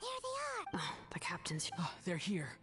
There they are! Oh, the captain's... Oh, they're here.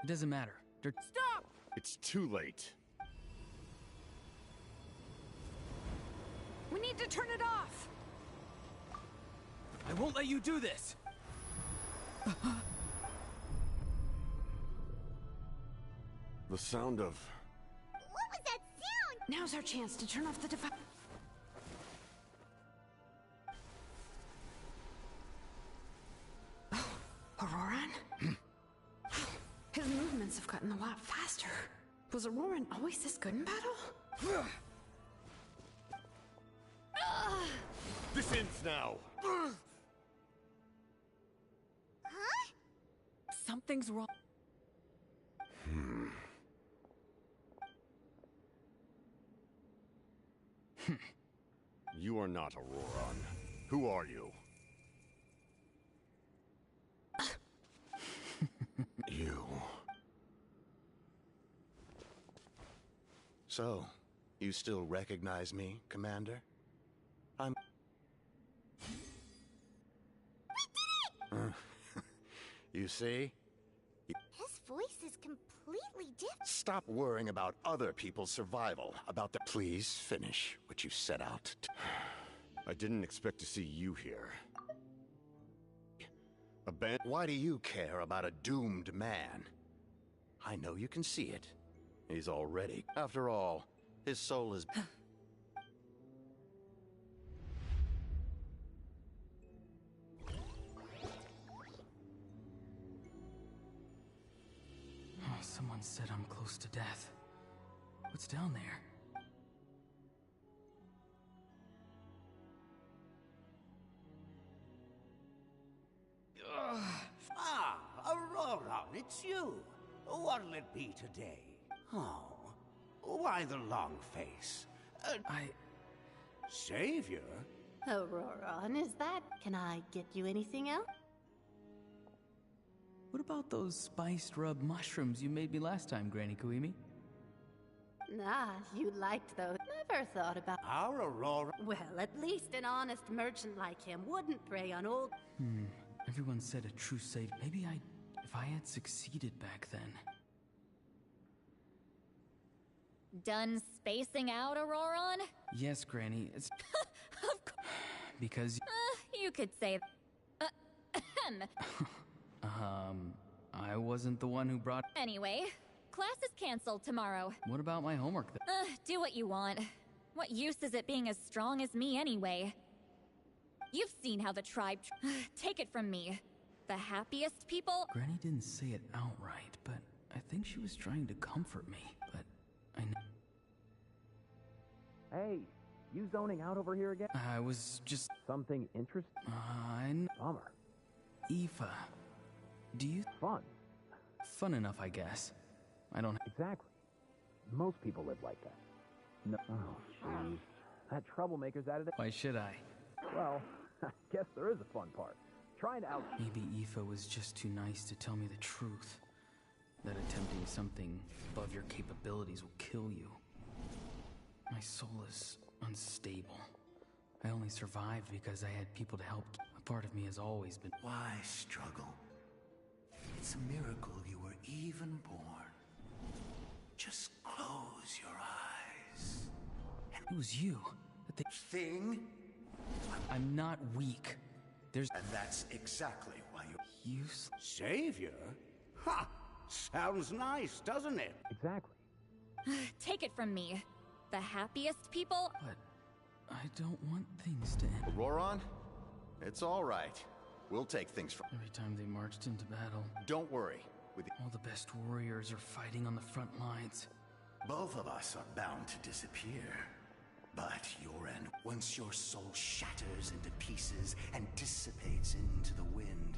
It doesn't matter. Stop! It's too late. We need to turn it off! I won't let you do this! The sound of... What was that sound? Now's our chance to turn off the device. Oh, Auroran? His movements have gotten a lot faster. Was Auroran always this good in battle? This ends now! Huh? Something's wrong. You are not Auroran. Who are you? You. So, you still recognize me, Commander? I'm... You see? His voice is completely different. Stop worrying about other people's survival, about the... Please finish what you set out to... I didn't expect to see you here. Why do you care about a doomed man? I know you can see it. He's already... After all, his soul is... Oh, someone said I'm close to death. What's down there? Auroran, it's you. What'll it be today? Oh, why the long face? Savior? Auroran, is that? Can I get you anything else? What about those spiced rub mushrooms you made me last time, Granny Kuimi? Ah, you liked those. Never thought about... Our Aurora? Well, at least an honest merchant like him wouldn't prey on old... Everyone said a true save. Maybe if I had succeeded back then. Done spacing out, Auroran? Yes, Granny, it's... Of course. Because... You could say... I wasn't the one who brought... Anyway, class is canceled tomorrow. What about my homework then? Do what you want. What use is it being as strong as me anyway? You've seen how the tribe... Take it from me. The happiest people... Granny didn't say it outright, but I think she was trying to comfort me. But I know... Hey, you zoning out over here again? I was just... Something interesting? Bummer. Aoife, do you... Fun. Fun enough, I guess. I don't... Exactly. Most people live like that. No. Oh, jeez. That troublemaker's added it. Why should I? Well, I guess there is a fun part. Trying to out... Maybe Aoife was just too nice to tell me the truth. That attempting something above your capabilities will kill you. My soul is unstable. I only survived because I had people to help. A part of me has always been... Why struggle? It's a miracle you were even born. Just close your eyes. It was you. Thing? I'm not weak. There's... And that's exactly why you're... Useless. Savior? Ha! Sounds nice, doesn't it? Exactly. Take it from me. The happiest people... But I don't want things to end. Auroron, it's all right. We'll take things from... Every time they marched into battle, Don't worry. all the best warriors are fighting on the front lines. Both of us are bound to disappear. But your end, once your soul shatters into pieces and dissipates into the wind,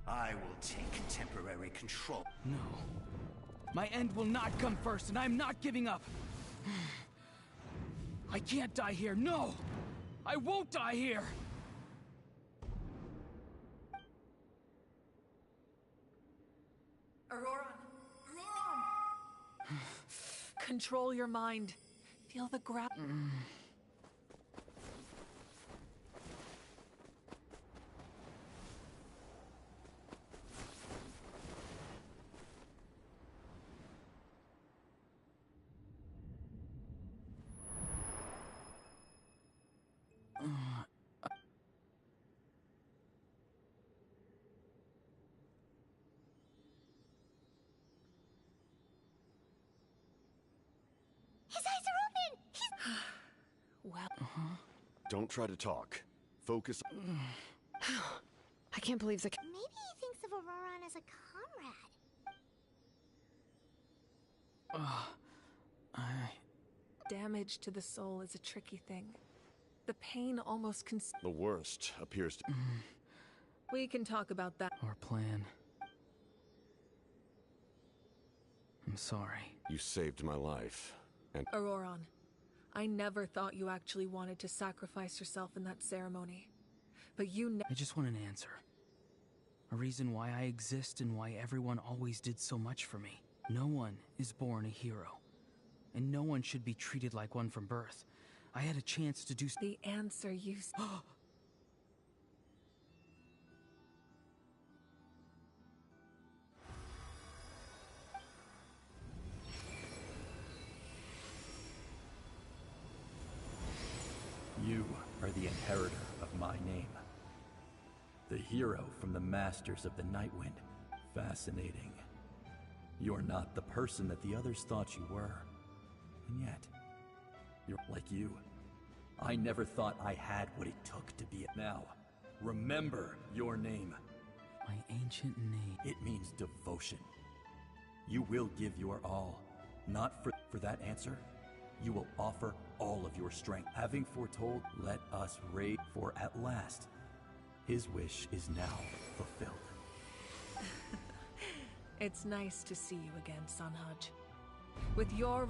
I will take temporary control. No. My end will not come first, and I'm not giving up. I can't die here. No! I won't die here! Auroron! Auroron! Control your mind. Feel the grab. His eyes are open! He's... Well, Don't try to talk. Focus. I can't believe the... Maybe he thinks of Auroron as a comrade. damage to the soul is a tricky thing. The pain almost The worst appears to... We can talk about that. Our plan. I'm sorry. You saved my life. And Auroron, I never thought you actually wanted to sacrifice yourself in that ceremony. But you I just want an answer. A reason why I exist and why everyone always did so much for me. No one is born a hero. And no one should be treated like one from birth. I had a chance to do... The answer you... You are the inheritor of my name. The hero from the Masters of the Nightwind. Fascinating. You're not the person that the others thought you were. And yet, you're like you. I never thought I had what it took to be it. Now, remember your name. My ancient name. It means devotion. You will give your all. Not for that answer. You will offer all of your strength. Having foretold, let us raid for at last. His wish is now fulfilled. It's nice to see you again, Sanhaj. With your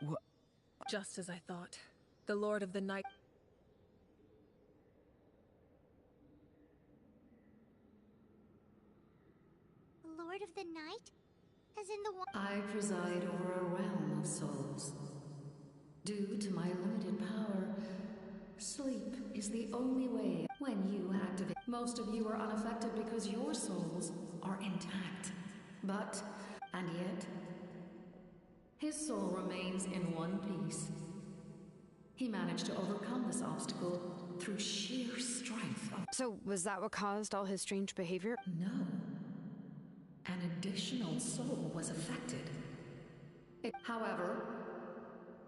What? Just as I thought. The Lord of the Night... Lord of the Night? As in the one... I preside over a realm of souls. Due to my limited power, sleep is the only way. When you activate, most of you are unaffected because your souls are intact. But, and yet, his soul remains in one piece. He managed to overcome this obstacle through sheer strength of... So, was that what caused all his strange behavior? No. An additional soul was affected. However,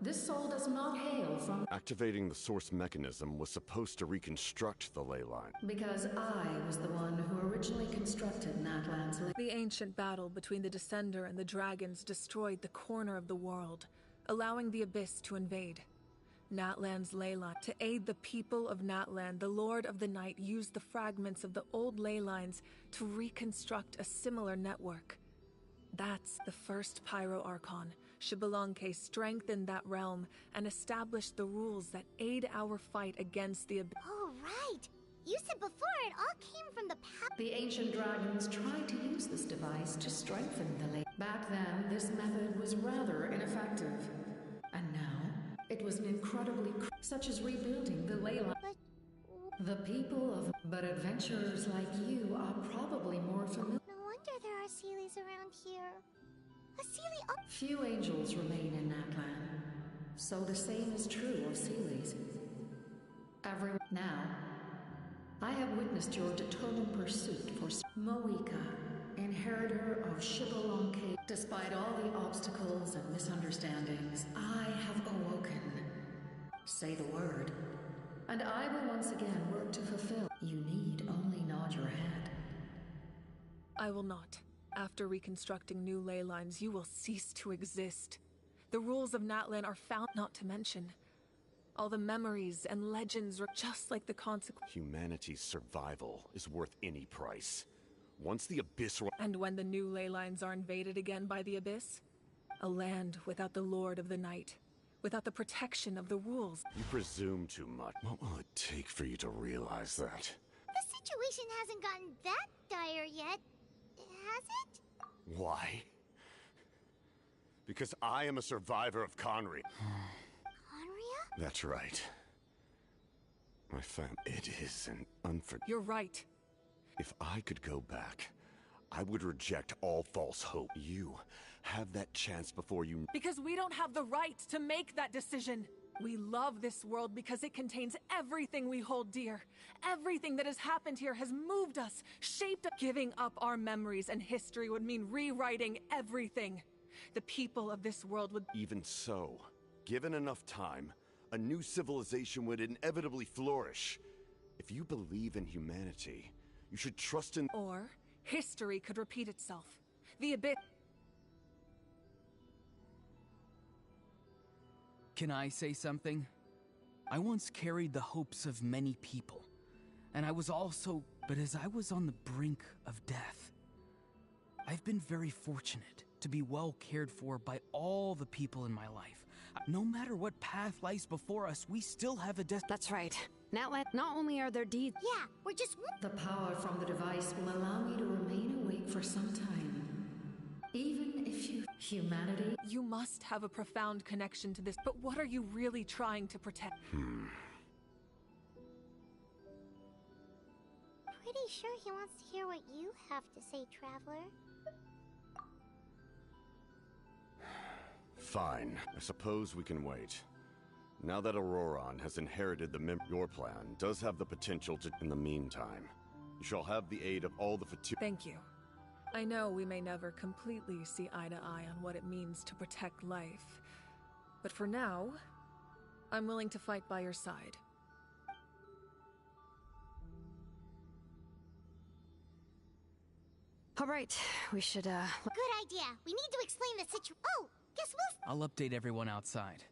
this soul does not hail from... Activating the source mechanism was supposed to reconstruct the ley line. Because I was the one who originally constructed Natlan's ley... The ancient battle between the Descender and the dragons destroyed the corner of the world, allowing the Abyss to invade. Natlan's ley line. To aid the people of Natlan, the Lord of the Night used the fragments of the old ley lines to reconstruct a similar network. That's the first Pyro Archon. Xbalanque strengthened that realm and established the rules that aid our fight against the Abyss. Oh, right! You said before it all came from the The ancient dragons tried to use this device to strengthen the ley. Back then, this method was rather ineffective. And now, it was an incredibly such as rebuilding the ley line. The people of... But adventurers like you are probably more familiar... No wonder there are Seelies around here. A Seelie up... Few angels remain in Natlan, so the same is true of Seelies. Now, I have witnessed your determined pursuit for... Moeka, inheritor of Shibalon Cave. Despite all the obstacles and misunderstandings, I have awoken. Say the word, and I will once again work to fulfill. You need only nod your head. I will not. After reconstructing new ley lines, you will cease to exist. The rules of Natlan are found, not to mention. All the memories and legends are just like the consequence. Humanity's survival is worth any price. Once the Abyss... And when the new ley lines are invaded again by the Abyss? A land without the Lord of the Night. Without the protection of the rules. You presume too much. What will it take for you to realize that? The situation hasn't gotten that dire yet, has it? Why? Because I am a survivor of Conria. Conria? That's right. My fam... It is an unforgettable... You're right. If I could go back, I would reject all false hope. You have that chance before you... Because we don't have the right to make that decision. We love this world because it contains everything we hold dear. Everything that has happened here has moved us, shaped us. Giving up our memories and history would mean rewriting everything. The people of this world would... Even so, given enough time, a new civilization would inevitably flourish. If you believe in humanity, you should trust in... Or history could repeat itself. The Abyss... Can I say something? I once carried the hopes of many people, and I was also... But as I was on the brink of death, I've been very fortunate to be well cared for by all the people in my life. No matter what path lies before us, we still have a That's right. Natlan, not only are there deeds... Yeah, we're just... The power from the device will allow me to remain awake for some time. Even if you... Humanity... You must have a profound connection to this, but what are you really trying to protect? Pretty sure he wants to hear what you have to say, Traveler. Fine. I suppose we can wait. Now that Auroron has inherited your plan does have the potential to... In the meantime, you shall have the aid of all the Thank you. I know we may never completely see eye to eye on what it means to protect life. But for now, I'm willing to fight by your side. All right, we should, Good idea. We need to explain the situation. Oh, guess we'll... I'll update everyone outside.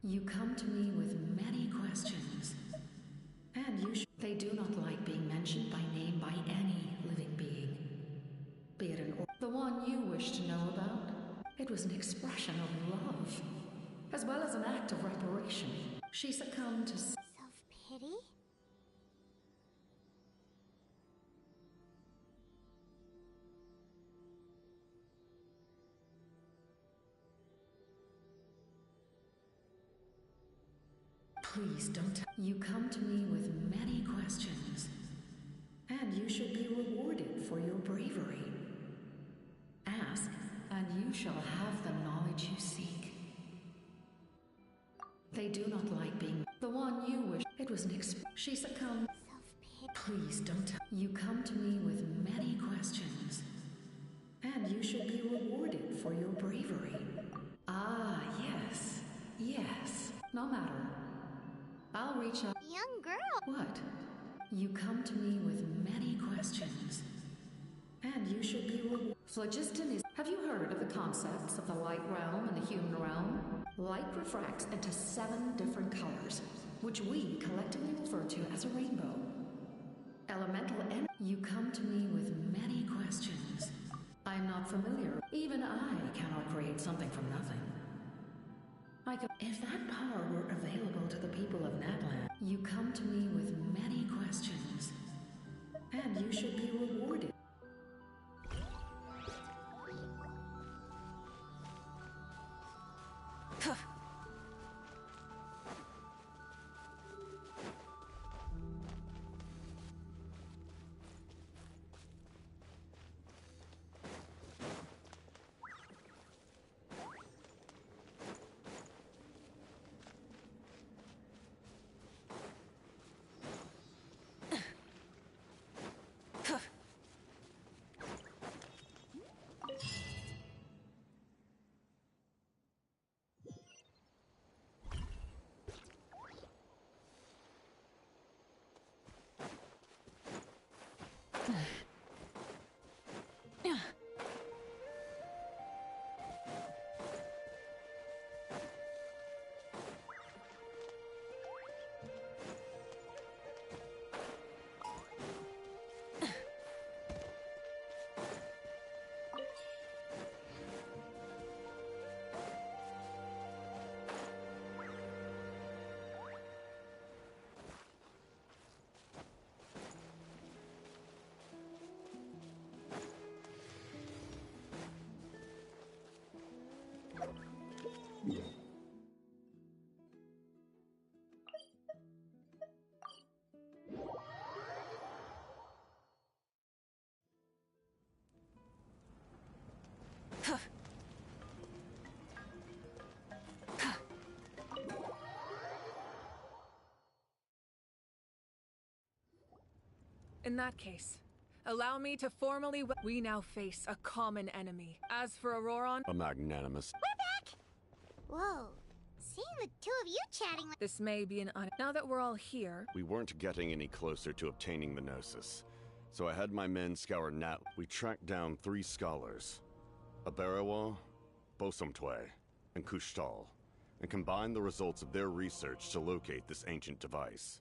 You come to me with many questions, and they do not like being mentioned by name by any living being. Be it the one you wish to know about. It was an expression of love, as well as an act of reparation. She succumbed to self-pity? Please don't. You come to me with many questions, and you should be rewarded for your bravery. Ask, and you shall have the knowledge you seek. They do not like being the one you wish. It was an she succumbed. Please don't. You come to me with many questions, and you should be rewarded for your bravery. Ah, yes. Yes. No matter. I'll reach out. Young girl! What? You come to me with many questions, and you should be rewarded. Phlogiston is... Have you heard of the concepts of the light realm and the human realm? Light refracts into 7 different colors, which we collectively refer to as a rainbow. Elemental energy. You come to me with many questions. I'm not familiar. Even I cannot create something from nothing. If that power were available to the people of Natlan, you come to me with many questions, and you should be rewarded. In that case, allow me to formally we now face a common enemy. As for Auroron, A magnanimous. We're back! Whoa. Seeing the two of you chatting like this may be now that we're all here, We weren't getting any closer to obtaining the Gnosis, so I had my men scour Nat. We tracked down 3 scholars, Aberawa, Bosumtwe, and Kushtal, and combined the results of their research to locate this ancient device.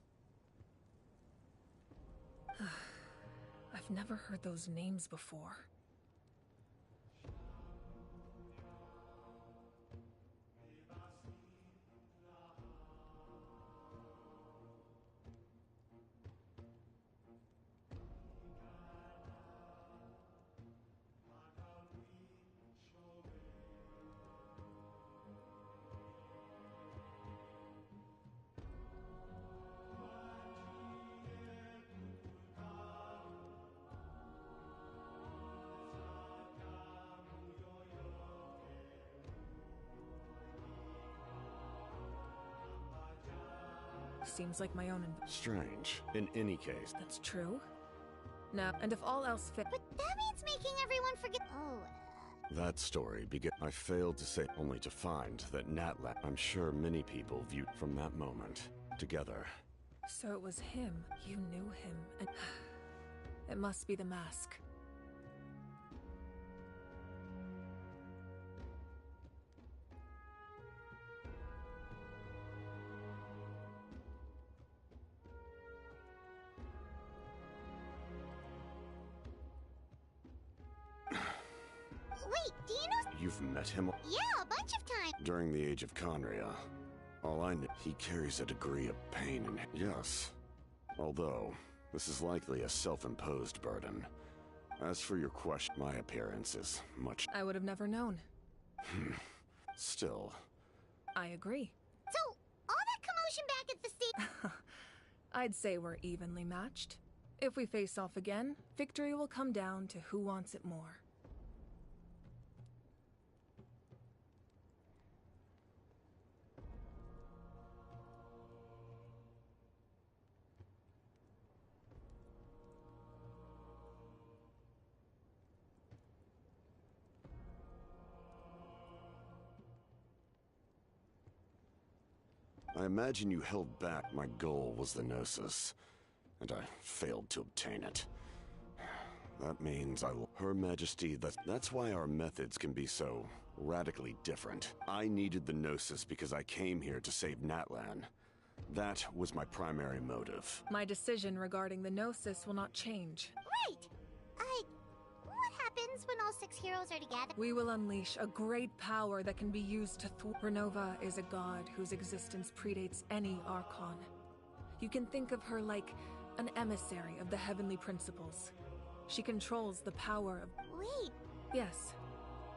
I've never heard those names before. Seems like my own Strange. In any case, That's true. Now, and if all else fit, But that means making everyone forget. Oh, that story began. I failed to say only to find that Natlan. I'm sure many people viewed from that moment together. so it was him. You knew him, and it must be the mask. wait, do you know? You've met him Yeah, a bunch of times. during the age of Conria. All I know, he carries a degree of pain and yes. Although, this is likely a self-imposed burden. As for your question, my appearance is much. I would have never known. Still, I agree. So, all that commotion back at the state. I'd say we're evenly matched. If we face off again, victory will come down to who wants it more. I imagine you held back. My goal was the Gnosis, and I failed to obtain it. That means Her Majesty, that's why our methods can be so radically different. I needed the Gnosis because I came here to save Natlan. That was my primary motive. My decision regarding the Gnosis will not change. Right. What happens when all 6 heroes are together? We will unleash a great power that can be used to thwart. Renova is a god whose existence predates any Archon. You can think of her like an emissary of the heavenly principles. She controls the power of. Wait. Yes.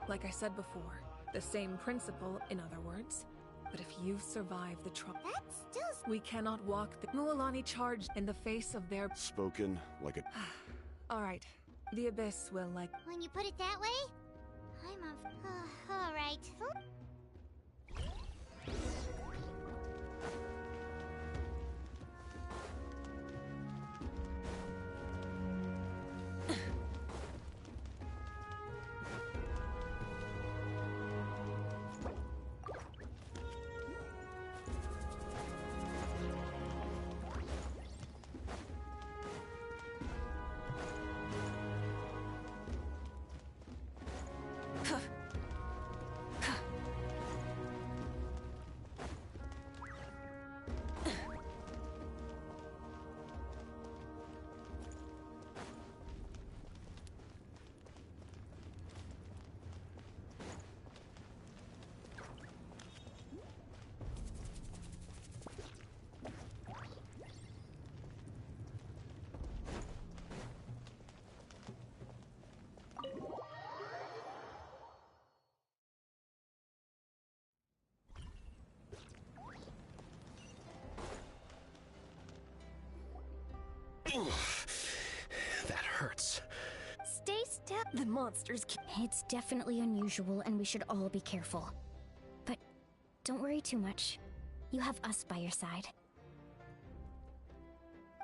Like I said before, the same principle, in other words. But if you survive the trial, That's still. we cannot walk the Mualani charged in the face of their. Spoken like a. All right. The Abyss will like. When you put it that way, I'm on. All right. That hurts. Stay still. The monsters. It's definitely unusual, and we should all be careful. But don't worry too much. You have us by your side.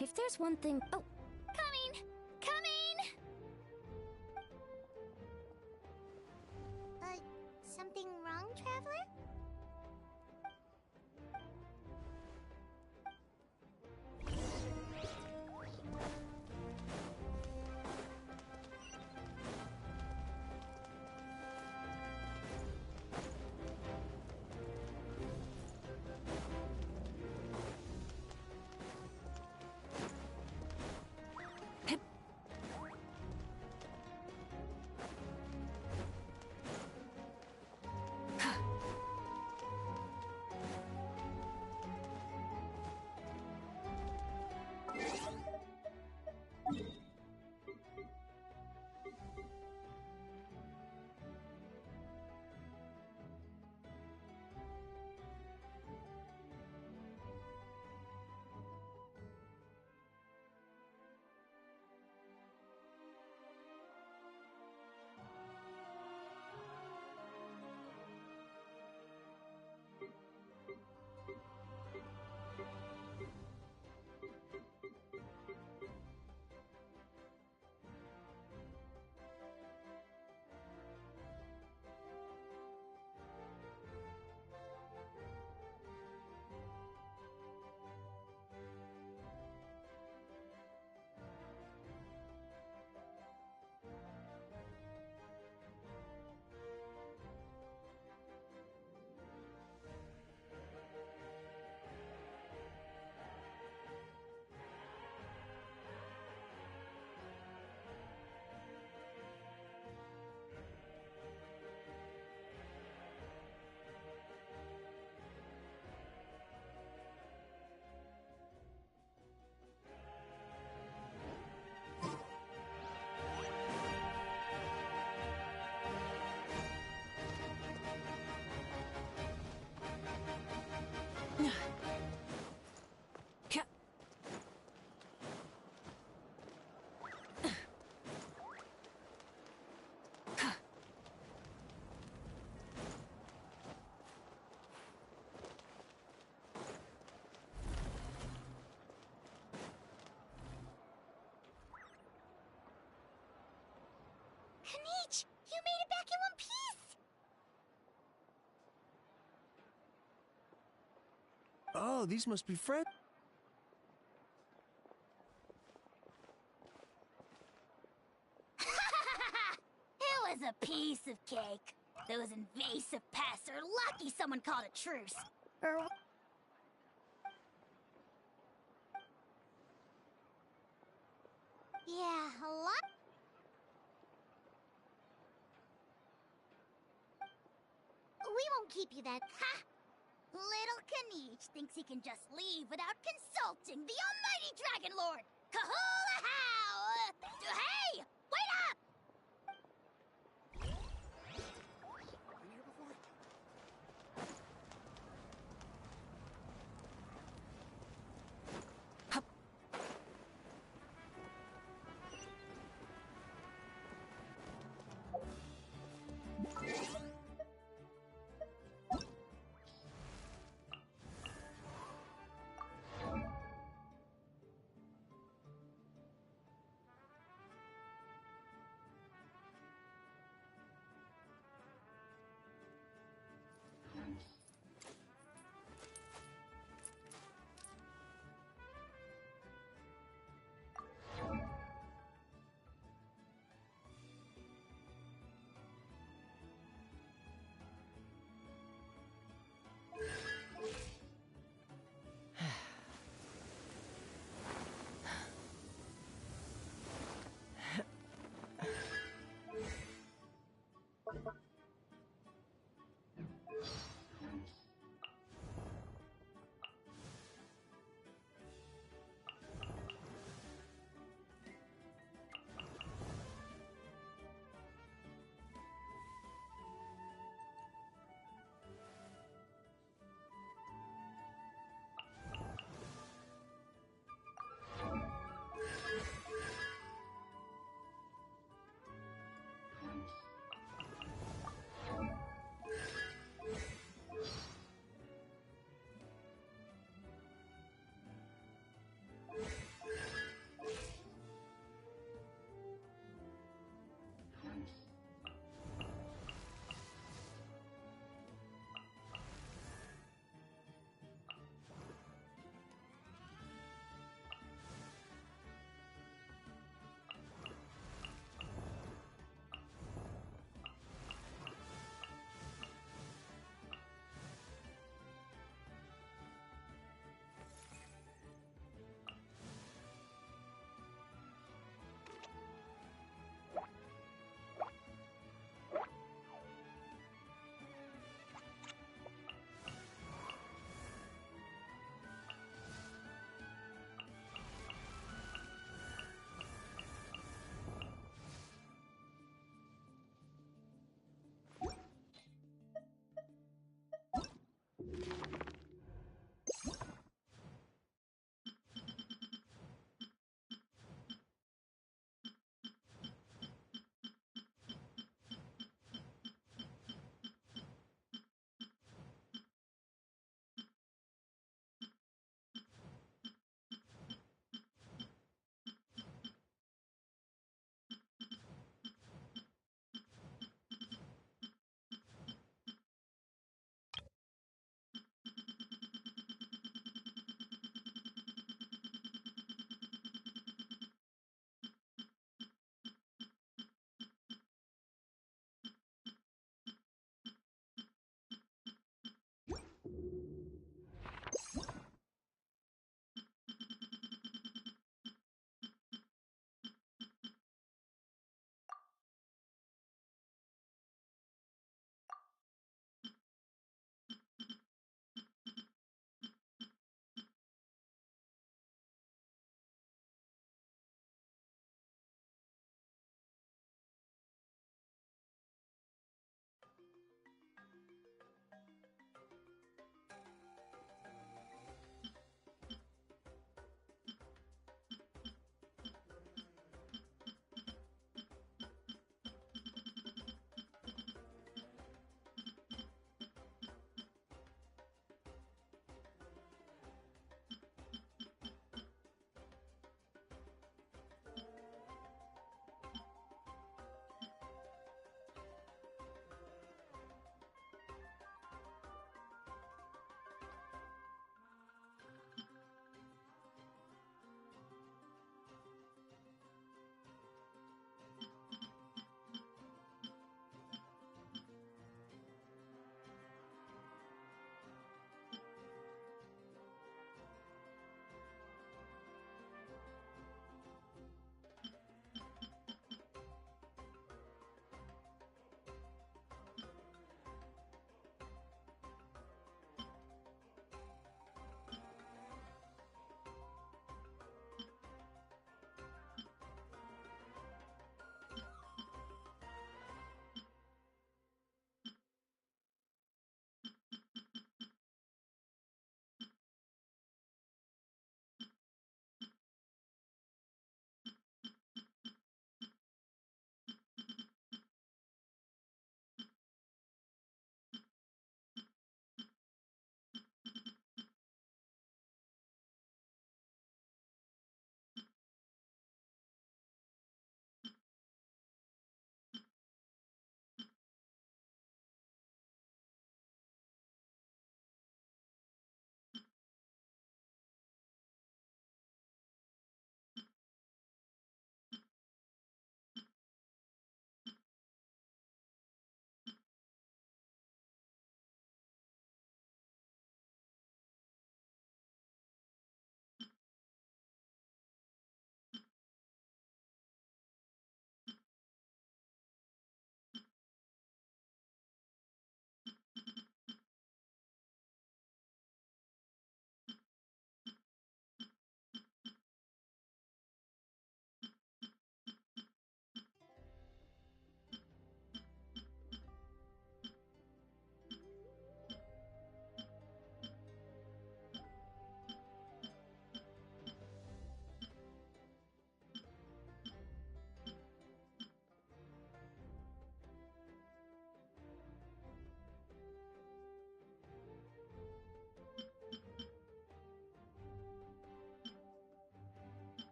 If there's one thing... Oh! Coming! Coming! Something wrong, Traveler? Kanich! You made it back in one piece! Oh, these must be friends. It was a piece of cake. Those invasive pests are lucky someone called a truce. Yeah, a lot. We won't keep you that. Ha! Little Kanich thinks he can just leave without consulting the almighty Dragon Lord. Kahula how! Hey! Wait up!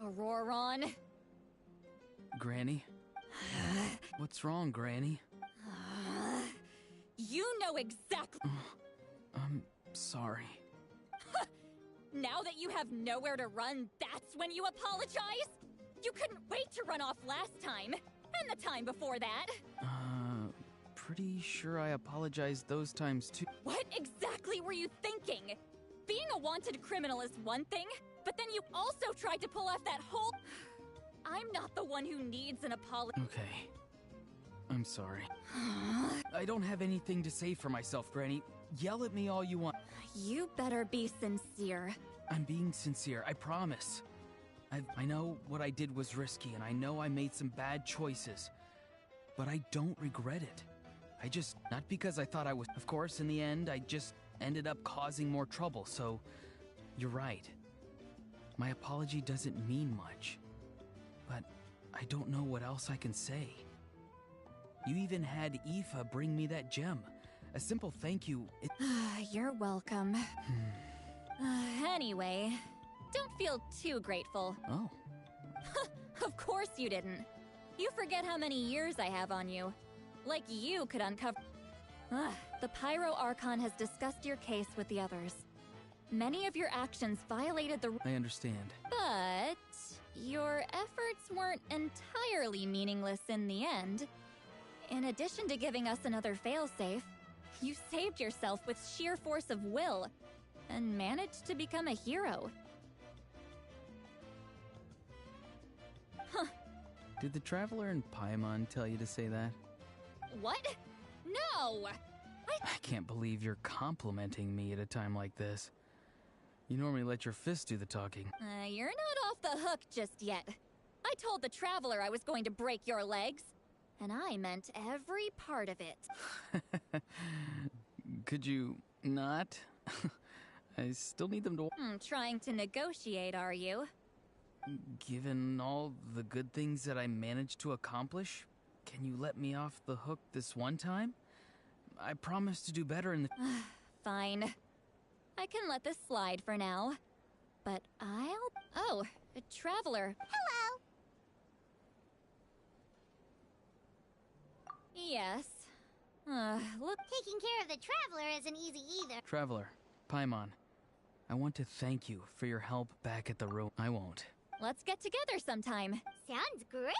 Auroron. Granny? What's wrong, Granny? You know exactly. I'm sorry. Now that you have nowhere to run, that's when you apologize? You couldn't wait to run off last time, and the time before that. Pretty sure I apologized those times too. What exactly were you thinking? Being a wanted criminal is one thing, but then you also tried to pull off that whole... I'm not the one who needs an apology. Okay. I'm sorry. I don't have anything to say for myself, Granny. Yell at me all you want. You better be sincere. I'm being sincere, I promise. I know what I did was risky, and I know I made some bad choices. But I don't regret it. Not because I thought I was... Of course, in the end, I just ended up causing more trouble, so... You're right. My apology doesn't mean much. But I don't know what else I can say. You even had Aoife bring me that gem. A simple thank you... You're welcome. Anyway, don't feel too grateful. Oh. Of course you didn't. You forget how many years I have on you. Like you could uncover... The Pyro Archon has discussed your case with the others. Many of your actions violated the... I understand. But... your efforts weren't entirely meaningless in the end. In addition to giving us another failsafe, you saved yourself with sheer force of will, and managed to become a hero. Huh. Did the Traveler in Paimon tell you to say that? What? No! I can't believe you're complimenting me at a time like this. You normally let your fists do the talking. You're not off the hook just yet. I told the Traveler I was going to break your legs, and I meant every part of it. Could you not? I still need them to... Trying to negotiate, are you? Given all the good things that I managed to accomplish, can you let me off the hook this one time? I promise to do better in the... Fine. I can let this slide for now. But I'll... Oh, a Traveler. Hello! Yes. Look... Taking care of the Traveler isn't easy either. Traveler, Paimon, I want to thank you for your help back at the room. I won't. Let's get together sometime. Sounds great!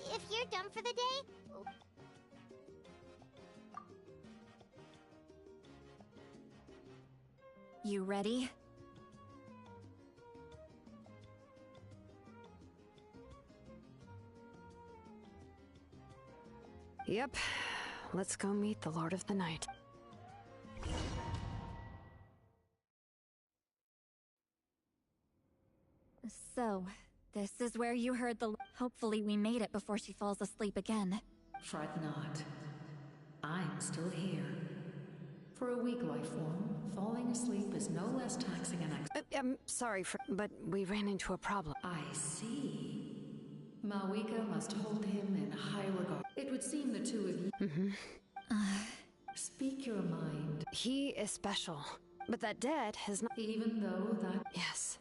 If you're done for the day... You ready? Yep. Let's go meet the Lord of the Night. So, this is where you heard the... Hopefully we made it before she falls asleep again. Fret not. I'm still here. For a weak life form, falling asleep is no less taxing an I'm sorry, but we ran into a problem. I see. Malwika must hold him in high regard. It would seem the two of you... Speak your mind. He is special, but that dead has not... Even though that... Yes.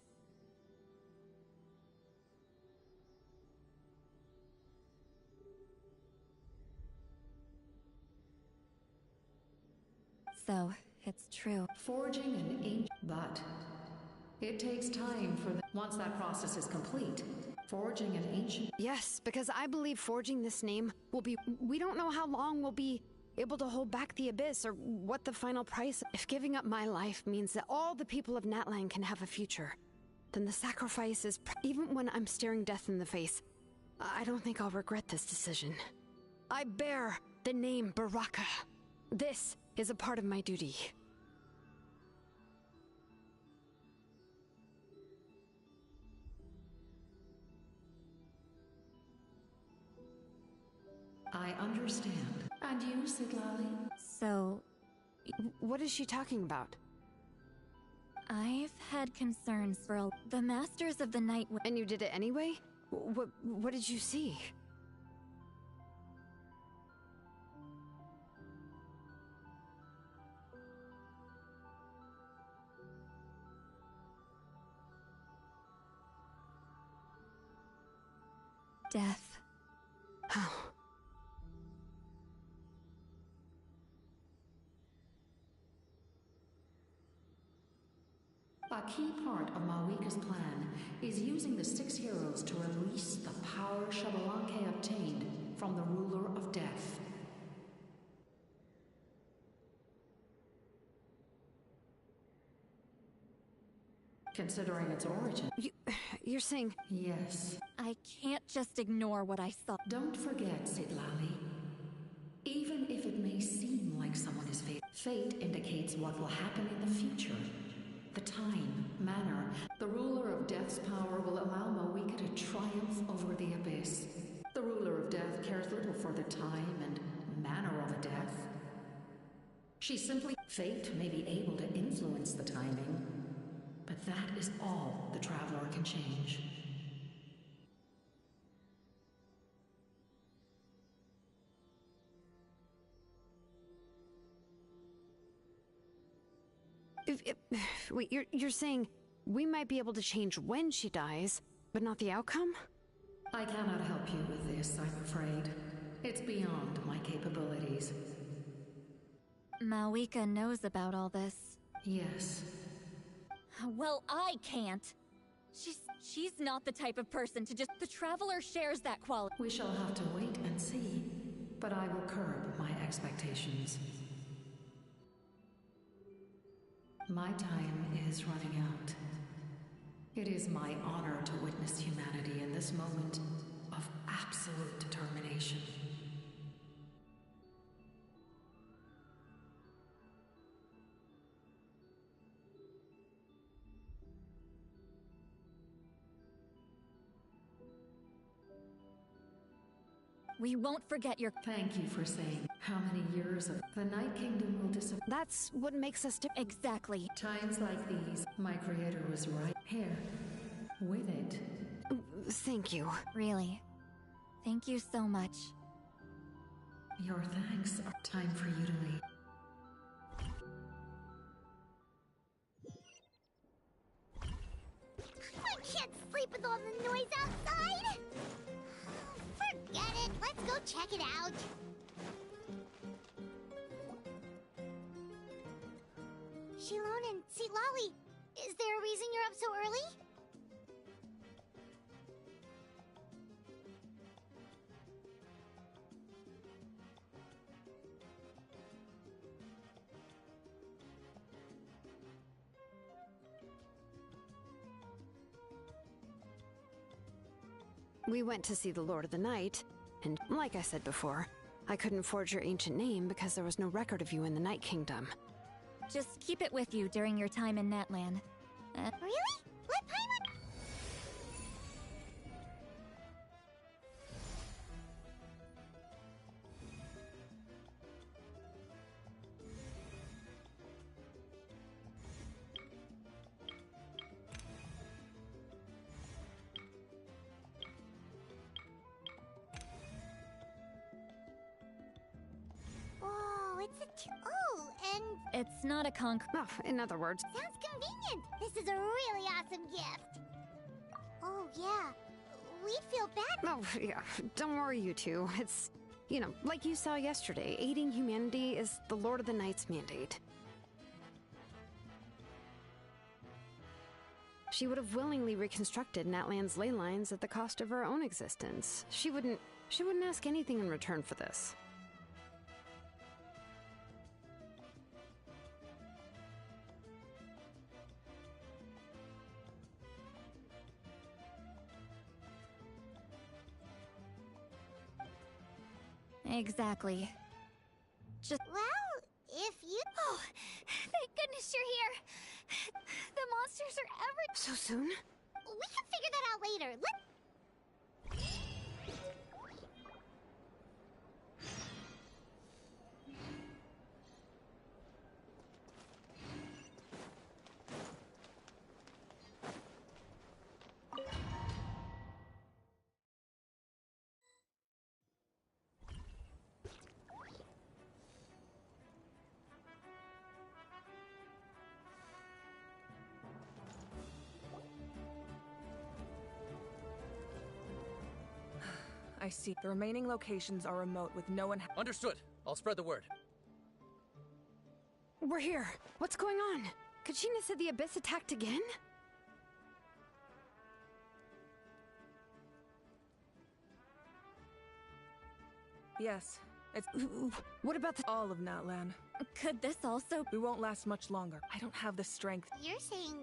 So, it's true. Forging an ancient... But... It takes time for the... Once that process is complete, Forging an ancient... Yes, because I believe forging this name will be... We don't know how long we'll be able to hold back the Abyss or what the final price... If giving up my life means that all the people of Natlan can have a future, then the sacrifice is... Even when I'm staring death in the face, I don't think I'll regret this decision. I bear the name Baraka. This is a part of my duty. I understand. And you, Siglali? So... What is she talking about? I've had concerns for the Masters of the Night... And you did it anyway? What did you see? Death. How? A key part of Mawika's plan is using the 6 heroes to release the power Xbalanque obtained from the ruler of death. Considering its origin... You're saying... Yes. I can't just ignore what I saw. Don't forget, Siglali. Even if it may seem like someone is fate indicates what will happen in the future. The time, manner, the ruler of death's power will allow Mawika to triumph over the Abyss. The ruler of death cares little for the time and manner of a death. She simply... Fate may be able to influence the timing, but that is all the Traveler can change. Wait, you're saying we might be able to change when she dies, but not the outcome? I cannot help you with this, I'm afraid. It's beyond my capabilities. Mawika knows about all this. Yes. Well, I can't. She's not the type of person to just... The Traveler shares that quality. We shall have to wait and see, but I will curb my expectations. My time is running out. It is my honor to witness humanity in this moment of absolute determination. We won't forget your... Thank you for saying how many years of the Night Kingdom will disappear. That's what makes us different. Exactly. Times like these, my creator was right. Here, with it. Thank you. Really. Thank you so much. Your thanks are time for you to leave. I can't sleep with all the noise outside! Forget it, let's go check it out. Shilon and Siglali, is there a reason you're up so early? We went to see the Lord of the Night, and like I said before, I couldn't forge your ancient name because there was no record of you in the Night Kingdom. Just keep it with you during your time in Natlan. Really? Let Paimon... Oh, it's a... Oh, and... It's not a Oh, in other words... Sounds convenient. This is a really awesome gift. Oh, yeah. We'd feel bad. Oh, yeah. Don't worry, you two. It's, you know, like you saw yesterday, aiding humanity is the Lord of the Night's mandate. she would have willingly reconstructed Natlan's ley lines at the cost of her own existence. She wouldn't ask anything in return for this. Exactly. Well, if you... Oh, thank goodness you're here. The monsters are So soon? We can figure that out later. I see. The remaining locations are remote with no one. Understood. I'll spread the word. We're here. What's going on? Kachina said the Abyss attacked again? Yes. It's... What about all of Natlan? Could this also... We won't last much longer. I don't have the strength. You're saying...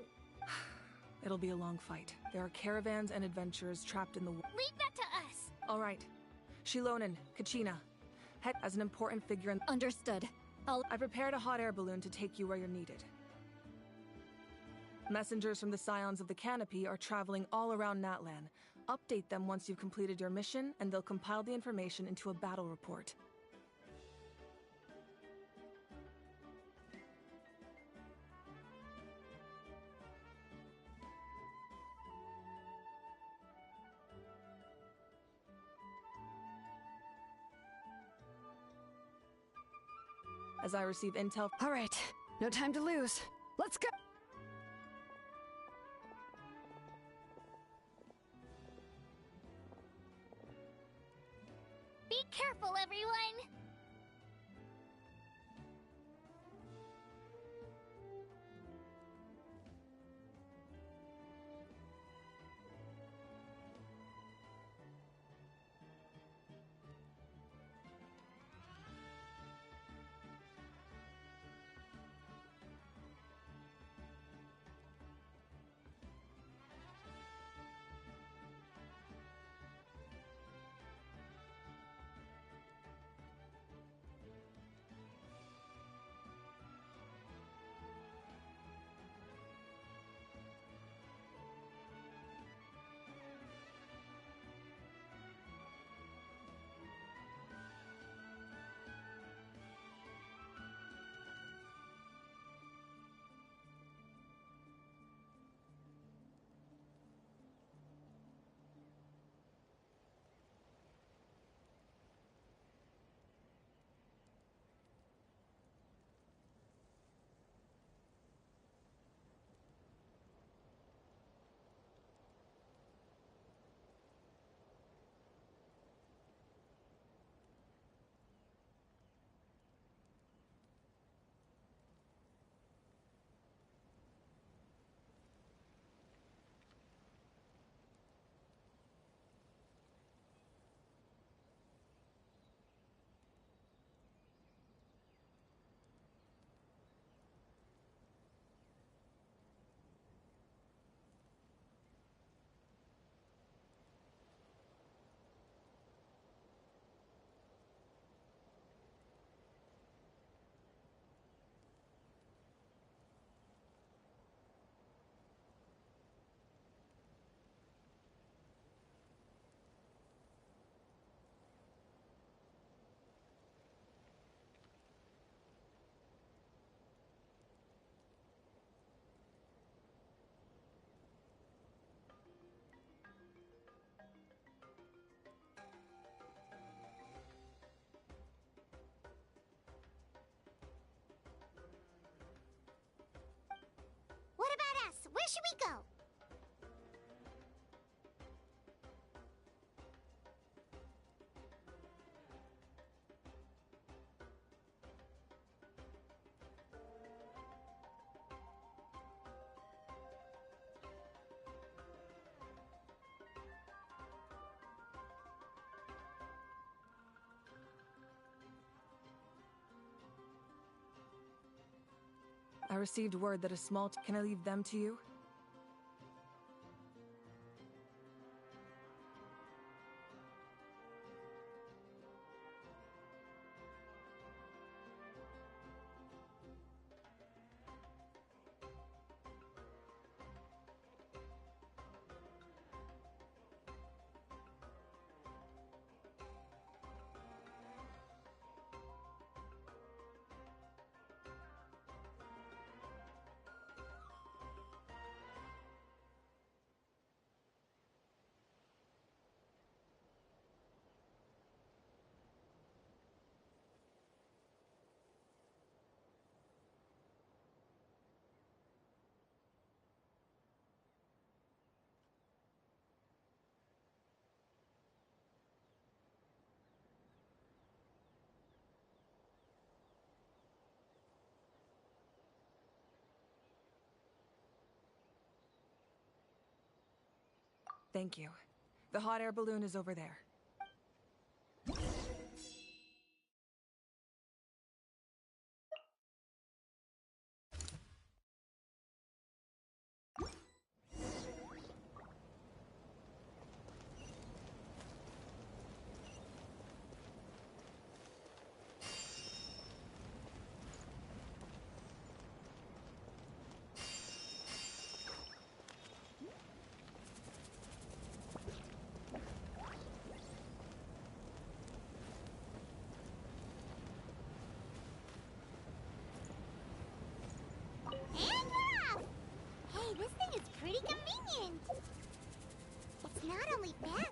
It'll be a long fight. There are caravans and adventurers trapped in the... Leave that to us! All right. Shilonen, Kachina. Head as an important figure in... Understood. I prepared a hot air balloon to take you where you're needed. Messengers from the Scions of the Canopy are traveling all around Natlan. Update them once you've completed your mission, and they'll compile the information into a battle report. As I receive intel... All right. No time to lose. Let's go! Be careful, everyone! What about us? Where should we go? I received word that a small... Can I leave them to you? Thank you. The hot air balloon is over there. And we're off! Hey, this thing is pretty convenient. It's not only fast.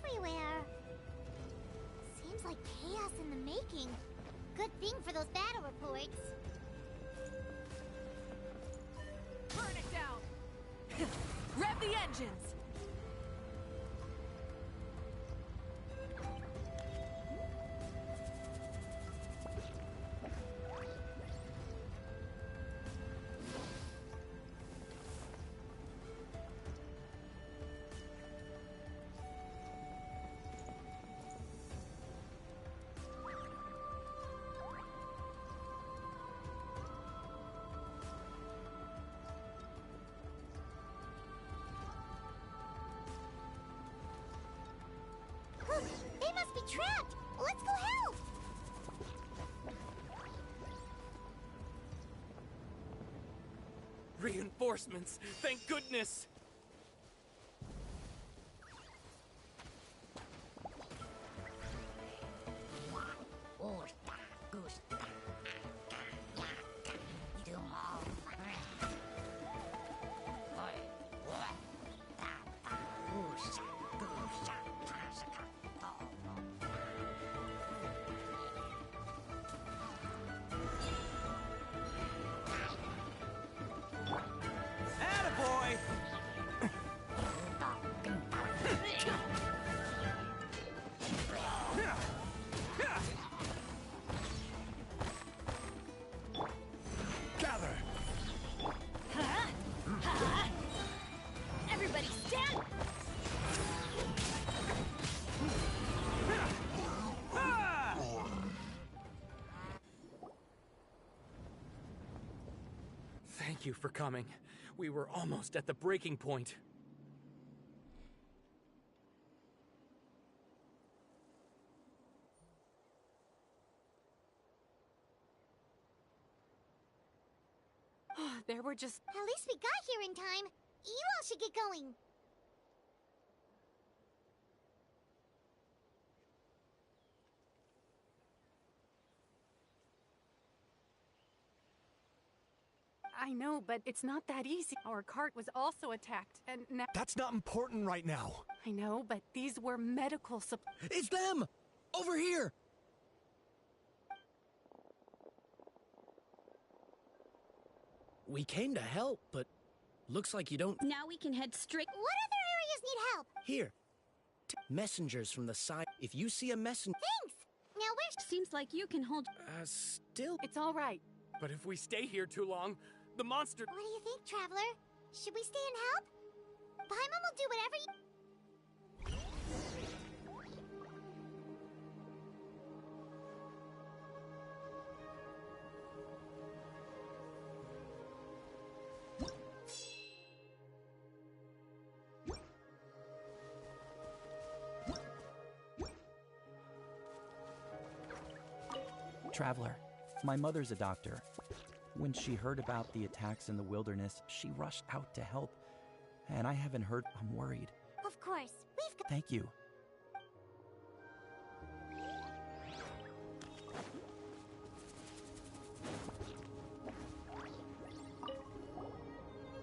Everywhere. Seems like chaos in the making. Good thing for those battle reports. Burn it down! Rev the engines! trapped! Let's go help! Reinforcements! Thank goodness! Attaboy! Gather! Everybody stand! Thank you for coming. We were almost at the breaking point. There were just... At least we got here in time. You all should get going. I know, but it's not that easy. Our cart was also attacked, and now... That's not important right now. I know, but these were medical supplies. It's them! Over here! We came to help, but looks like you don't... Now we can head straight... What other areas need help? Here. Messengers from the side. If you see a messenger... Thanks! Now where's... Seems like you can hold... Still... It's all right. But if we stay here too long, the monster... What do you think, Traveler? Should we stay and help? Paimon will do whatever you... Traveler, my mother's a doctor. When she heard about the attacks in the wilderness, she rushed out to help. And I haven't heard. I'm worried. Of course, we've got... Thank you.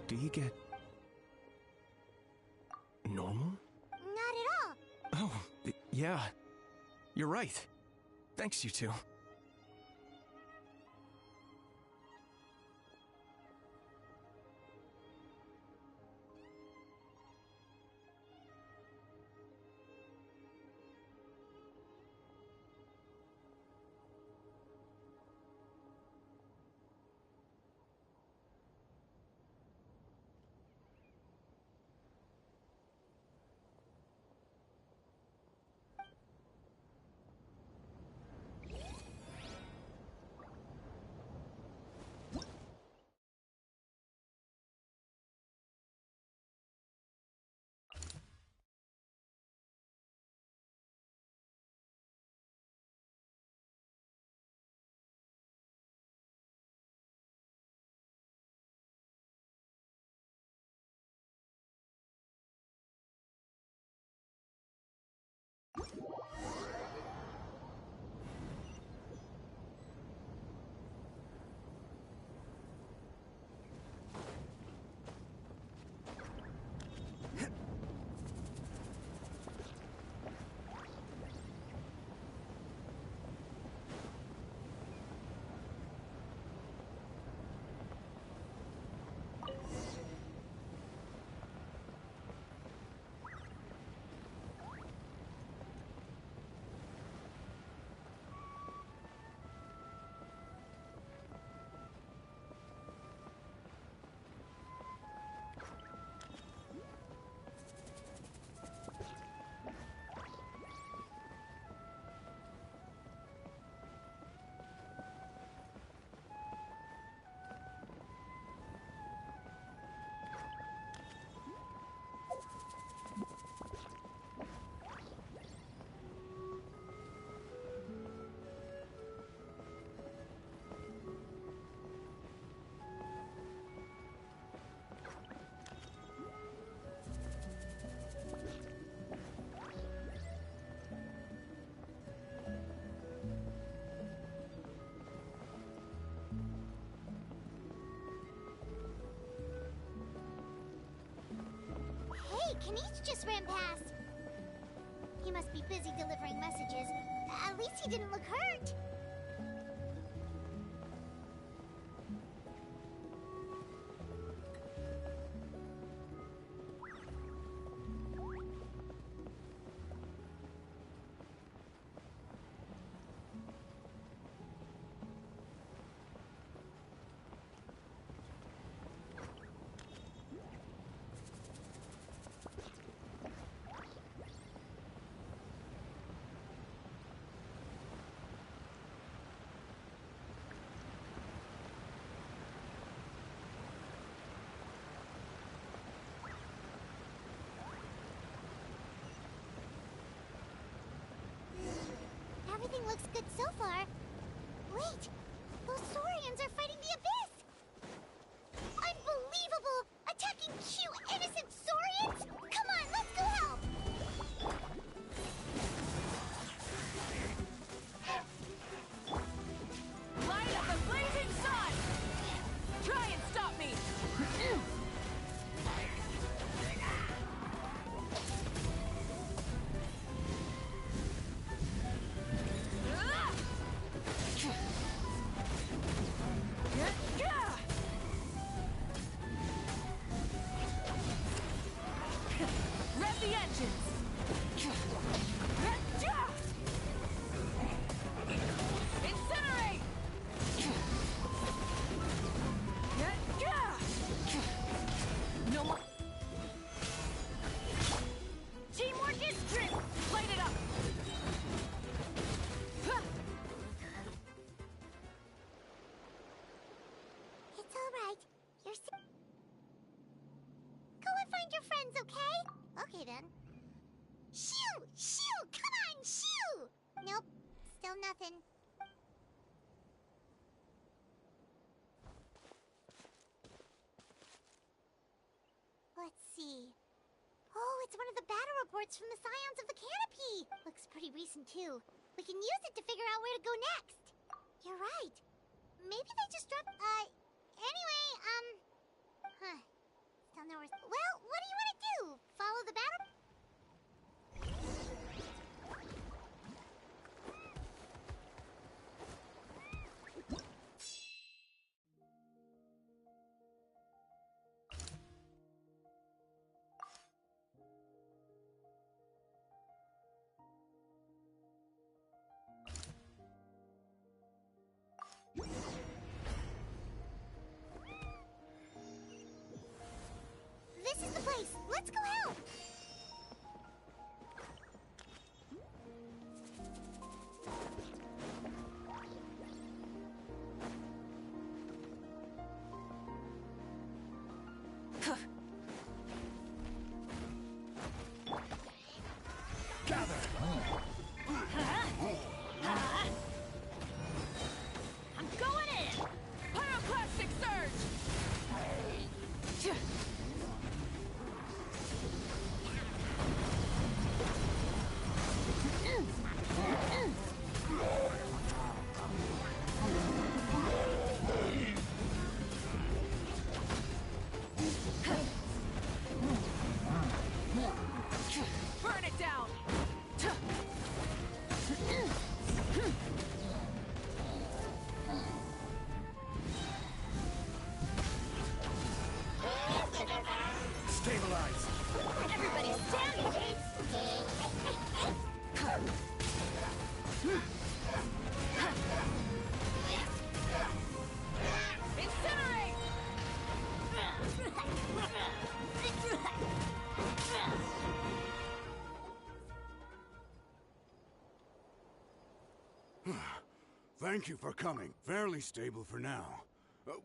Do you get... normal? Not at all. Oh, yeah. You're right. Thanks, you two. Kanish just ran past. He must be busy delivering messages. At least he didn't look hurt. Everything looks good so far. Wait, those Saurians are fighting the Abyss! Unbelievable! Attacking cute, innocent Saurians? Come on, let's go help! Light of the blazing sun! Try and stop me! Rev the engines! Incinerate! No more. Teamwork is true! Light it up! It's alright. You're Go and find your friends, okay? Okay then. Shoo! Shoo! Come on, shoo! Nope. Still nothing. Let's see. Oh, it's one of the battle reports from the Scions of the Canopy! Looks pretty recent, too. We can use it to figure out where to go next. You're right. Maybe they just dropped... Anyway, Huh. Still nowhere... Well, what do you want to do? Follow the battle... This is the place! Let's go help! I'm going in! Pyroclastic surge! Burn it down! Stabilize! Everybody stand! Incinerate! Thank you for coming. Fairly stable for now.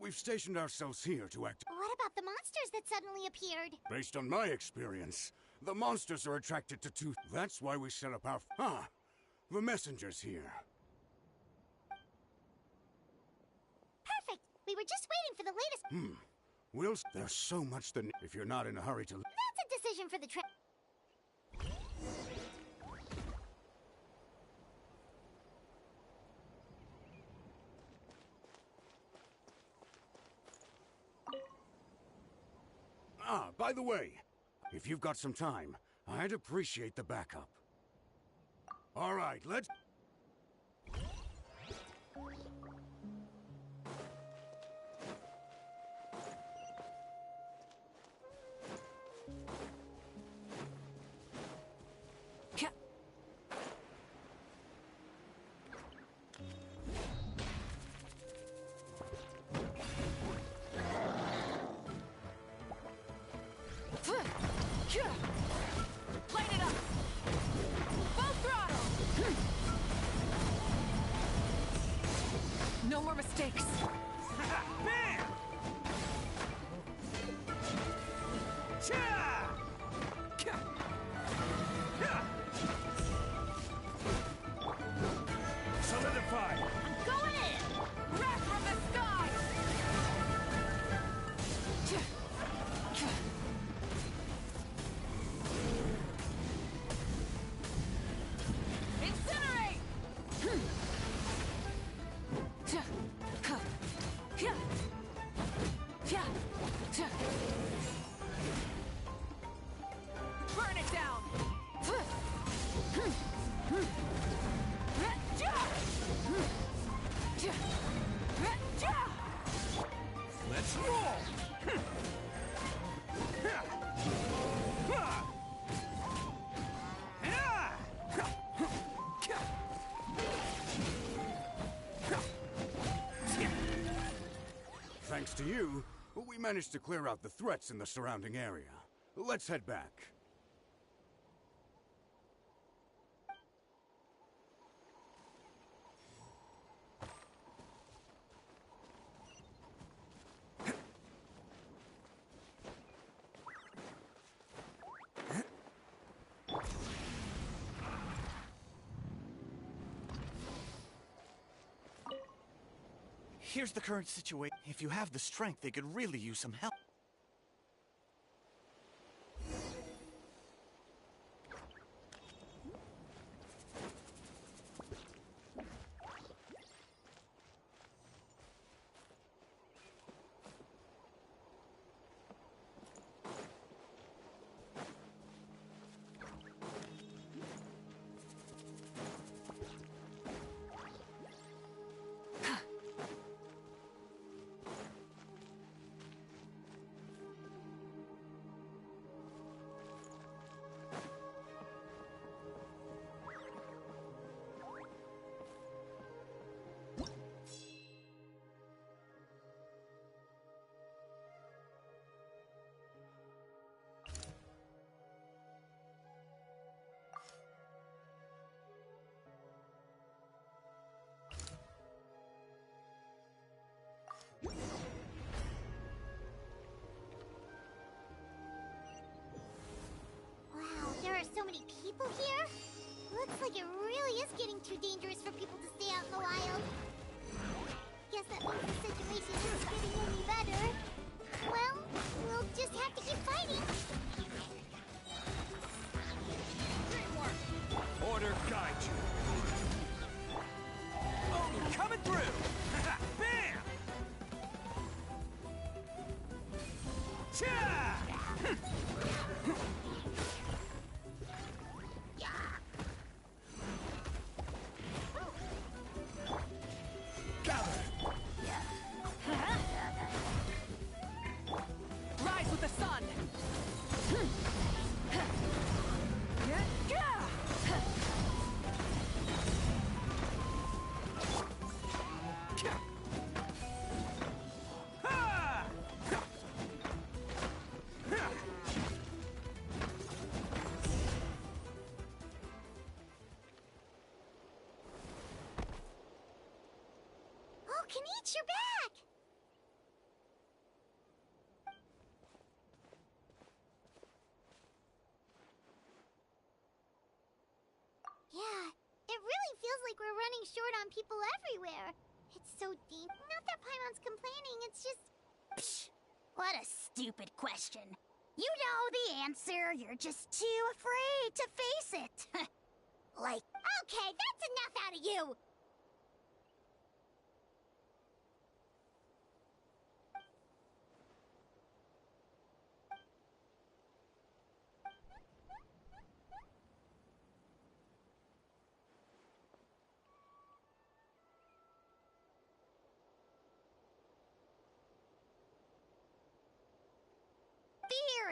We've stationed ourselves here to act... What about the monsters that suddenly appeared? Based on my experience, the monsters are attracted to two... That's why we set up our... the messenger's here. Perfect! We were just waiting for the latest... There's so much that... If you're not in a hurry to... That's a decision for the trip. By the way, If you've got some time, I'd appreciate the backup. All right, let's... Light it up! Full throttle! No more mistakes. Bam! Cha! Solidify! I'm going in! Wrath from the sky! Incinerate! Burn it down! Let's roll! Thanks to you, we managed to clear out the threats in the surrounding area. Let's head back. Here's the current situation. If you have the strength, they could really use some help. Wow, there are so many people here? Looks like it really is getting too dangerous for people to stay out in the wild. Guess that means the situation isn't getting any better. Well, we'll just have to keep fighting. Order guide you. Oh, coming through! Bam! Cha! Rise with the sun! Oh, Kenichi, you're back! Yeah, it really feels like we're running short on people everywhere. It's so deep. Not that Paimon's complaining, it's just... Psh! What a stupid question. You know the answer, you're just too afraid to face it. Like, okay, that's enough out of you!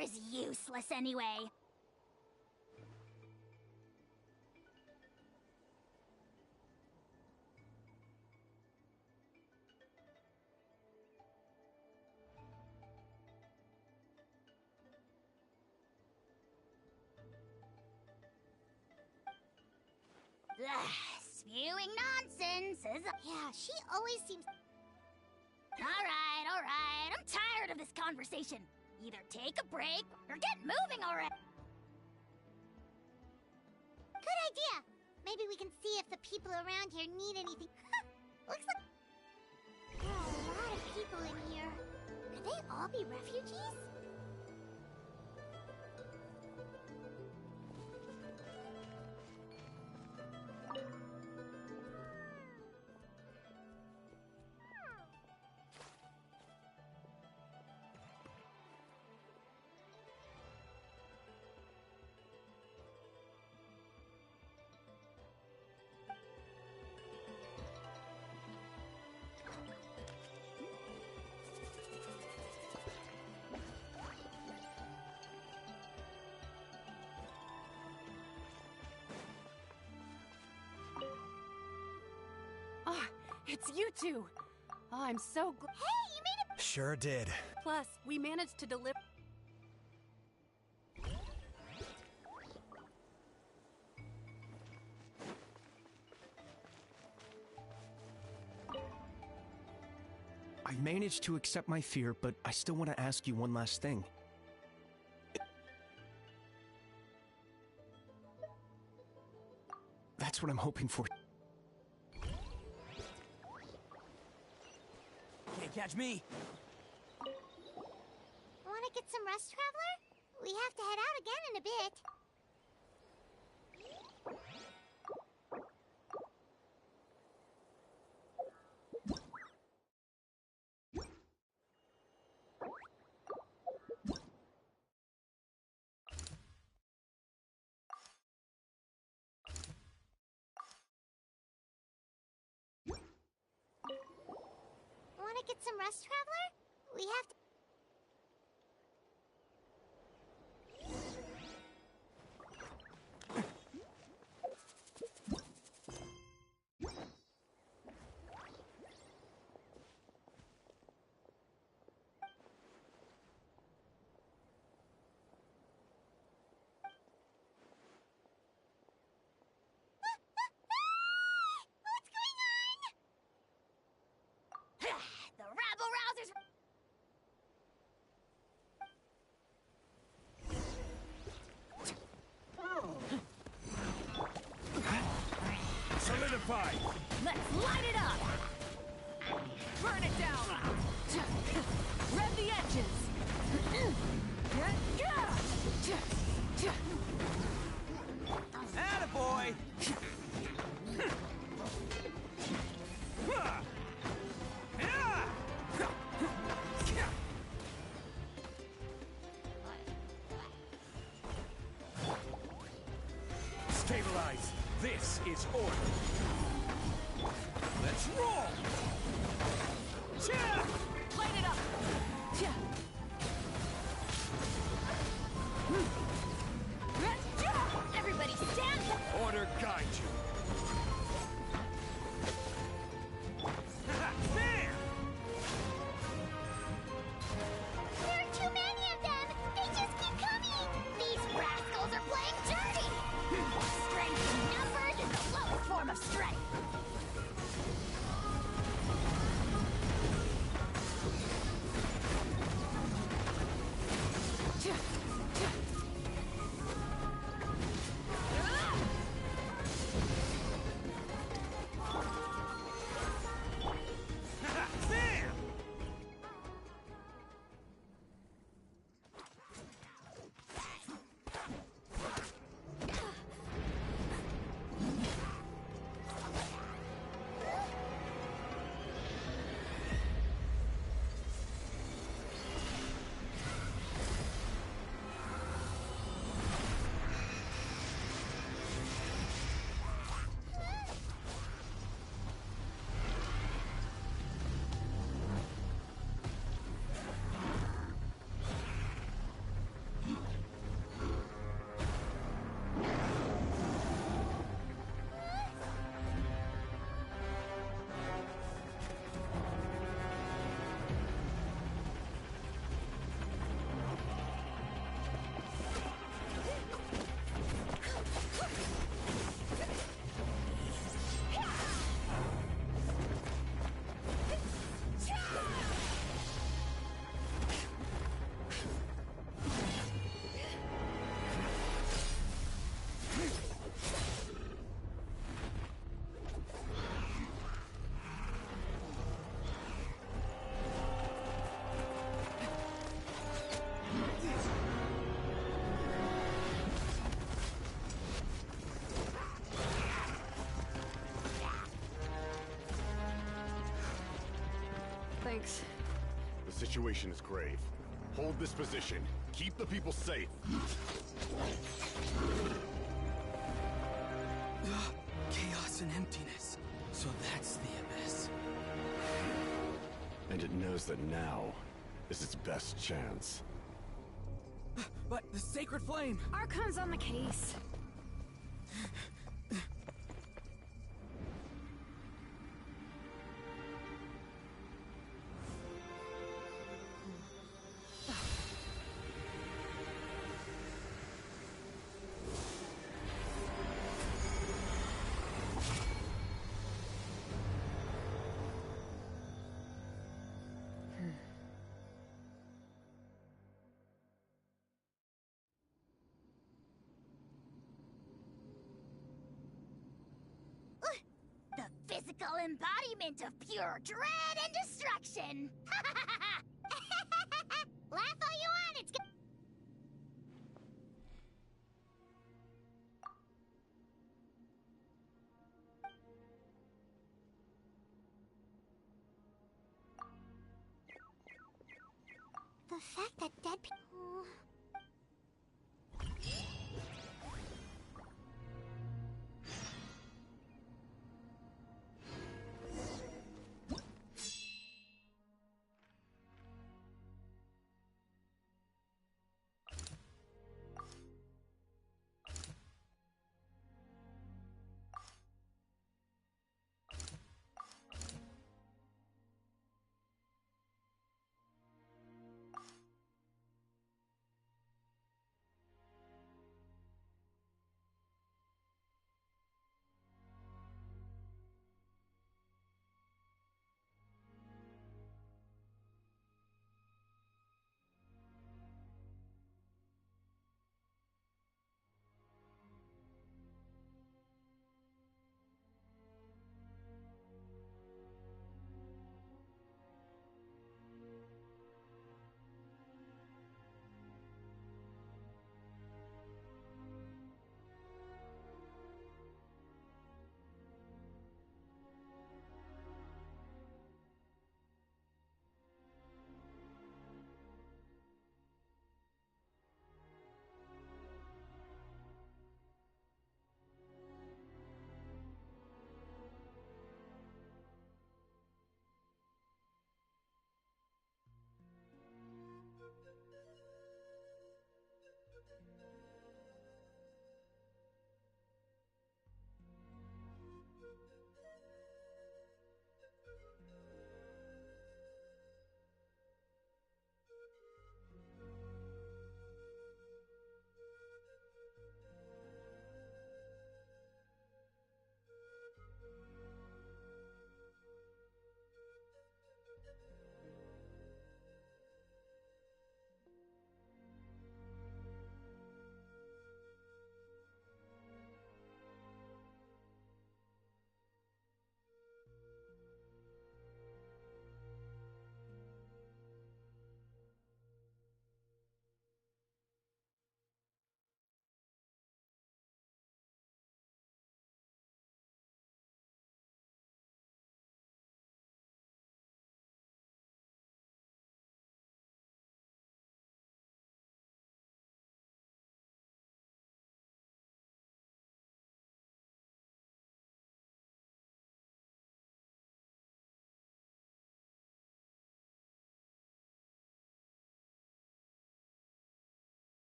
is useless anyway. Spewing nonsense is... Yeah, she always seems... Alright, I'm tired of this conversation. Either take a break, or get moving already! Good idea! Maybe we can see if the people around here need anything. Looks like... There are a lot of people in here. Could they all be refugees? It's you two! Oh, I'm so glad. Hey, you made it! Sure did. Plus, we managed to deliver. I managed to accept my fear, but I still want to ask you one last thing. That's what I'm hoping for. Can't catch me! Wanna get some rest, Traveler? We have to head out again in a bit. Wanna get some rest, Traveler? We have to... The rabble-rousers! Solidify! Let's light it up! Burn it down! Rev the engines! Attaboy! Stabilize! This is order! Let's roll! Light it up! Everybody stand up! Order guide you! There are too many of them! They just keep coming! These rascals are playing dirty! Strength in numbers is the lowest form of strength! Thanks. The situation is grave. Hold this position. Keep the people safe. Chaos and emptiness. So that's the Abyss. And it knows that now is its best chance. But the Sacred Flame! Archon's on the case. The physical embodiment of pure dread and destruction! Laugh all you want, it's good. The fact that dead people...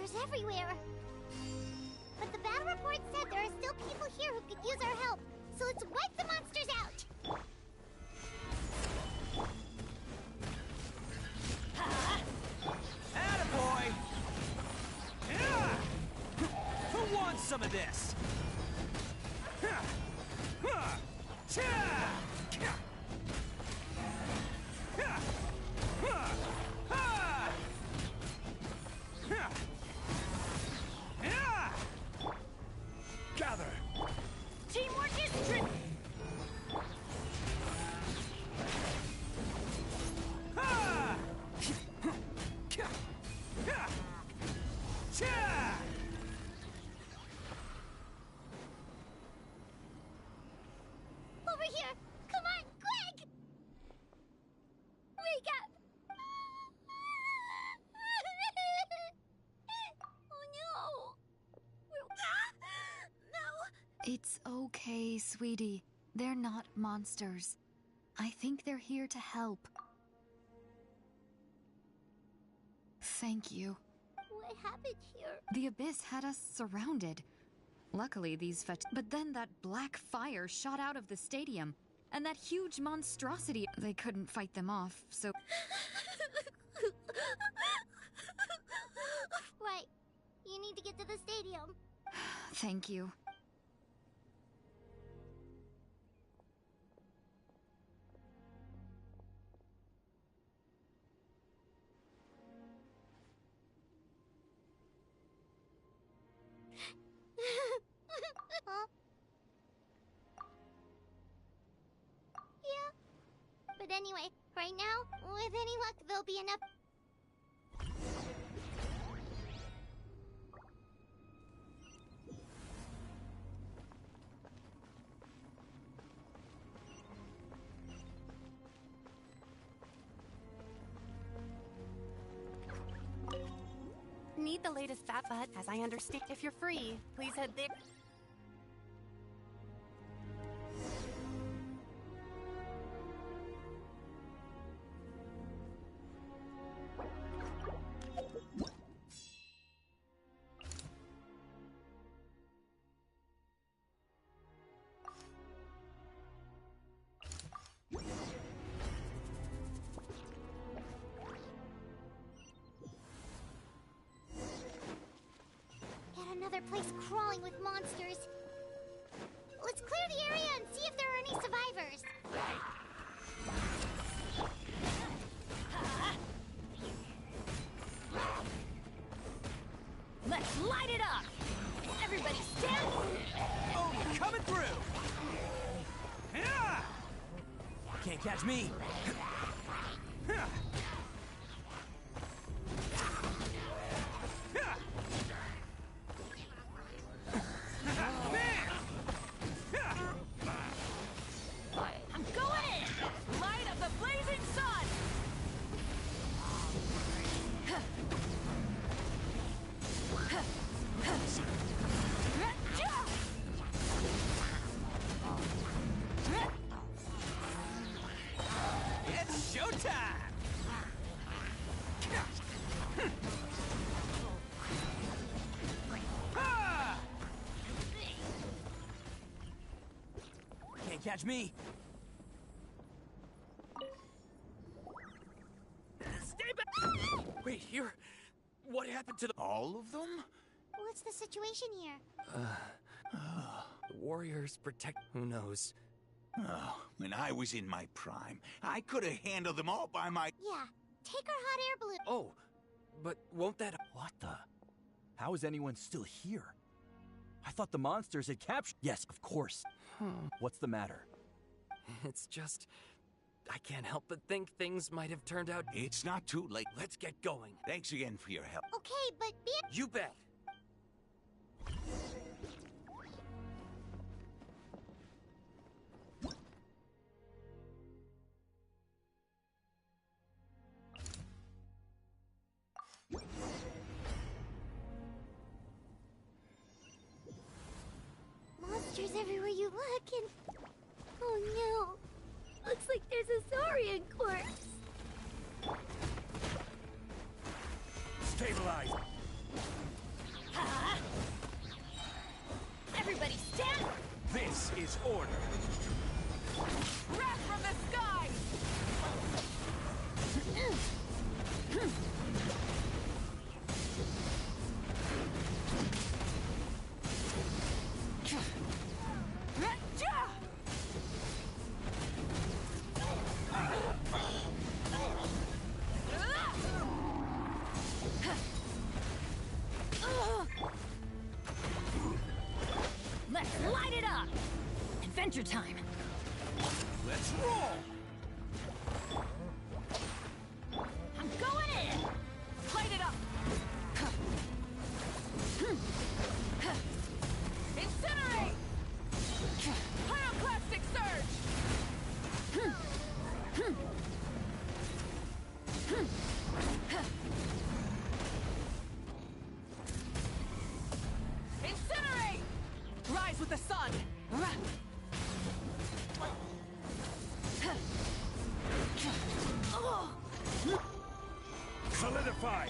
monsters everywhere. But the battle report said there are still people here who could use our help. So let's wipe the monsters out! Attaboy! Yeah! Who wants some of this? Gather! Teamwork is tricky. Over here! Come on, quick! Wake up! Oh no! No! It's okay, sweetie. They're not monsters. I think they're here to help. Thank you. What happened here? The Abyss had us surrounded. Luckily, but then that black fire shot out of the stadium, and that huge monstrosity. They couldn't fight them off, so... Right. You need to get to the stadium. Thank you. Huh? Yeah. But anyway, right now, with any luck, there'll be enough. Need the latest but as I understand. If you're free, please head there. Another place crawling with monsters. Let's clear the area and see if there are any survivors. Let's light it up! Everybody stand! Oh, you're coming through! Can't catch me! I'm going in! Light of the blazing sun! It's showtime! Can't catch me! Stay back! Wait, here? What happened to the... All of them? What's the situation here? The warriors protect... Who knows? Oh, when I was in my prime, I could have handled them all by my... Yeah, take our hot air balloon. Oh, but won't that... What the? How is anyone still here? I thought the monsters had captured... Yes, of course. What's the matter? It's just... I can't help but think things might have turned out... It's not too late. Let's get going. Thanks again for your help. Okay, but be... You bet! Monsters everywhere you look and... Oh no! Looks like there's a Saurian corpse! Stabilize! Everybody stand! This is order. Wrath from the skies! Let's light it up! Adventure time! Let's roll! I'm going in! Light it up! Incinerate! Pyroclastic surge! Incinerate! Rise with the sun! Solidify!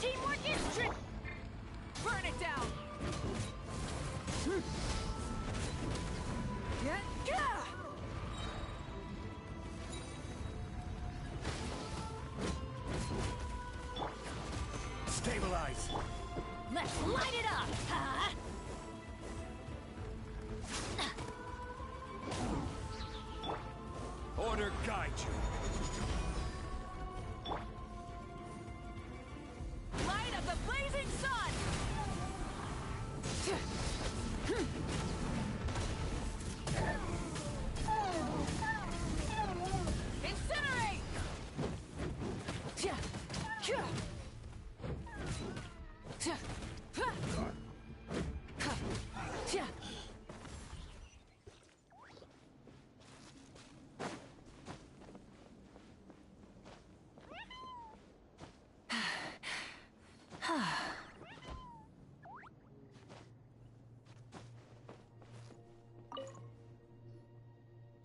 Teamwork is trick! Burn it down! Stabilize! Let's light it up! Order guide you. Light of the blazing sun! Incinerate!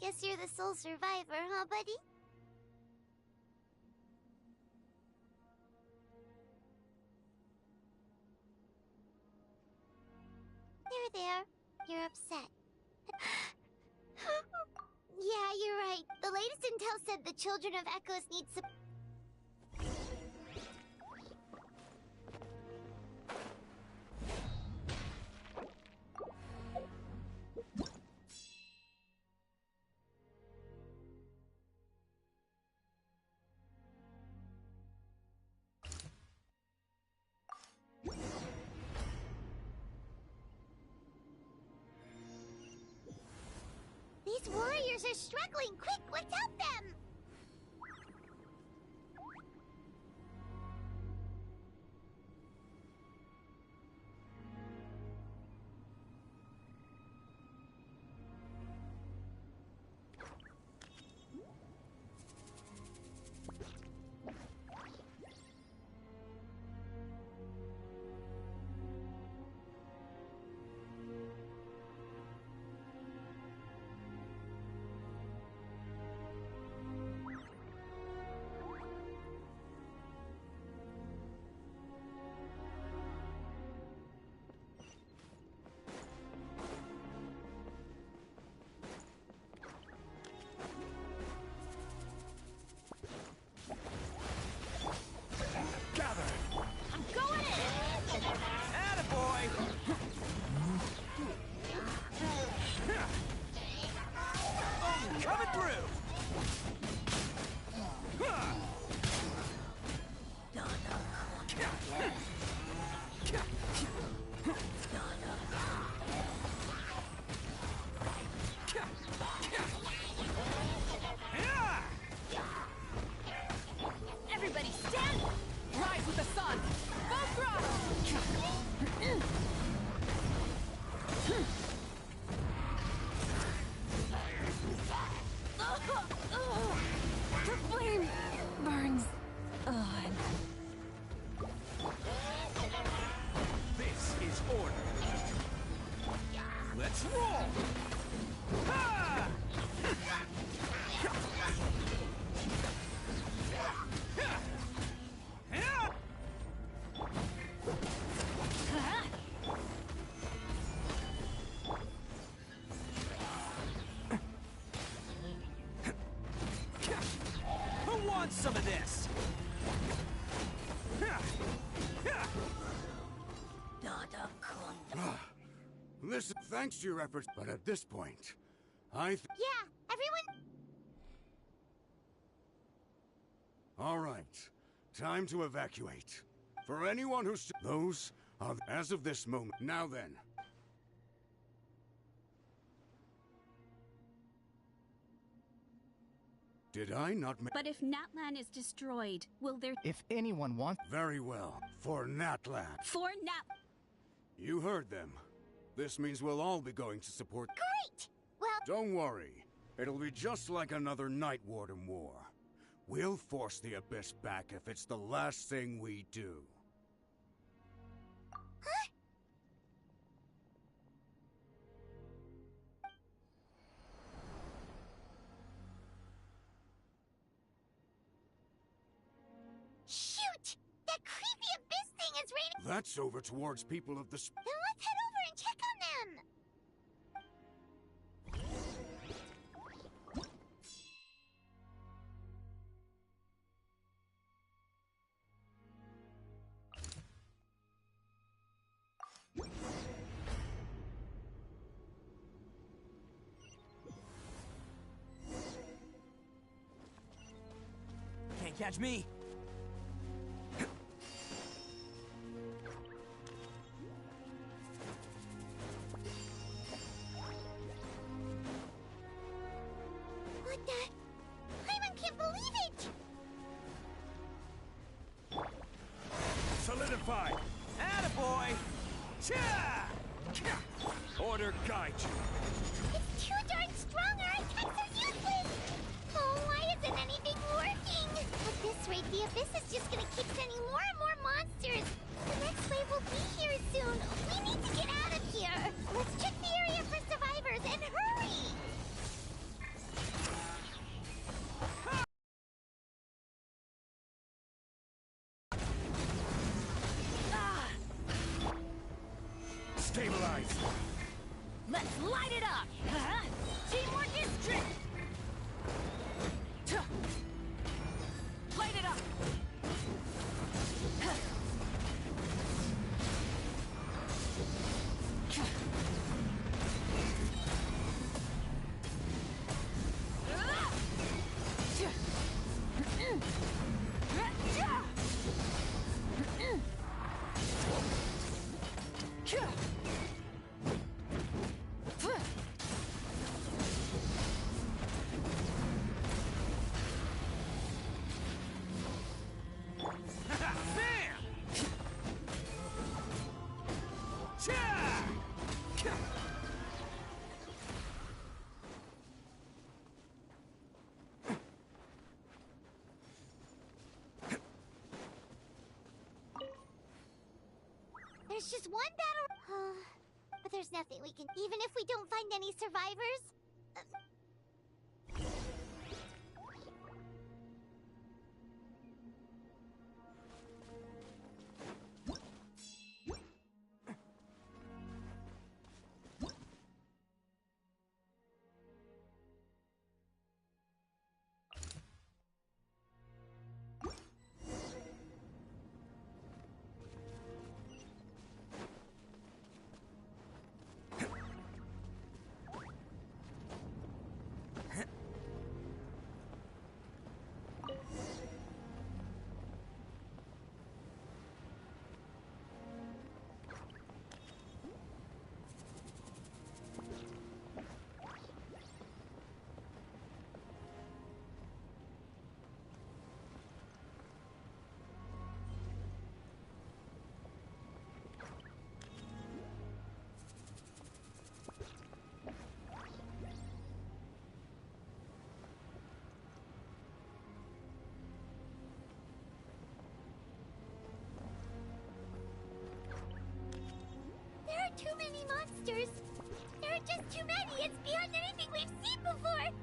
Guess you're the sole survivor, huh, buddy? There. You're upset. Yeah, you're right. The latest intel said the Children of Echoes need some... These warriors are struggling! Quick, let's help them! This, thanks to your efforts, but at this point, Yeah, everyone... All right, time to evacuate. For anyone who's... Those are... As of this moment. Now then. Did I not make... But if Natlan is destroyed, will there... If anyone wants... Very well. For Natlan. For Nat... You heard them. This means we'll all be going to support... Great! Well... Don't worry. It'll be just like another Night Warden war. We'll force the Abyss back if it's the last thing we do. Huh? Shoot! That creepy Abyss thing is raining... That's over towards people of the... Then let's head over and check on them! Can't catch me. What the... Paimon can't believe it! Solidified! Attaboy! Cha! Order guide you. It's too darn strong, our attacks are useless! Oh, why isn't anything working? At this rate, the Abyss is just gonna keep sending more and more monsters! The next wave will be here soon! We need to get out of here! Let's check the area for survivors, and hurry! Stabilize! Let's light it up! Teamwork is trick! Light it up! There's just one battle... but there's nothing we can... Even if we don't find any survivors... There are too many monsters! There are just too many! It's beyond anything we've seen before!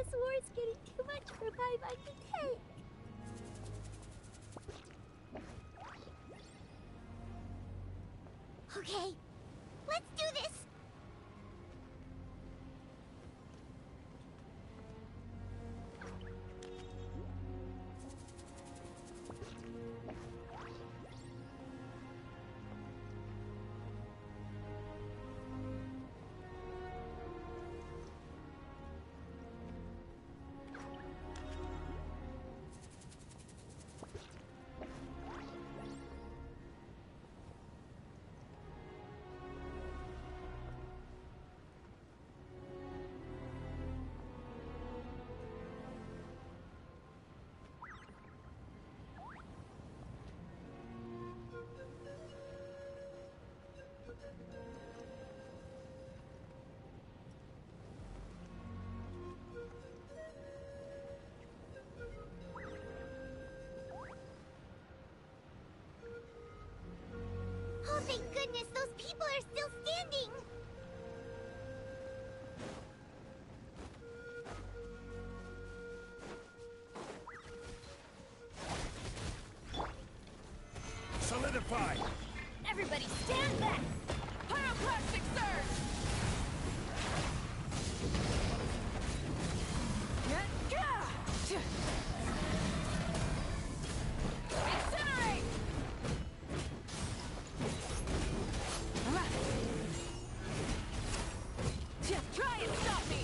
This war's getting too much for Paimon to take. Okay, let's do this! Oh, thank goodness, those people are still standing! Solidify! Everybody stand back! Pyroclastic surge! Incinerate! Try and stop me!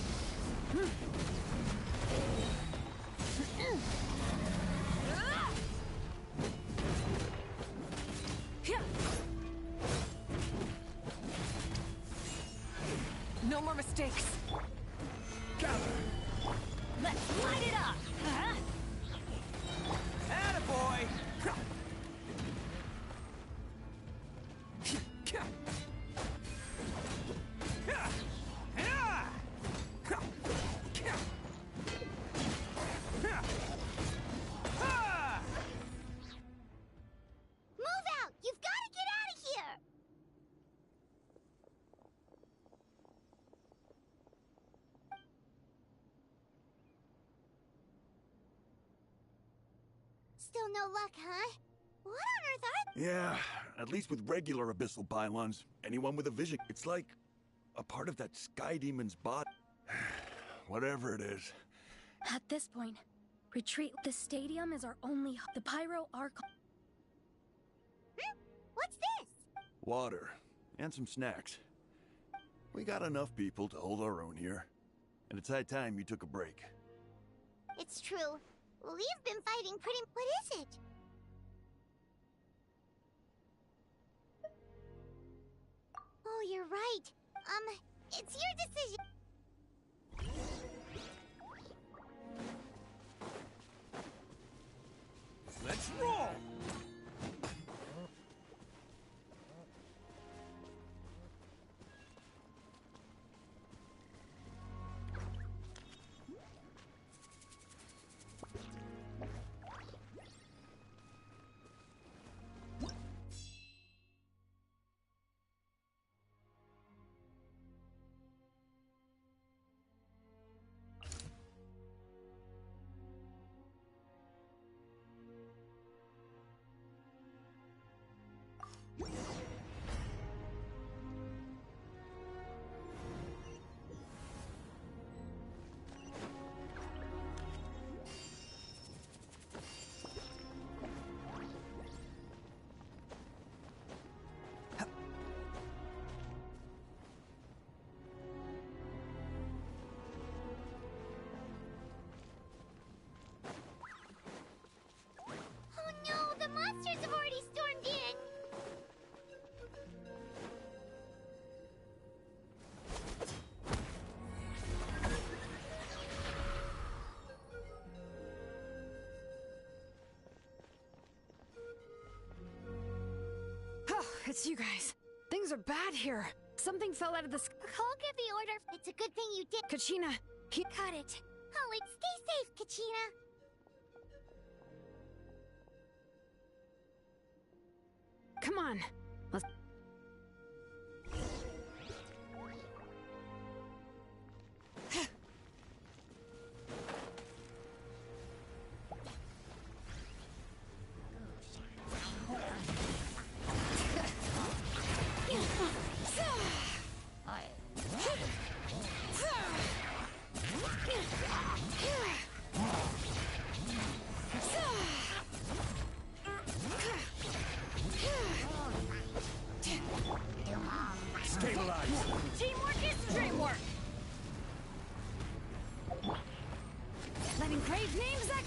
No more mistakes. Gather! Let's light it up! Attaboy! Move out! You've got to get out of here! Still no luck, huh? What on earth are... Yeah, at least with regular abyssal pylons, anyone with a vision, it's like a part of that sky demon's body. Whatever it is. At this point, retreat. The stadium is our only. The Pyro Arc. What's this? Water, and some snacks. We got enough people to hold our own here. And it's high time you took a break. It's true. We've been fighting pretty... What is it? Oh, you're right. It's your decision. Let's roll! Oh no, the monsters have already stormed in! Oh, it's you guys. Things are bad here. Something fell out of the sky. I'll give the order. It's a good thing you did. Kachina, Cut it. Holly, stay safe, Kachina. come on. Let's...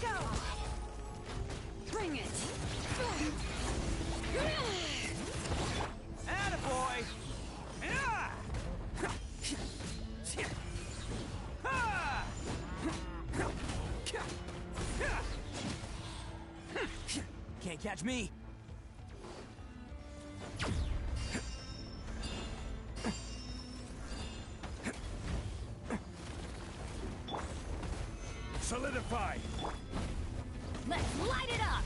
go! Bring it! Attaboy! Yeah! Can't catch me! Solidify! Let's light it up!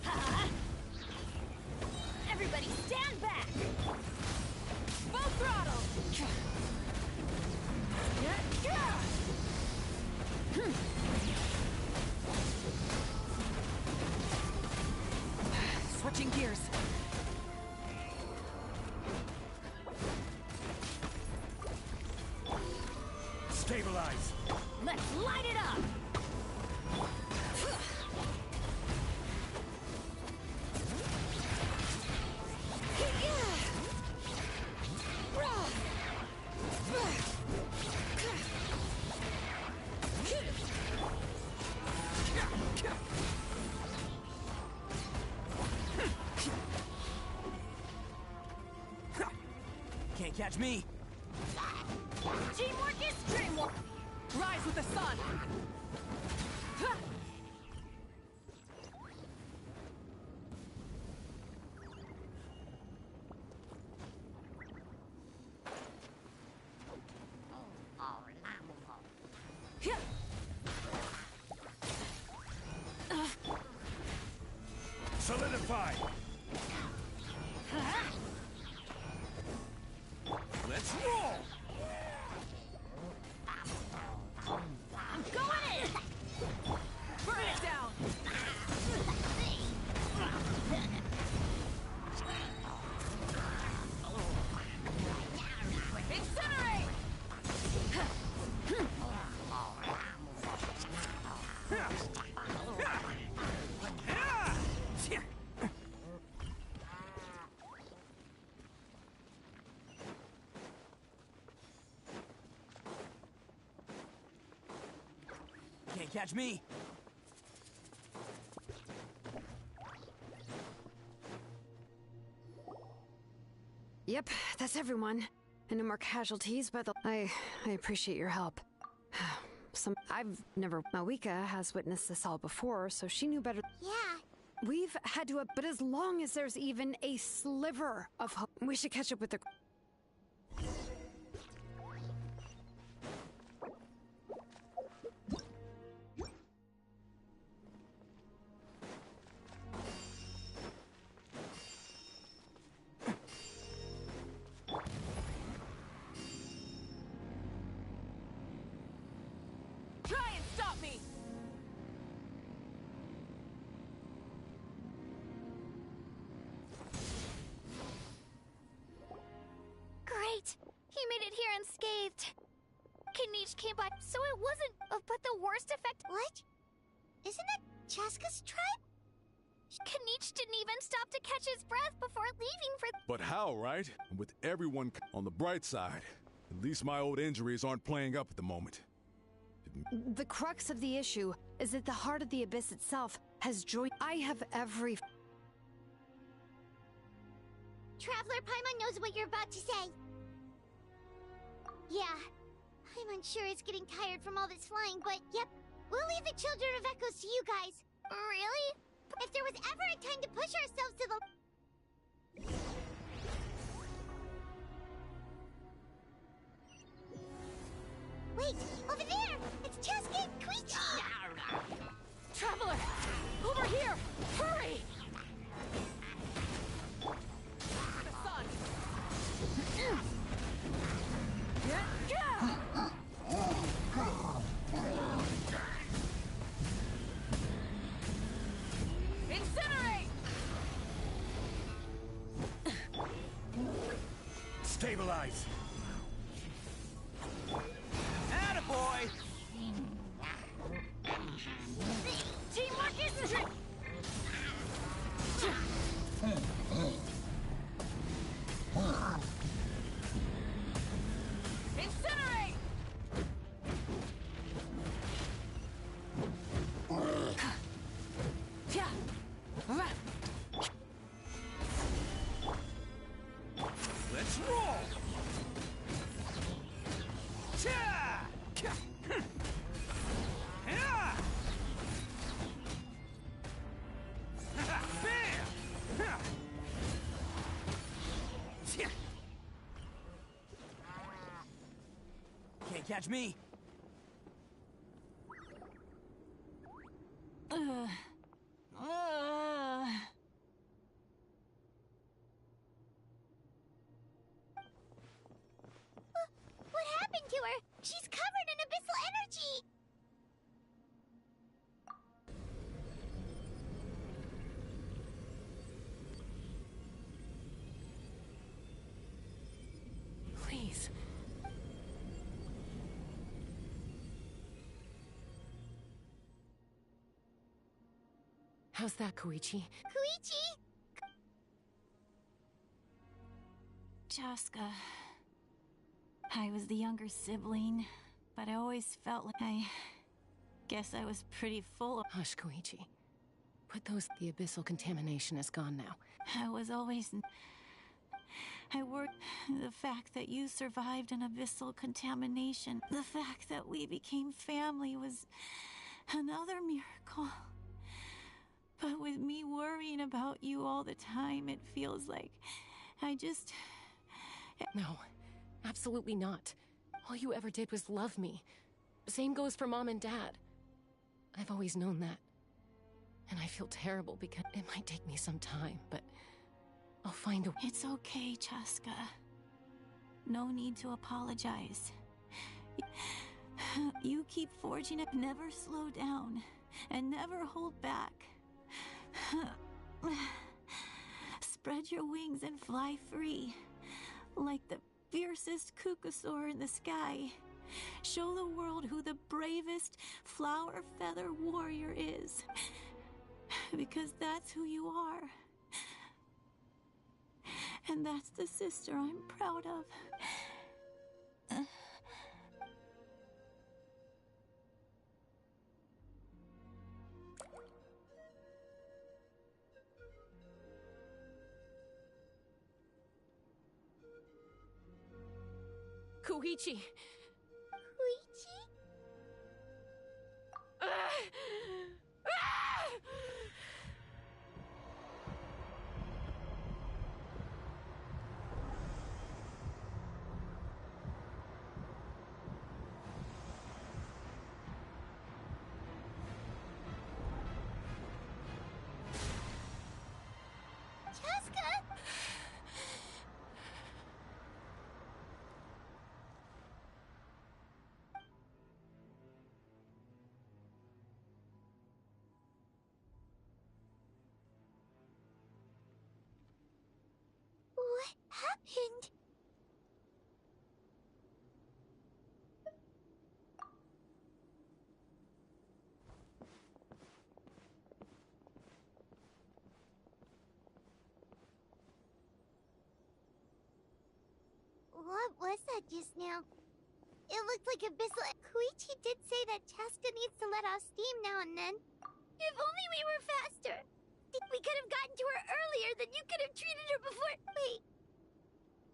Ha! Everybody stand back! Full throttle! Switching gears. Stabilize! Let's light it up! Can't catch me! Teamwork is dreamwork! Rise with the sun! Solidify! Let's roll! I'm going in! Burn it down! Incinerate! Can't catch me! Yep, that's everyone. And no more casualties, but I appreciate your help. I've never... Mawika has witnessed this all before, so she knew better. Yeah. We've had to... But as long as there's even a sliver of hope, we should catch up with the... Try and stop me! Great! He made it here unscathed. Knicht came by, so it wasn't but the worst effect. What? Isn't it Chaska's tribe? Knicht didn't even stop to catch his breath before leaving for... But how, right? With everyone on the bright side, at least my old injuries aren't playing up at the moment. The crux of the issue is that the heart of the Abyss itself has joined... I have every... Traveler Paimon knows what you're about to say. Yeah, I'm unsure it's getting tired from all this flying, but yep, we'll leave the Children of Echoes to you guys. Really? If there was ever a time to push ourselves to the... Wait, over there! It's Chaska and Koichi! Traveler! Over here! Hurry! The sun! Incinerate! Stabilize! Attaboy! Teamwork is dream... Incinerate! catch me. What happened to her? She's covered in abyssal energy! Please. How's that, Koichi? Koichi? Chaska. I was the younger sibling, but I always felt like I guess I was pretty full of... Hush, Koichi. Put those... The abyssal contamination is gone now. I was always... I worried the fact that you survived an abyssal contamination. The fact that we became family was another miracle. But with me worrying about you all the time, it feels like I just... No, absolutely not. All you ever did was love me. Same goes for Mom and Dad. I've always known that. And I feel terrible because it might take me some time, but I'll find a... It's okay, Chaska. No need to apologize. You keep forging it, never slow down, and never hold back. Spread your wings and fly free, like the fiercest Kukusaur in the sky. Show the world who the bravest flower feather warrior is. Because that's who you are. And that's the sister I'm proud of. Koichi! Koichi? What happened? What was that just now? It looked like abyssal... Koichi did say that Chaska needs to let off steam now and then. If only we were faster! We could have gotten to her earlier, then you could have treated her before... Wait...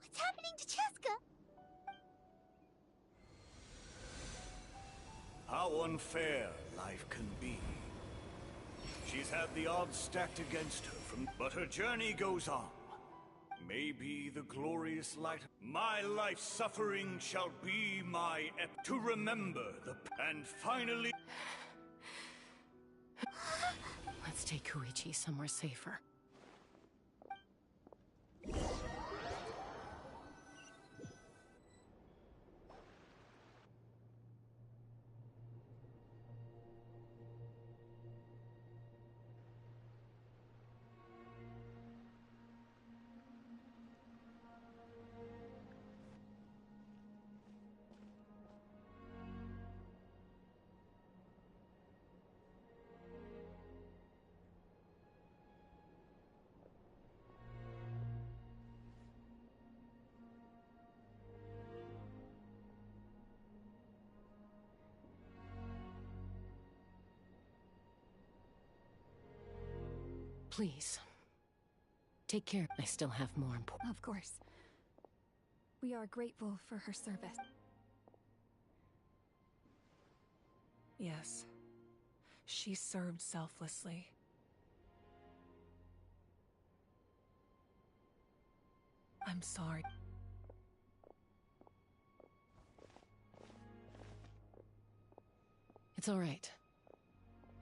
What's happening to Chaska? How unfair life can be. She's had the odds stacked against her but her journey goes on. Maybe the glorious light... My life's suffering shall be my to remember and finally... Let's take Koichi somewhere safer. Please. Take care. I still have more important... Of course. We are grateful for her service. Yes. She served selflessly. I'm sorry. It's all right.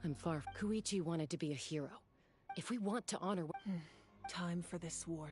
I'm far. Koichi wanted to be a hero. If we want to honor... Time for this war.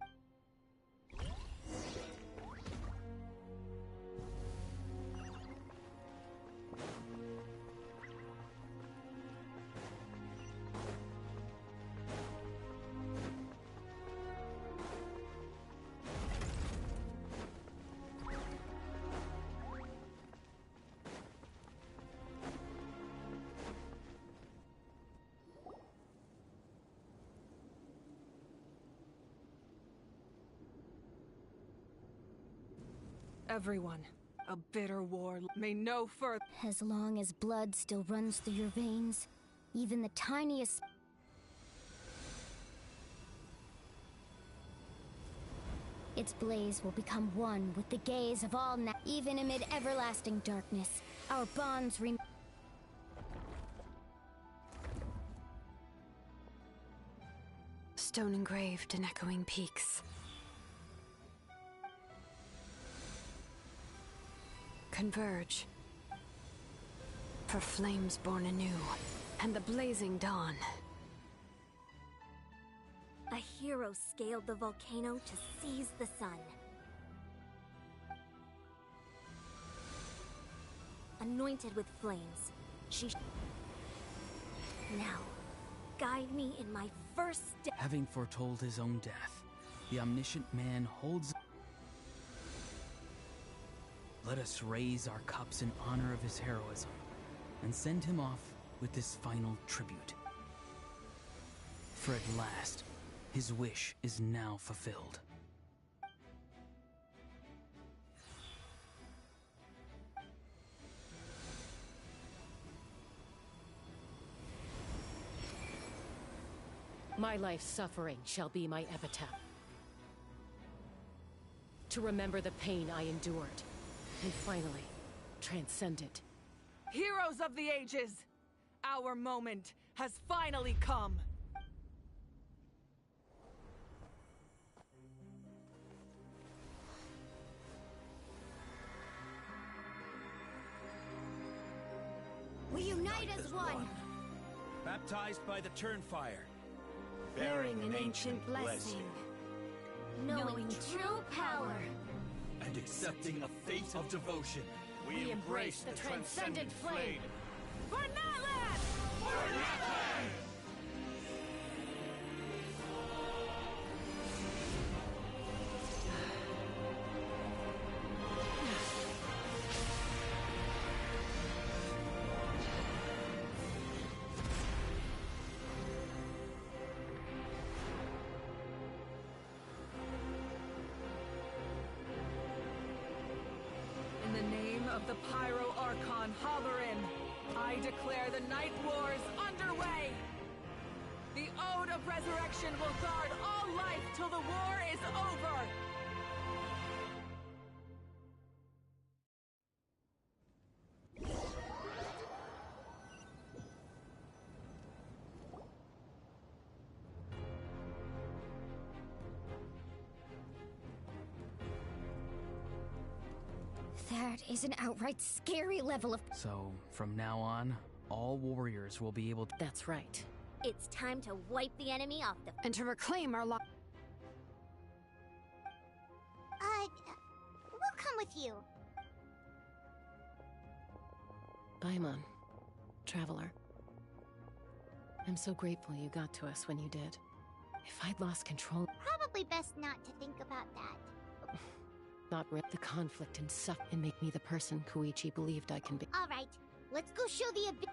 Everyone, a bitter war may know further. As long as blood still runs through your veins, even the tiniest... its blaze will become one with the gaze of all even amid everlasting darkness, our bonds remain. Stone engraved in echoing peaks. Converge. For flames born anew, and the blazing dawn. A hero scaled the volcano to seize the sun. Anointed with flames, she... Now, guide me in my first step. Having foretold his own death, the omniscient man holds... Let us raise our cups in honor of his heroism, and send him off with this final tribute. For at last, his wish is now fulfilled. My life's suffering shall be my epitaph. To remember the pain I endured, and finally, transcend it. Heroes of the ages! Our moment has finally come! We unite as one! Baptized by the Turnfire. Bearing an ancient blessing. Knowing true power. And accepting a fate of devotion. We embrace the transcendent flame. For Natlan! For Natlan! In the name of the Pyro Archon Halloran, I declare the Night Wars underway! The Ode of Resurrection will guard all life till the war is over! That is an outright scary level of... So, from now on, all warriors will be able to... That's right. It's time to wipe the enemy off the... And to reclaim our we'll come with you. Paimon, Traveler. I'm so grateful you got to us when you did. If I'd lost control... Probably best not to think about that. Not rip the conflict and suck and make me the person Koichi believed I can be. All right, let's go show the abyss.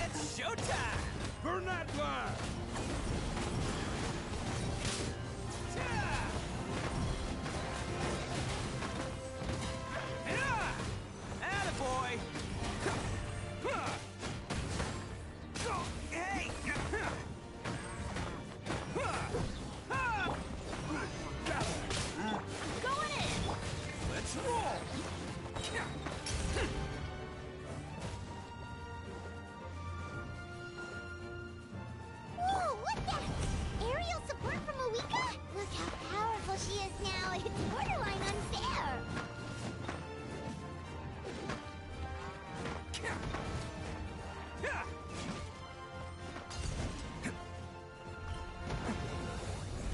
It's showtime! For Natlan! Whoa, what's that? Aerial support from Awika? Look how powerful she is now. It's borderline unfair.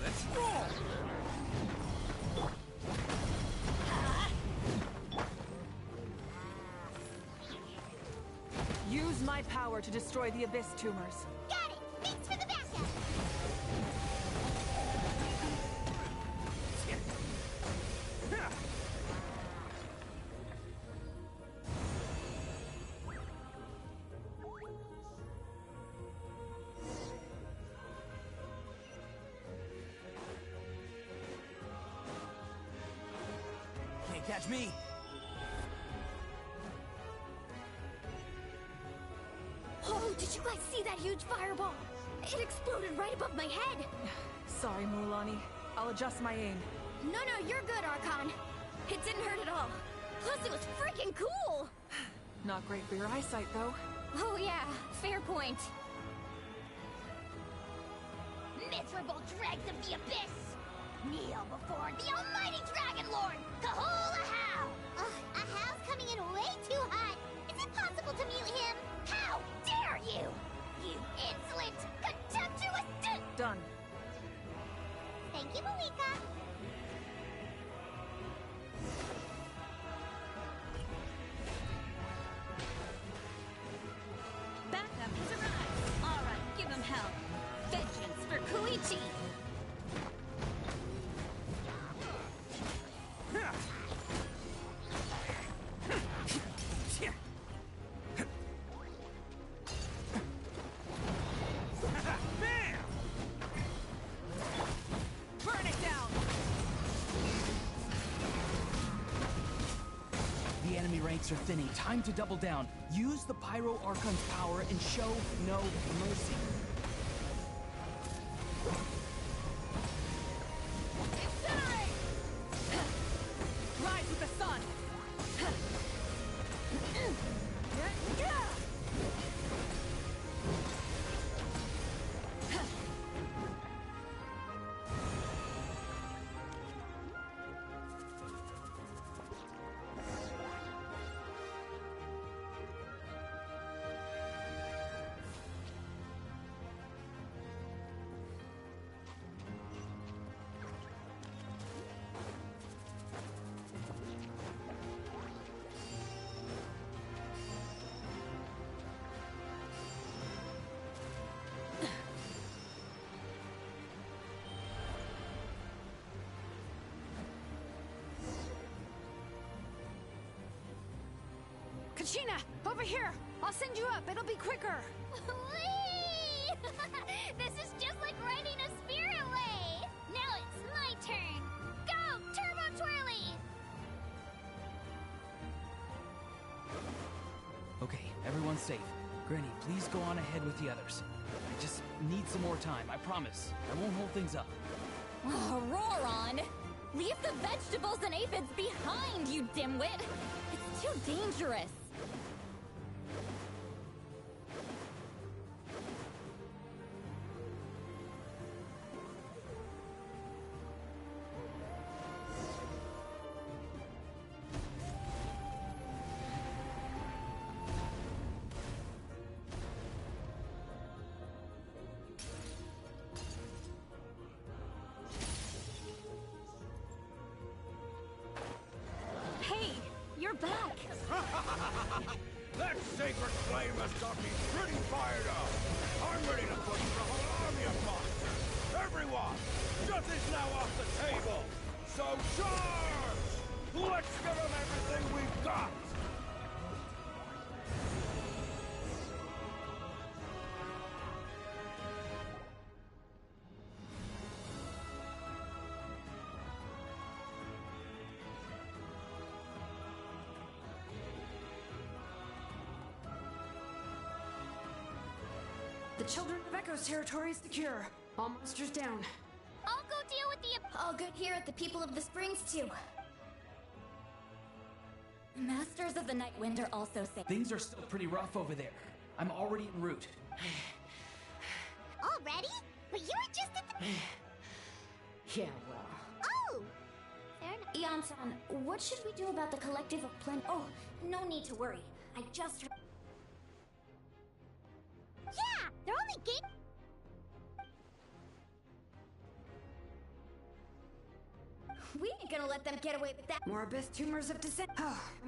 Let's roll! Use my power to destroy the Abyss tumors. Got it! Thanks for the backup! Can't catch me. Oh, did you guys see that huge fireball? It exploded right above my head. Sorry, Mualani. I'll adjust my aim. No, you're good, Archon. It didn't hurt at all. Plus, it was freaking cool. Not great for your eyesight, though. Oh yeah, fair point. Miserable dregs of the Abyss! Kneel before the almighty Dragon Lord, Kahula How! Ugh, Ahao's coming in way too hot. Is it possible to mute him? How dare you! You insolent, contemptuous Done. Thank you, Malika. Backup has arrived. All right, give him hell. Vengeance for Koichi. Burn it down! The enemy ranks are thinning. Time to double down. Use the Pyro Archon's power and show no mercy. Incinerate! Rise with the sun! Kachina, over here! I'll send you up, it'll be quicker! Whee! This is just like riding a spirit way! Now it's my turn! Go, Turbo Twirly! Okay, everyone's safe. Granny, please go on ahead with the others. I just need some more time, I promise. I won't hold things up. Oh, Roron! Leave the vegetables and aphids behind, you dimwit! It's too dangerous! Hey, you're back. That sacred flame has got me pretty fired up. I'm ready to push the whole army of monsters. Everyone, death is now off the table. So charge! Let's give them everything we've got. The Children of Echo's territory is secure. All monsters down. I'll go deal with the... All good here at the People of the Springs, too. Masters of the Nightwind are also safe. Things are still pretty rough over there. I'm already en route. Already? But you were just at the... Yeah, well. Oh! Fair enough. Ian-san, what should we do about the Collective of Plen- Oh, no need to worry. I just... Yeah! They're only game... We ain't gonna let them get away with that. More abyss tumors of descent.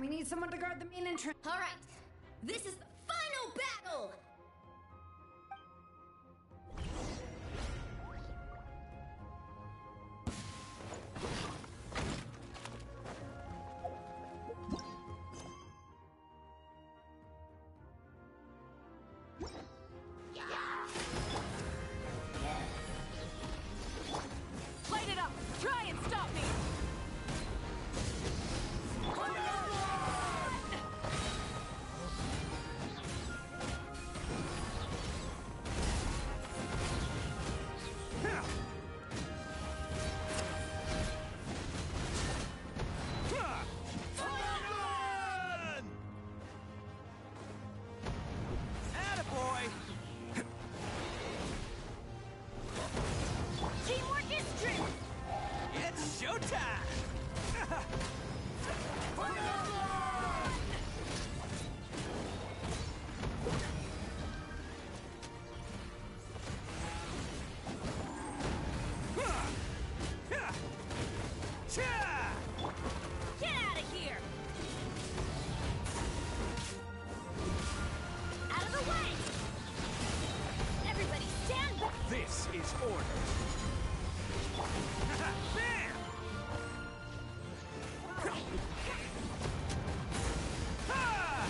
We need someone to guard the main entrance. All right. This is the final battle! Light it up! Try and stop me! Teamwork is true! It's showtime! Get out of here! Out of the way! Everybody stand back! This is order. Bam! Ha!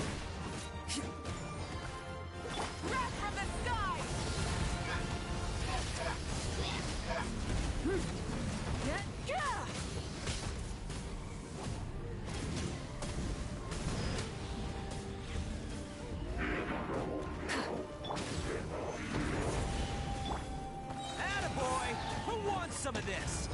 Wrath from the sky! Yeah! Attaboy! Who wants some of this?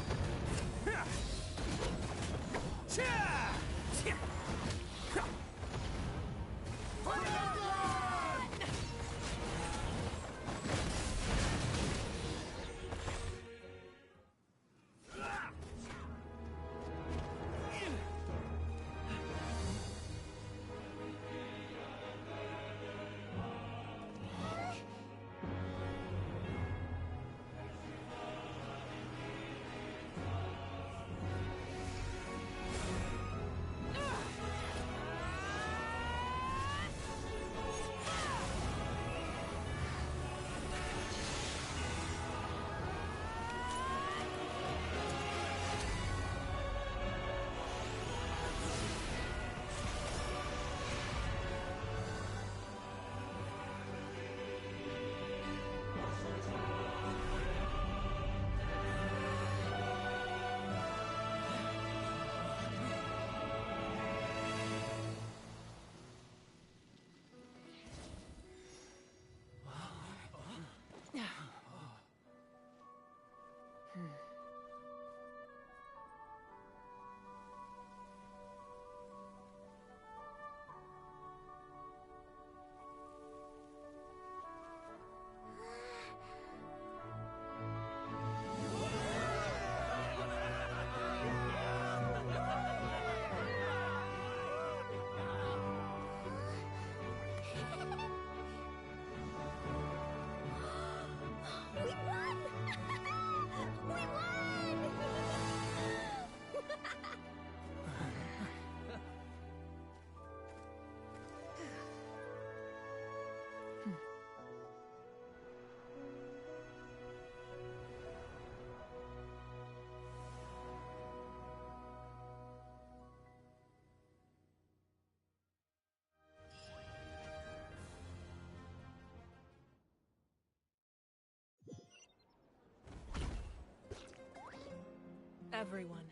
We won! We won! Everyone,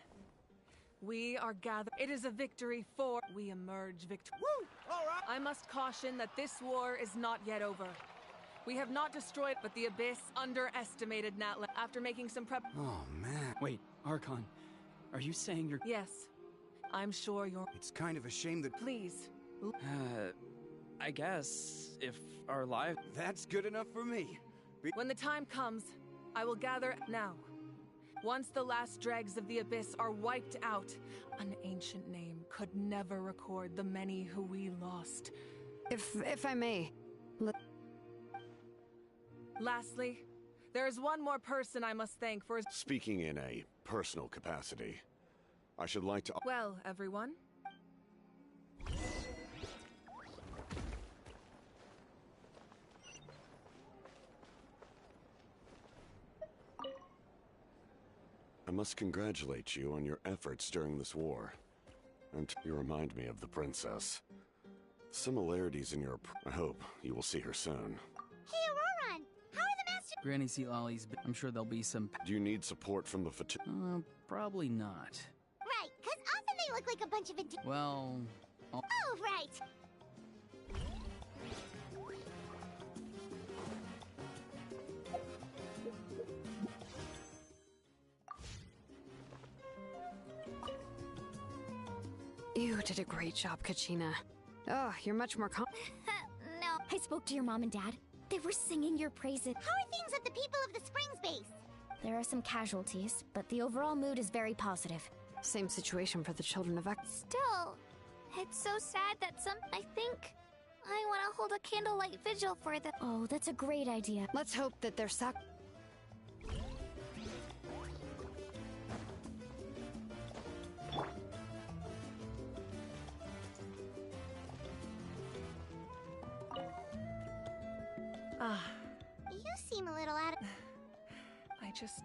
we are gathered. It is a victory for... We emerge victorious. Woo! All right! I must caution that this war is not yet over. We have not destroyed, but the Abyss underestimated Natlan after making some prep. Oh, man. Wait, Archon, are you saying you're... Yes. I'm sure you're... It's kind of a shame that... Please. I guess if our lives... That's good enough for me. When the time comes, I will gather now. Once the last dregs of the Abyss are wiped out, an ancient name could never record the many who we lost. If I may... Lastly, there is one more person I must thank for his... Speaking in a personal capacity, I should like to... Well, everyone. I must congratulate you on your efforts during this war. And you remind me of the princess. Similarities in your... I hope you will see her soon. Hey, Auroran! How are the Master... Granny Sea Lollies, I'm sure there'll be some... Do you need support from the probably not. Right, because often they look like a bunch of... Well... Oh, right! You did a great job, Kachina. Oh, you're much more No. I spoke to your mom and dad. They were singing your praises. How are things at the people of the Springs base? There are some casualties, but the overall mood is very positive. Same situation for the children of X. Still, it's so sad that I think I want to hold a candlelight vigil for them. Oh, that's a great idea. Let's hope that their You seem a little out of... I just...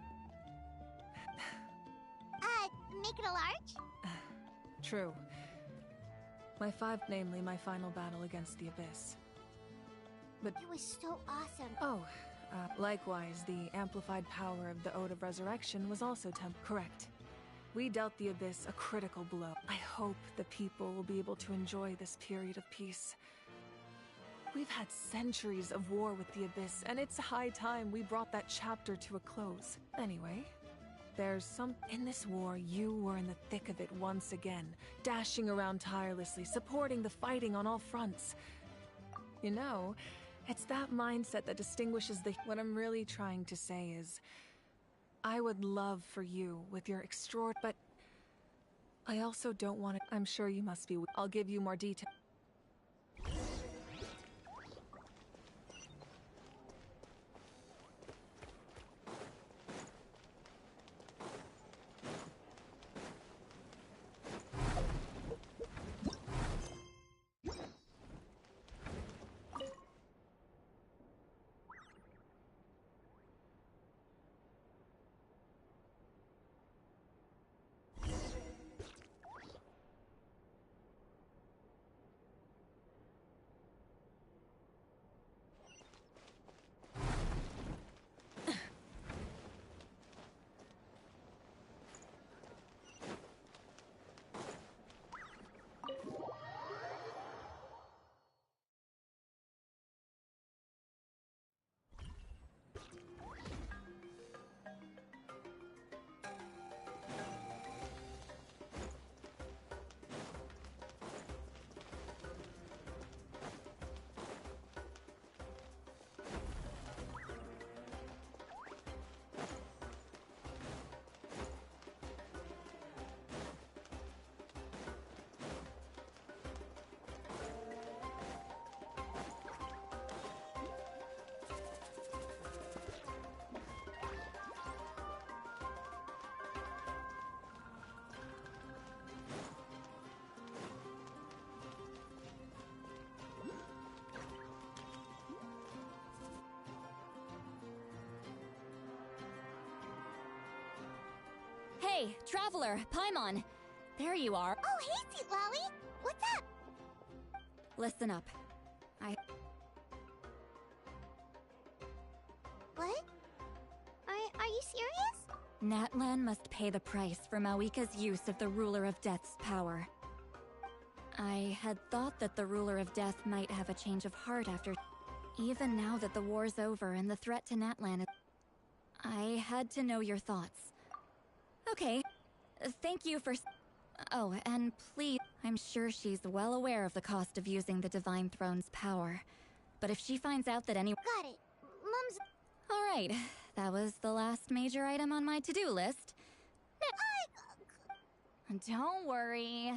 Make it a large? True. Namely my final battle against the Abyss. But... It was so awesome. Oh, likewise, the amplified power of the Ode of Resurrection was also correct. We dealt the Abyss a critical blow. I hope the people will be able to enjoy this period of peace. We've had centuries of war with the Abyss, and it's high time we brought that chapter to a close. Anyway, in this war, you were in the thick of it once again, dashing around tirelessly, supporting the fighting on all fronts. You know, it's that mindset that distinguishes What I'm really trying to say is, I would love for you with your but I also don't want to... I'm sure you must be... I'll give you more detail. Hey, Traveler, Paimon. There you are. Oh, hey, Sweet Lolly. What's up? Listen up. What? Are you serious? Natlan must pay the price for Mawika's use of the Ruler of Death's power. I had thought that the Ruler of Death might have a change of heart after... Even now that the war's over and the threat to Natlan is... I had to know your thoughts. Okay. Thank you for... Oh, and please, I'm sure she's well aware of the cost of using the Divine Throne's power. But if she finds out that any— Got it. Mom's... Alright, that was the last major item on my to-do list. Don't worry.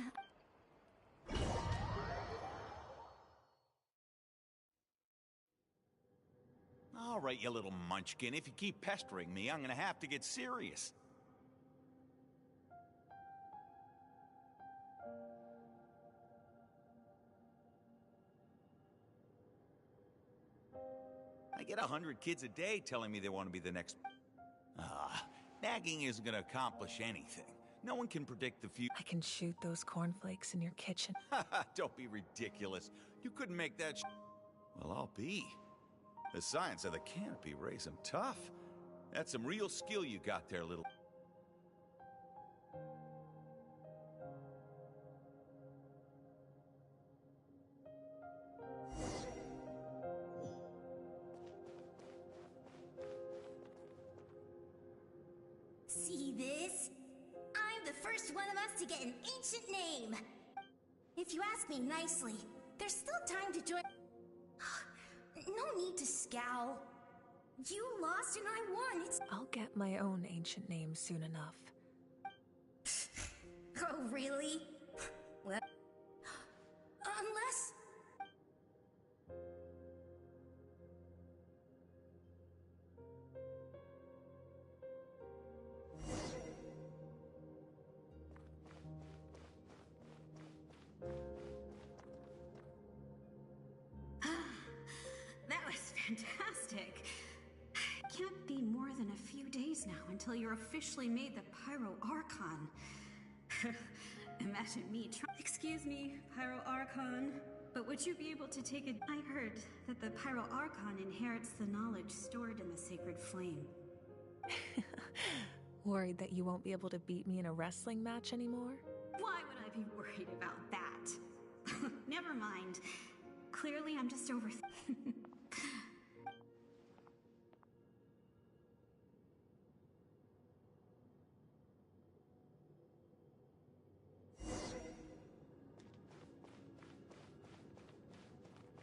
All right, you little munchkin. If you keep pestering me, I'm gonna have to get serious. I get 100 kids a day telling me they want to be the next... nagging isn't gonna accomplish anything. No one can predict the future. I can shoot those cornflakes in your kitchen. Don't be ridiculous. You couldn't make that Well, I'll be. The science of the canopy rays them tough. That's some real skill you got there, little... See this? I'm the first one of us to get an ancient name. If you ask me nicely, there's still time to join. No need to scowl. You lost and I won. I'll get my own ancient name soon enough. Oh, really? Well, unless... That was fantastic. Can't be more than a few days now until you're officially made the Pyro Archon. Imagine me Excuse me, Pyro Archon, but would you be able to take a... I heard that the Pyro Archon inherits the knowledge stored in the Sacred Flame. Worried that you won't be able to beat me in a wrestling match anymore? Why would I be worried about that? Never mind. Clearly, I'm just over...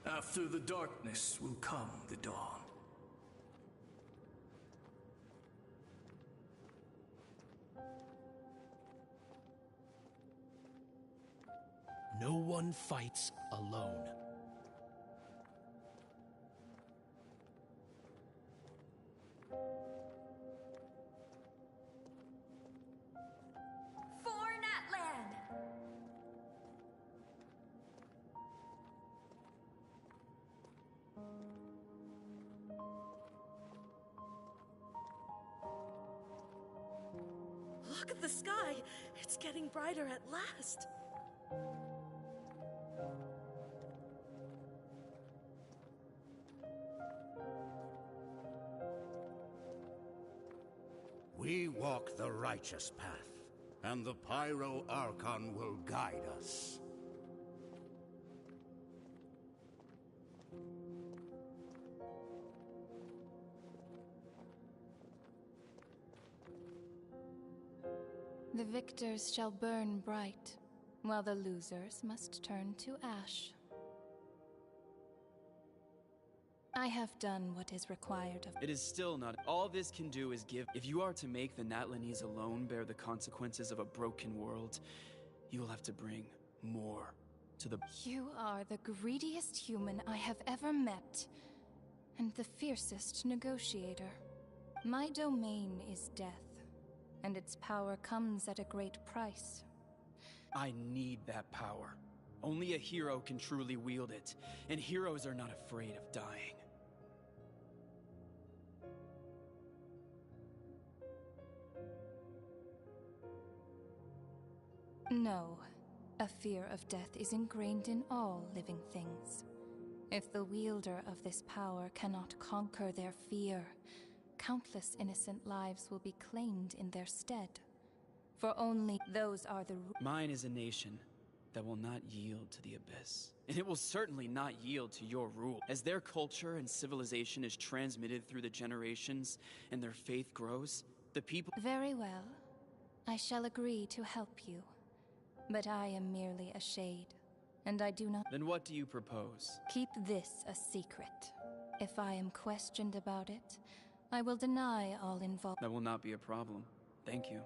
After the darkness will come the dawn. No one fights alone. For Natlan! Look at the sky! It's getting brighter at last! We walk the righteous path, and the Pyro Archon will guide us. The victors shall burn bright, while the losers must turn to ash. I have done what is required of— It is still not— All this can do is give— If you are to make the Natlanese alone bear the consequences of a broken world, you will have to bring more to the— You are the greediest human I have ever met, and the fiercest negotiator. My domain is death, and its power comes at a great price. I need that power. Only a hero can truly wield it, and heroes are not afraid of dying. No, a fear of death is ingrained in all living things. If the wielder of this power cannot conquer their fear, countless innocent lives will be claimed in their stead. For only those are the— Mine is a nation that will not yield to the Abyss. And it will certainly not yield to your rule. As their culture and civilization is transmitted through the generations and their faith grows, the people— Very well. I shall agree to help you. But I am merely a shade, and I do not— Then what do you propose? Keep this a secret. If I am questioned about it, I will deny all involved. That will not be a problem. Thank you.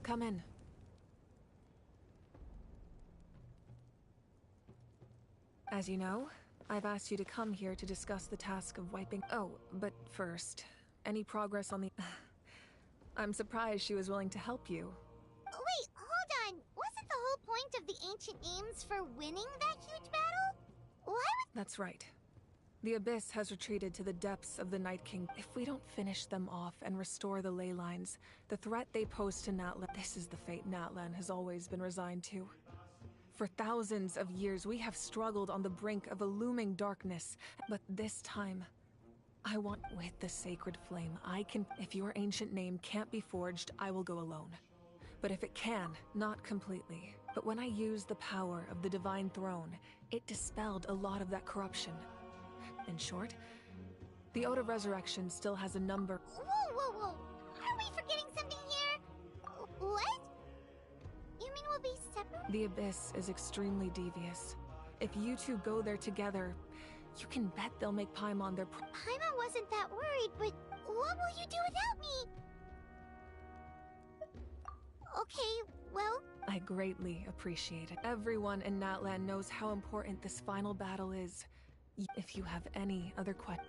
Come in. As you know, I've asked you to come here to discuss the task of wiping— Oh, but first, any progress on the— I'm surprised she was willing to help you. Wait, hold on. Wasn't the whole point of the ancient aims for winning that huge battle? Why would— That's right. The Abyss has retreated to the depths of the Night King. If we don't finish them off and restore the ley lines, the threat they pose to Natlan— This is the fate Natlan has always been resigned to. For thousands of years, we have struggled on the brink of a looming darkness, but this time, I want— With the sacred flame, I can— If your ancient name can't be forged, I will go alone. But if it can, not completely. But when I used the power of the Divine Throne, it dispelled a lot of that corruption. In short, the Ode of Resurrection still has a number— Whoa, whoa, whoa! Are we forgetting something here? What? You mean we'll be separate? The Abyss is extremely devious. If you two go there together, you can bet they'll make Paimon their— Paimon wasn't that worried, but what will you do without me? Okay, well— I greatly appreciate it. Everyone in Natlan knows how important this final battle is. If you have any other questions—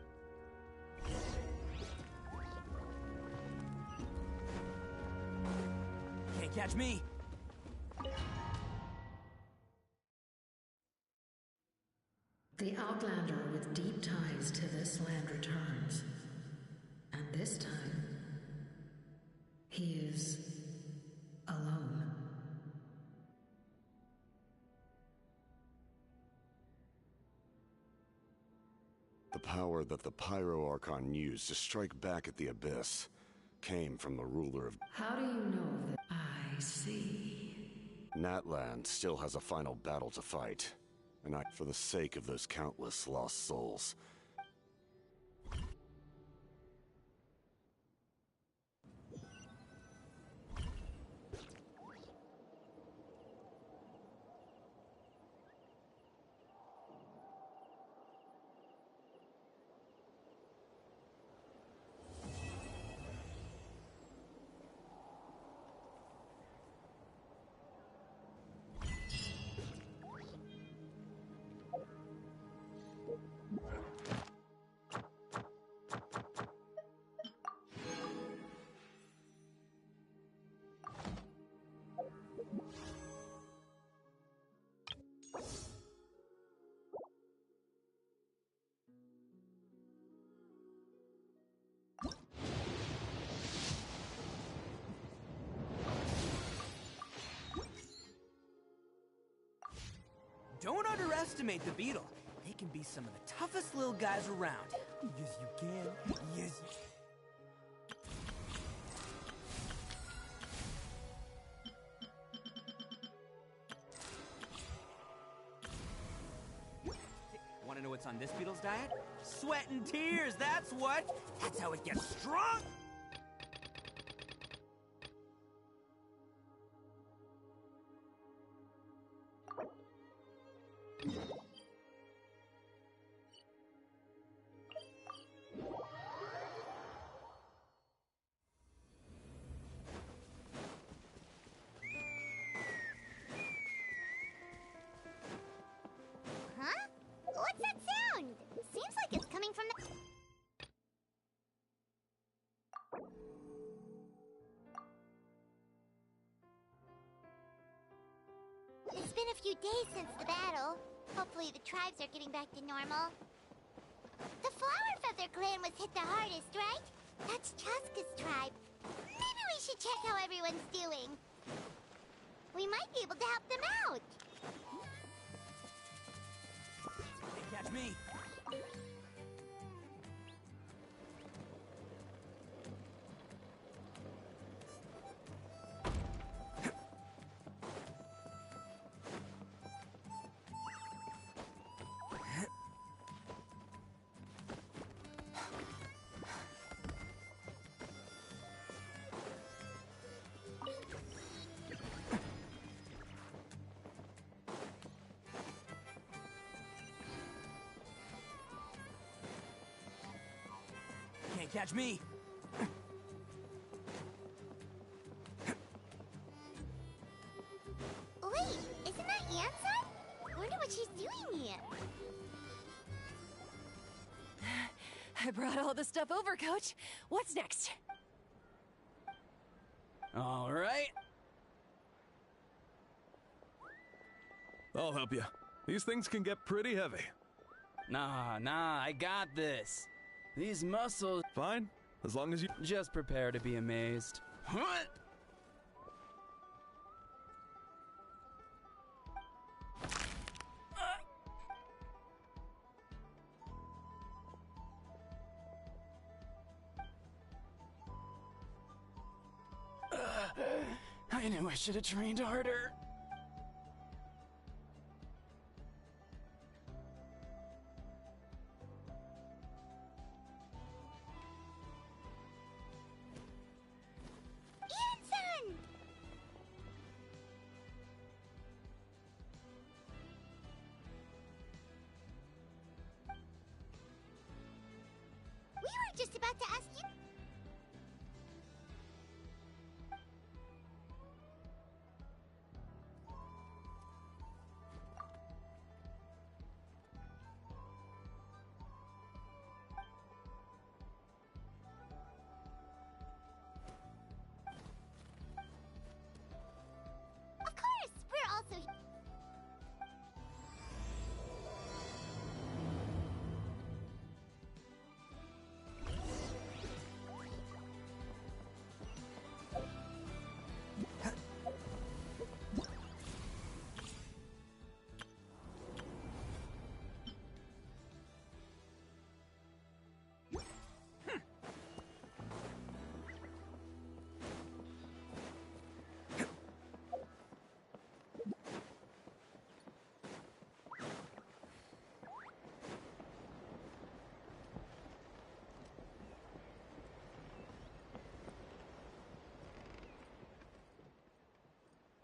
Can't catch me! The Outlander with deep ties to this land returns. And this time, he is alone. The power that the Pyro Archon used to strike back at the Abyss came from the ruler of— How do you know that? I see. Natlan still has a final battle to fight, and for the sake of those countless lost souls. Don't underestimate the beetle. They can be some of the toughest little guys around. Yes, you can. Yes, Want to know what's on this beetle's diet? Sweat and tears, that's what! That's how it gets strong! Huh? What's that sound? Seems like it's coming from the— It's been a few days since the battle. Hopefully the tribes are getting back to normal. The Flower Feather clan was hit the hardest, right? That's Chaska's tribe. Maybe we should check how everyone's doing. We might be able to help them out. Can't catch me! catch me. Wait, isn't that Anson? Wonder what she's doing here. I brought all the stuff over, Coach. What's next? All right. I'll help you. These things can get pretty heavy. Nah, I got this. These muscles... Fine, as long as you... Just prepare to be amazed. What? I knew I should have trained harder. Anson! We were just about to ask you... Of course, we're also...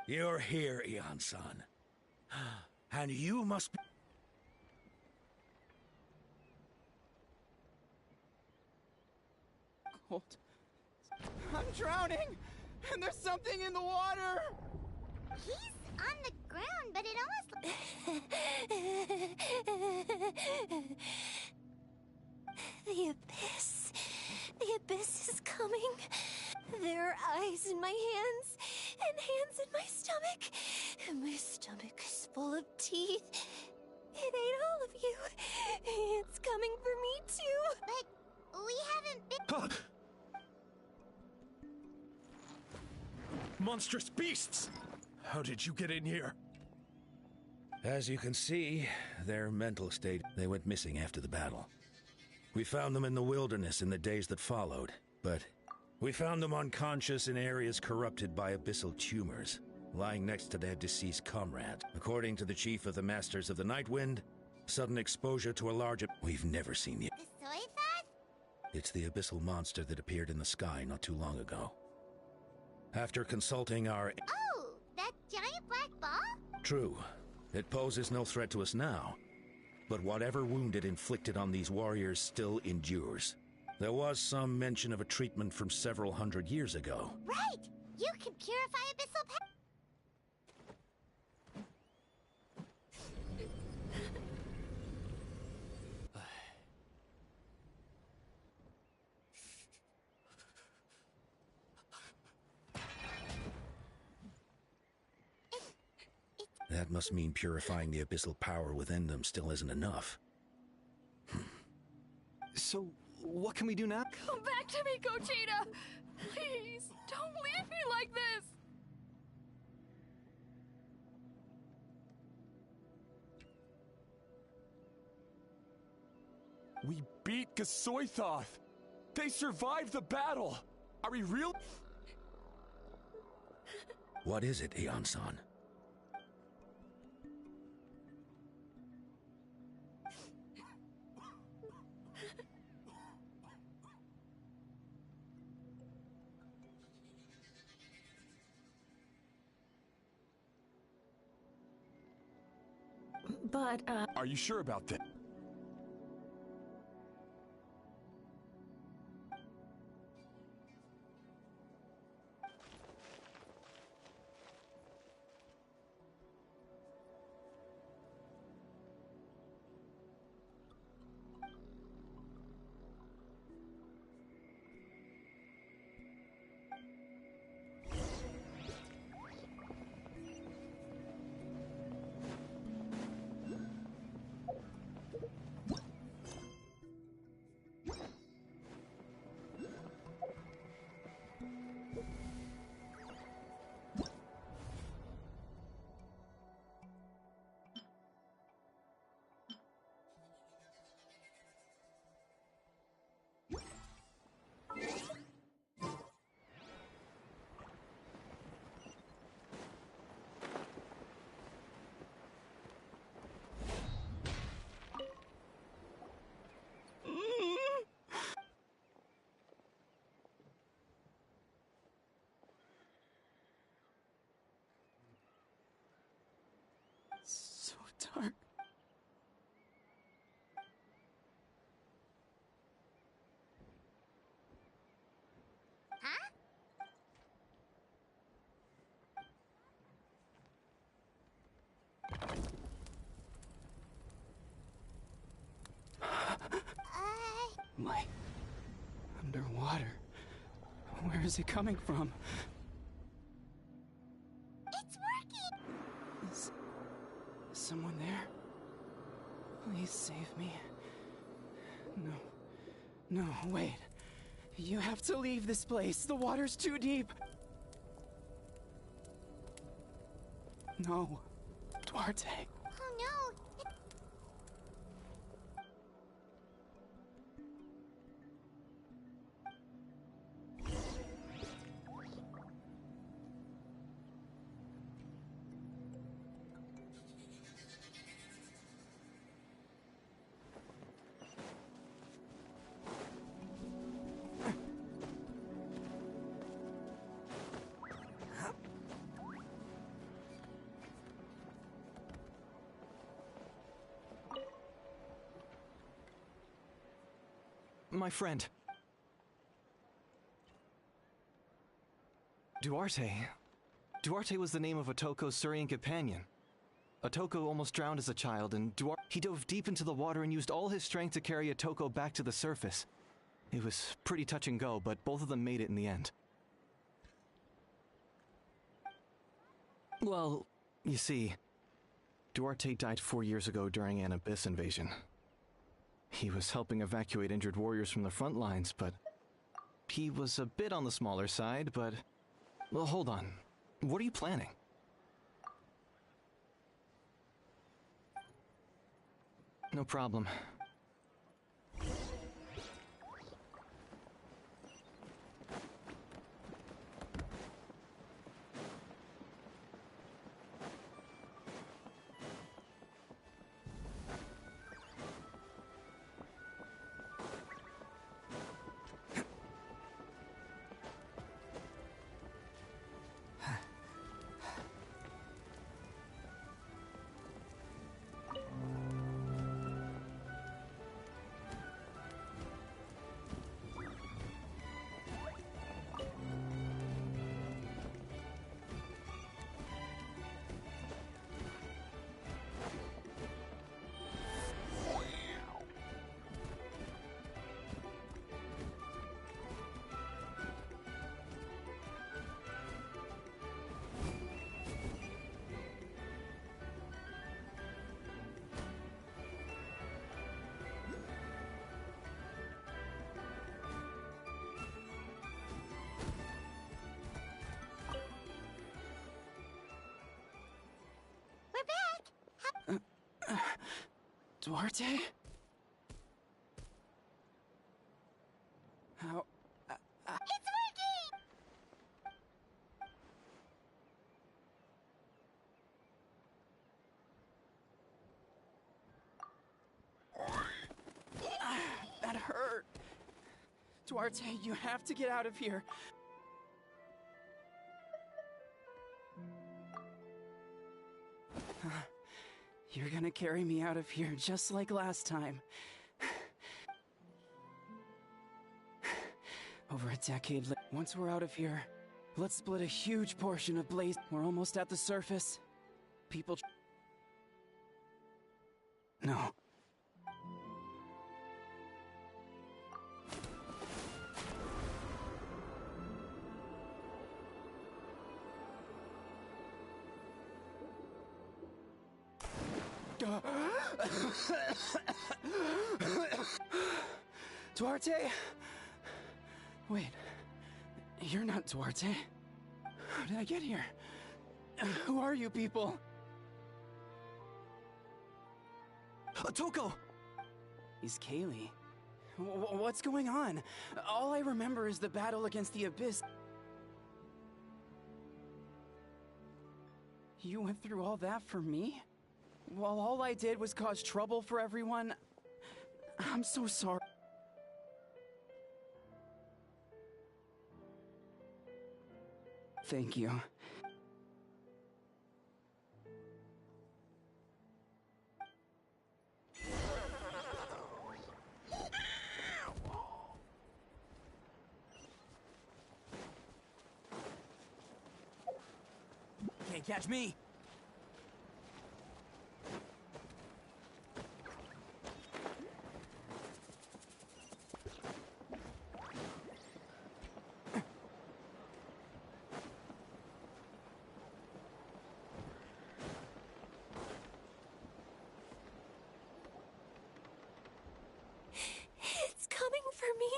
You're here, Eon-san. And you must be... Cold. I'm drowning! And there's something in the water! He's on the ground, but it almost... The abyss. The abyss is coming. There are eyes in my hands, and hands in my stomach. And my stomach is full of teeth. It ate all of you. It's coming for me, too. But we haven't been... Monstrous beasts! How did you get in here? As you can see, their mental state, they went missing after the battle. We found them in the wilderness in the days that followed, but we found them unconscious in areas corrupted by abyssal tumors, lying next to their deceased comrade. According to the chief of the Masters of the Nightwind, sudden exposure to a large... We've never seen the... The Zoethar? It's the abyssal monster that appeared in the sky not too long ago. After consulting our... Oh, that giant black ball? True. It poses no threat to us now. But whatever wound it inflicted on these warriors still endures. There was some mention of a treatment from several hundred years ago. Right! You can purify abyssal power. That must mean purifying the abyssal power within them still isn't enough. So, what can we do now? Come back to me, Gogeta! Please, don't leave me like this! We beat Gasoithoth! They survived the battle! Are we real? What is it, Eon-san? But, Are you sure about that? dark. Huh? My... underwater. Where is it coming from? It's working! Is someone there? Please save me. No, wait. You have to leave this place. The water's too deep. No, Duarte. Oh no! My friend. Duarte. Duarte was the name of Otoko's Surian companion. Otoko almost drowned as a child, and he dove deep into the water and used all his strength to carry Otoko back to the surface. It was pretty touch and go, but both of them made it in the end. Well, you see, Duarte died 4 years ago during an Abyss invasion. He was helping evacuate injured warriors from the front lines, but he was a bit on the smaller side, but... Well, hold on. What are you planning? No problem. Duarte? How... It's working! That hurt. Duarte, you have to get out of here. You're gonna carry me out of here just like last time. Over a decade later, once we're out of here, let's split a huge portion of Blaze. We're almost at the surface. People... No. Duarte? Wait, you're not Duarte. How did I get here? Who are you people? Otoko! He's Kaylee. What's going on? All I remember is the battle against the Abyss. You went through all that for me? While all I did was cause trouble for everyone? I'm so sorry. Thank you. catch me. It's coming for me.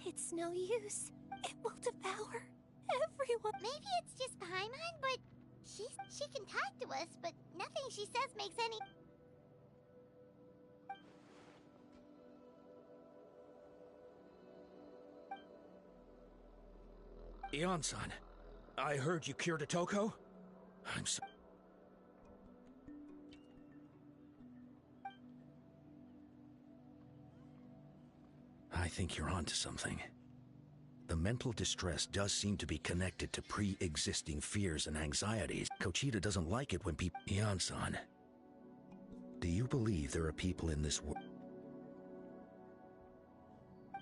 It's no use. It will devour everyone. Maybe it's just Paimon, but she can talk to us, but nothing she says makes any... Ion-san, I heard you cured Otoko? I'm so... I think you're onto something. The mental distress does seem to be connected to pre-existing fears and anxieties. Kochita doesn't like it when people... Ion-san, do you believe there are people in this world?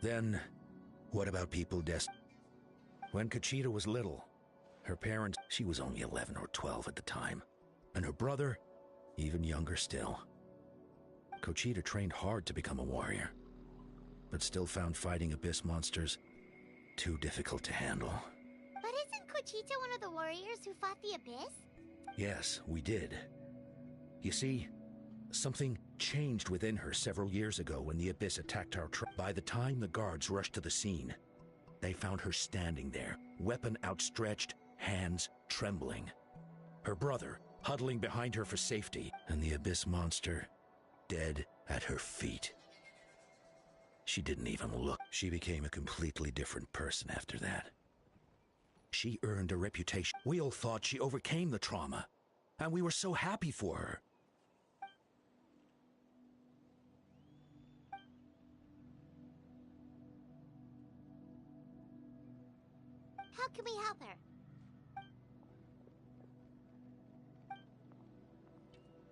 Then, what about people When Kochita was little, her parents... She was only 11 or 12 at the time. And her brother, even younger still. Kochita trained hard to become a warrior, but still found fighting abyss monsters too difficult to handle. But isn't Kochita one of the warriors who fought the Abyss? Yes, we did. You see, something changed within her several years ago when the Abyss attacked our tribe. By the time the guards rushed to the scene, they found her standing there, weapon outstretched, hands trembling. Her brother huddling behind her for safety, and the Abyss monster dead at her feet. She didn't even look. She became a completely different person after that. She earned a reputation. We all thought she overcame the trauma, and we were so happy for her. How can we help her?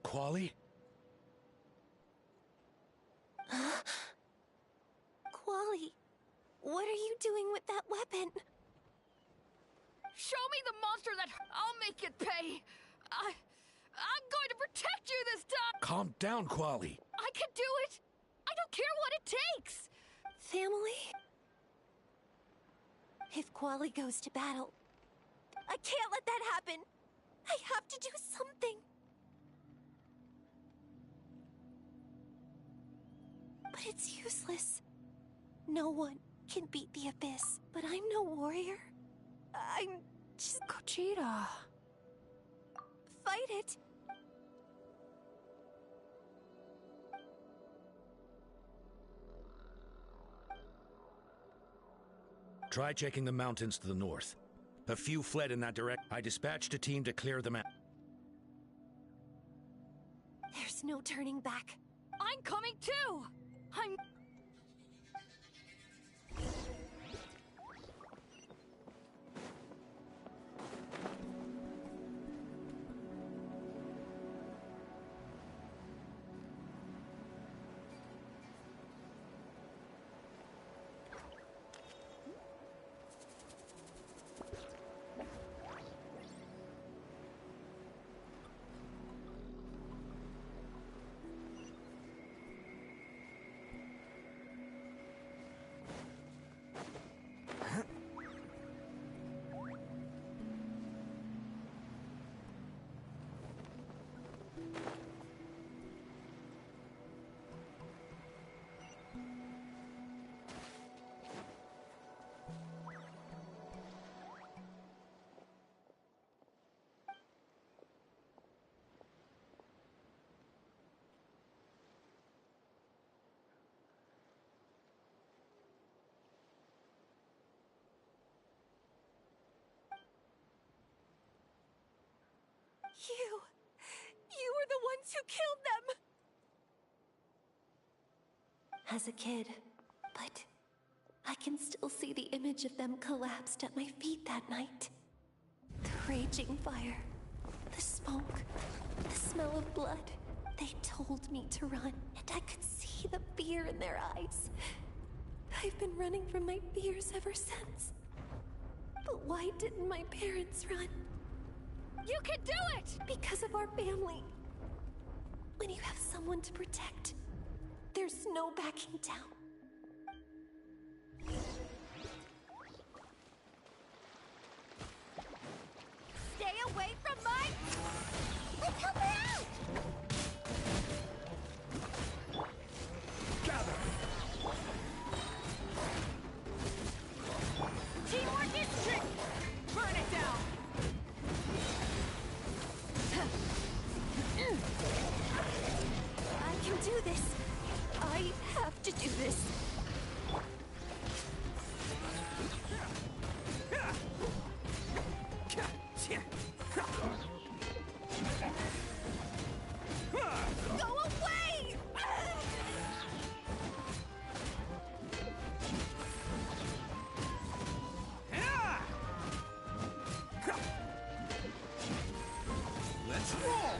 Quali? Quali, what are you doing with that weapon? Show me the monster that I'll make it pay. I'm going to protect you this time. Calm down, Quali. I can do it. I don't care what it takes. Family? If Quali goes to battle, I can't let that happen. I have to do something. But it's useless. No one can beat the Abyss, but I'm no warrior. I'm just Kochita. Fight it. Try checking the mountains to the north. A few fled in that direction. I dispatched a team to clear them out. There's no turning back. I'm coming too. I'm... You were the ones who killed them! As a kid, but I can still see the image of them collapsed at my feet that night. The raging fire, the smoke, the smell of blood. They told me to run, and I could see the fear in their eyes. I've been running from my fears ever since. But why didn't my parents run? You can do it! Because of our family. When you have someone to protect, there's no backing down. Stay away from my... Let's help her out! Gather! Teamwork is trick! Burn it down! I can do this. I have to do this. Go away! Let's roll!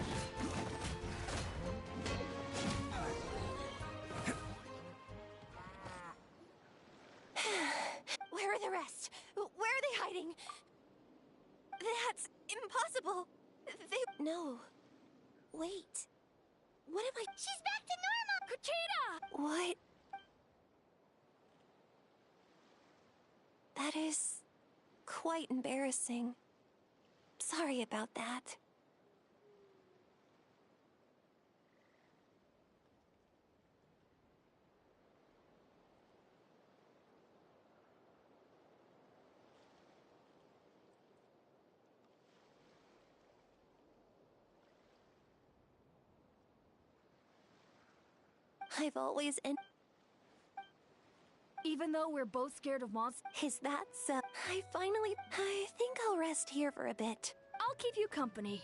Where are the rest? Where are they hiding? That's impossible. They... No. Wait. What am I... She's back to normal! Kuchina! What? That is... quite embarrassing. Sorry about that. I've always Even though we're both scared of monsters, Is that so? I think I'll rest here for a bit. I'll keep you company.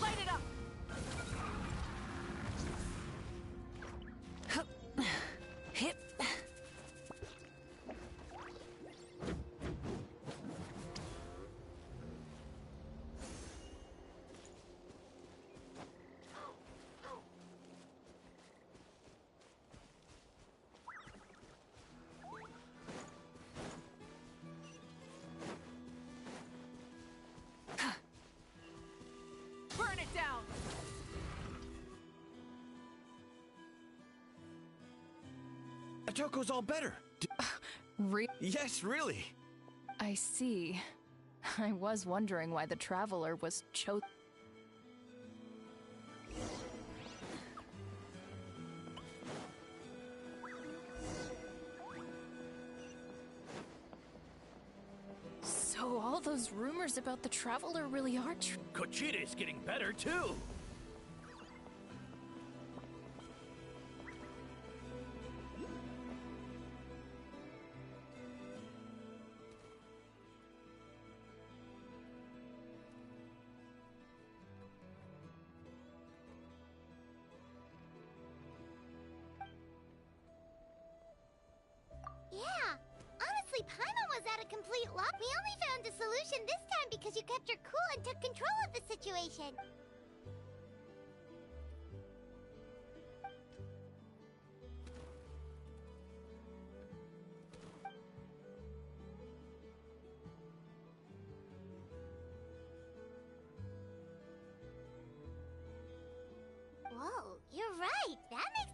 Light it up! Hip. Burn it down! Atoko's all better. Yes, really. I see. I was wondering why the Traveler was chosen. So all those rumors about the Traveler really are true. Kochita's getting better, too! Yeah, honestly, Paimon was at a complete loss. We only found a solution this time because you kept your cool and took control of the situation. Whoa, you're right. That makes...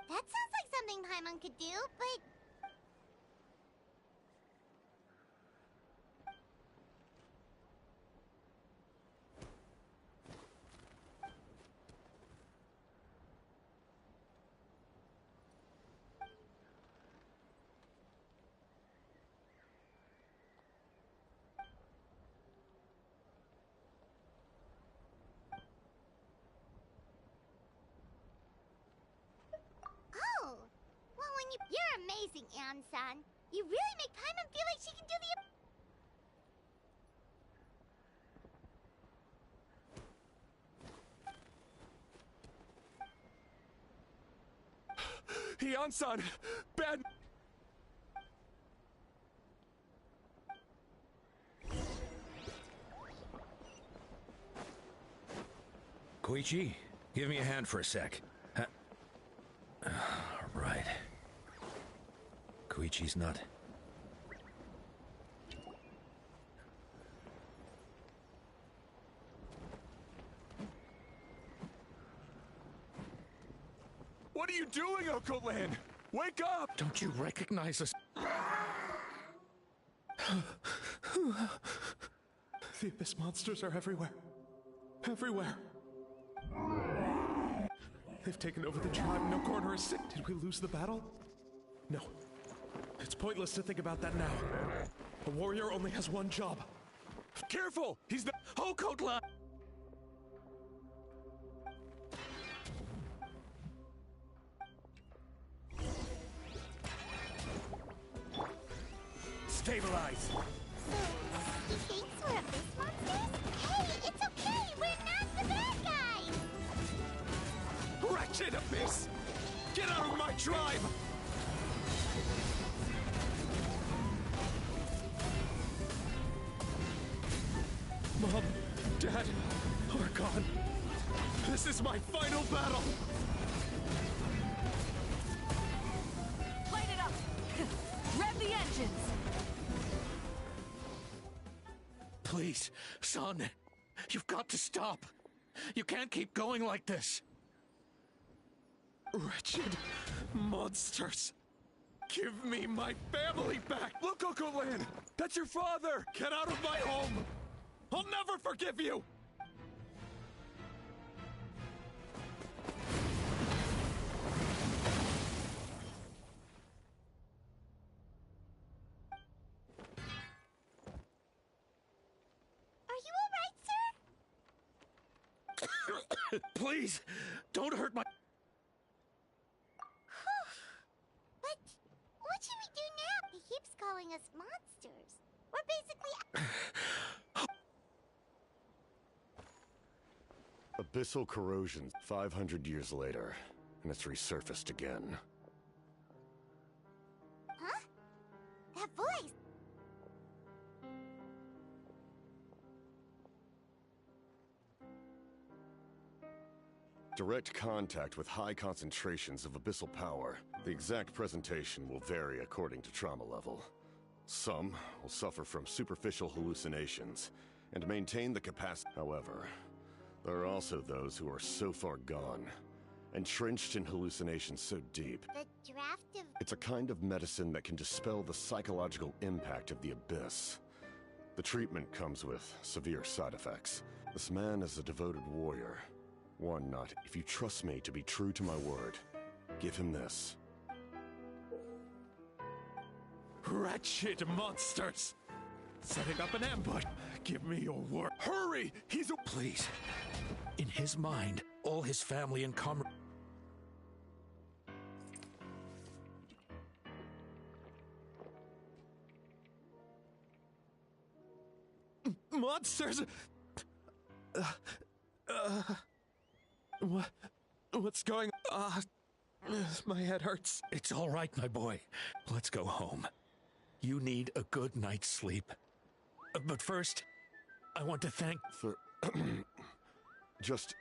That sounds like something Paimon could do, but... Oh! Well, you're amazing, Ann-san. You really make Paimon feel like she can do the... Hyan-san! Bad... Koichi, give me a hand for a sec. Right. Koichi's not... What are you doing, Oko-Lan? Wake up! Don't you recognize us? The Abyss monsters are everywhere. Everywhere. They've taken over the tribe. No corner is safe. Did we lose the battle? No. It's pointless to think about that now. A warrior only has one job. Careful! He's the... Oko-Lan! Stabilize! He thinks we're Abyss monsters? Hey, it's okay! We're not the bad guys! Wretched Abyss! Get out of my tribe! Mom, Dad, are gone. This is my final battle! Light it up! Rev the engines! Please, son. You've got to stop. You can't keep going like this. Wretched monsters! Give me my family back! Look, Uncle Lin! That's your father! Get out of my home! I'll never forgive you! Are you alright, sir? Please, don't hurt my... But what should we do now? He keeps calling us monsters. We're basically... Abyssal corrosion 500 years later, and it's resurfaced again. Huh? That voice! Direct contact with high concentrations of abyssal power. The exact presentation will vary according to trauma level. Some will suffer from superficial hallucinations and maintain the capacity. However, there are also those who are so far gone, entrenched in hallucinations so deep. The draft of... It's a kind of medicine that can dispel the psychological impact of the abyss. The treatment comes with severe side effects. This man is a devoted warrior. One not. If you trust me to be true to my word, give him this. Wretched monsters! Setting up an ambush! Give me your word. Hurry! He's a... Please. In his mind, all his family and comrades... Monsters! What's going... my head hurts. It's all right, my boy. Let's go home. You need a good night's sleep. But first, I want to thank... For... Just...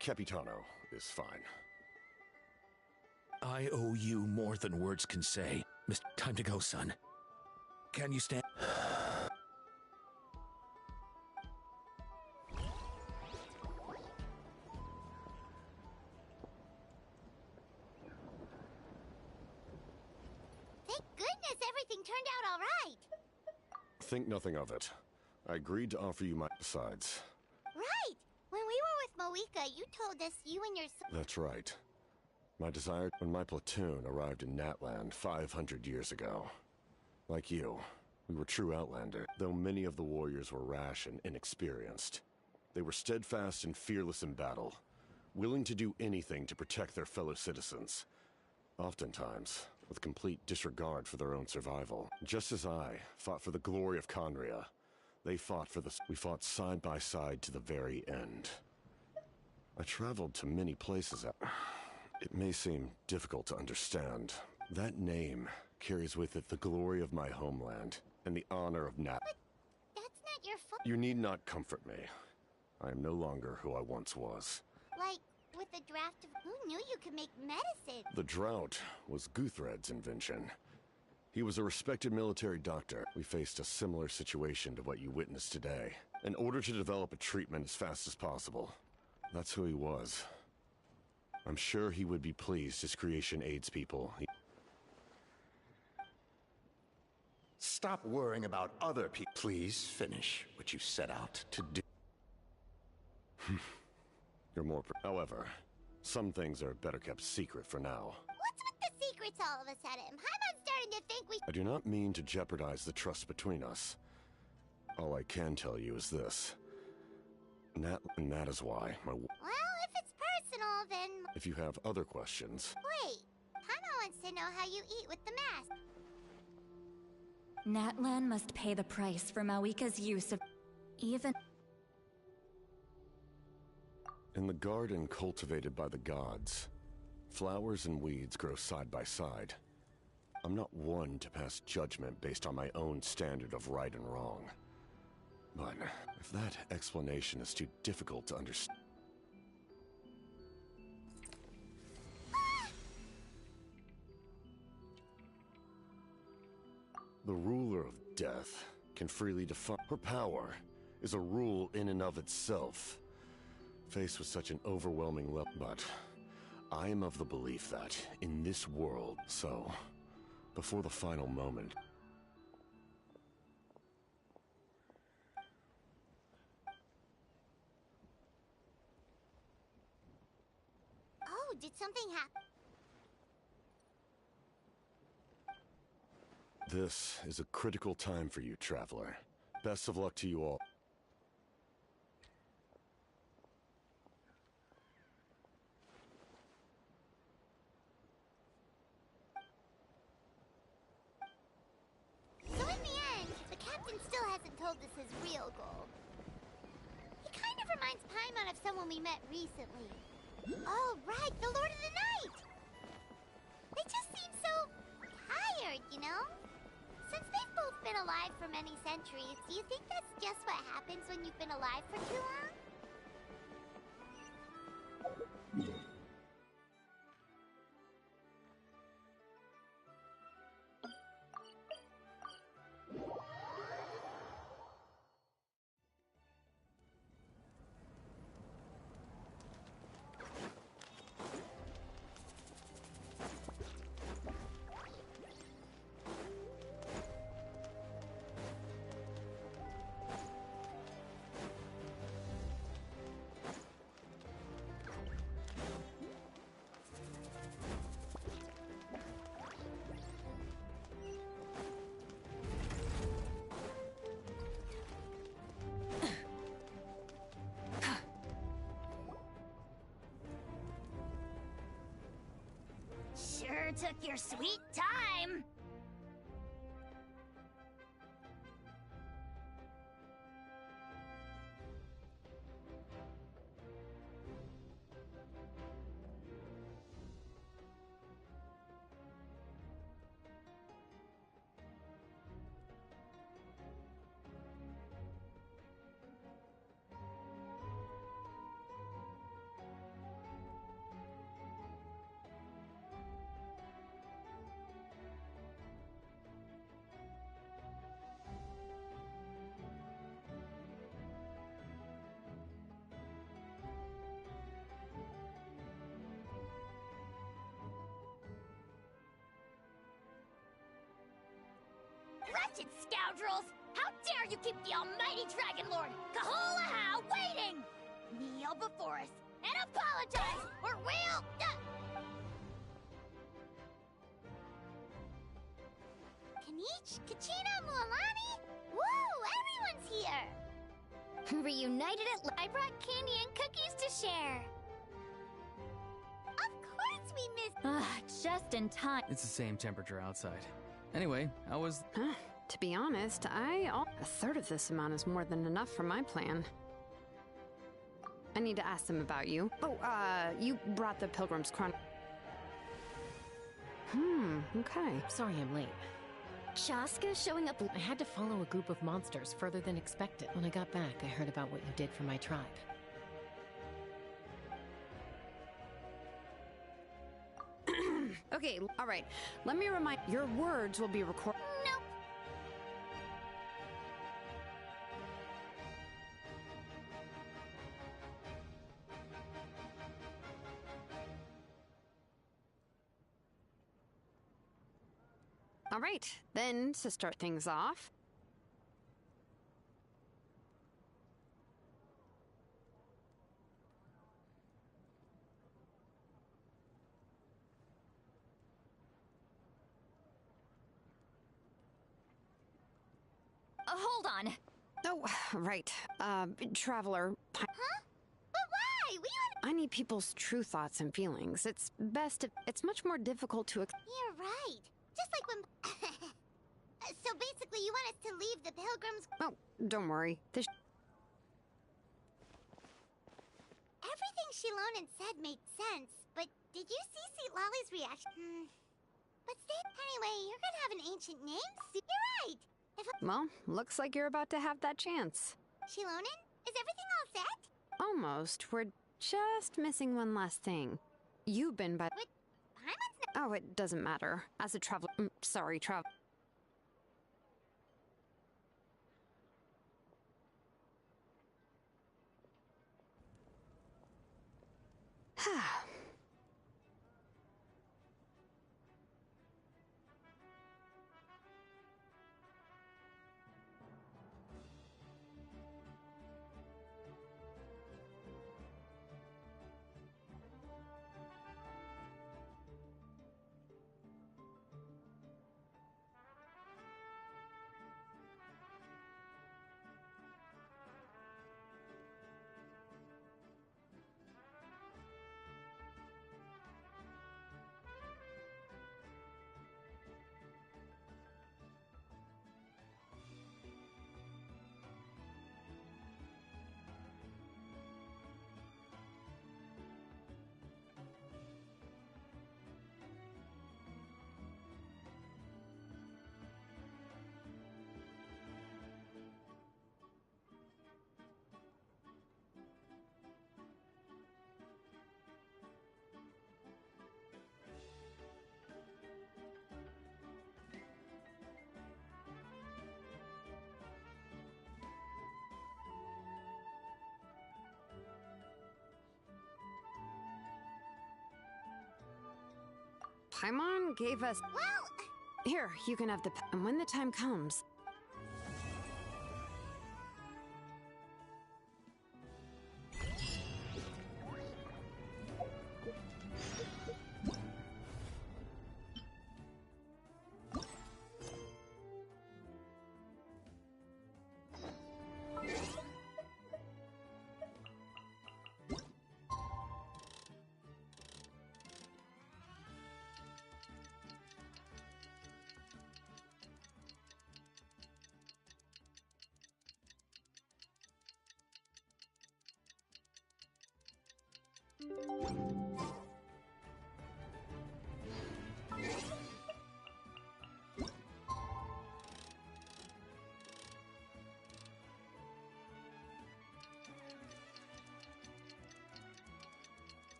Capitano is fine. I owe you more than words can say. Time to go, son. Can you stand... Thank goodness everything turned out all right! Think nothing of it. I agreed to offer you my... Besides... Right! When we were with Moika, you told us you and your... That's right. My desire... When my platoon arrived in Natlan 500 years ago. Like you, we were true Outlander, though many of the warriors were rash and inexperienced. They were steadfast and fearless in battle, willing to do anything to protect their fellow citizens. Oftentimes, with complete disregard for their own survival. Just as I fought for the glory of Conria, they fought for the... We fought side by side to the very end. I traveled to many places. It may seem difficult to understand. That name carries with it the glory of my homeland and the honor of Nat. But that's not your fault. You need not comfort me. I am no longer who I once was. Like, with the draft of... Who knew you could make medicine? The drought was Guthred's invention. He was a respected military doctor. We faced a similar situation to what you witnessed today. In order to develop a treatment as fast as possible. That's who he was. I'm sure he would be pleased his creation aids people. Stop worrying about other people. Please finish what you set out to do. You're more... However, some things are better kept secret for now. What's with the secrets all of a sudden? I'm starting to think we... I do not mean to jeopardize the trust between us. All I can tell you is this. And that is why my... Well, if it's personal, then... If you have other questions... Wait, Paimon wants to know how you eat with the mask. Natlan must pay the price for Mawika's use of... Even... In the garden cultivated by the gods, flowers and weeds grow side by side. I'm not one to pass judgment based on my own standard of right and wrong. But if that explanation is too difficult to understand... The ruler of death can freely define... Her power is a rule in and of itself. Faced with such an overwhelming level, but I am of the belief that, in this world, so, before the final moment... Oh, did something happen? This is a critical time for you, Traveler. Best of luck to you all. So in the end, the captain still hasn't told us his real goal. He kind of reminds Paimon of someone we met recently. Oh, right, the Lord of the Night! They just seem so tired, you know? Since they've both been alive for many centuries, do you think that's just what happens when you've been alive for too long? Sure took your sweet time. Wretched scoundrels! How dare you keep the almighty Dragon Lord, Kahulahau, waiting! Kneel before us and apologize, or we'll... Kanich, Kachina, Mualani? Woo! Everyone's here! Reunited at I brought candy and cookies to share. Of course we missed... Just in time. It's the same temperature outside. Anyway, how was... To be honest, a third of this amount is more than enough for my plan. I need to ask them about you. Oh, you brought the Pilgrim's Chron... Okay. Sorry I'm late. Shaska showing up... I had to follow a group of monsters further than expected. When I got back, I heard about what you did for my tribe. Okay, alright. Let me remind... Your words will be recorded... Nope. Alright, then to start things off... Hold on. Oh, right. Traveler... Huh? But why? I need people's true thoughts and feelings. It's best if... It's much more difficult to... You're right. Just like when... So basically you want us to leave the Pilgrims... Oh, don't worry. Everything Shilonen said made sense, but did you see St. Lolly's reaction? But anyway, you're gonna have an ancient name soon. You're right! Well, looks like you're about to have that chance. Shilonen, is everything all set? Almost. We're just missing one last thing. You've been by... But Paimon's not... Oh, it doesn't matter. As a traveler... sorry, Paimon gave us... Well... Here, you can have the... And when the time comes...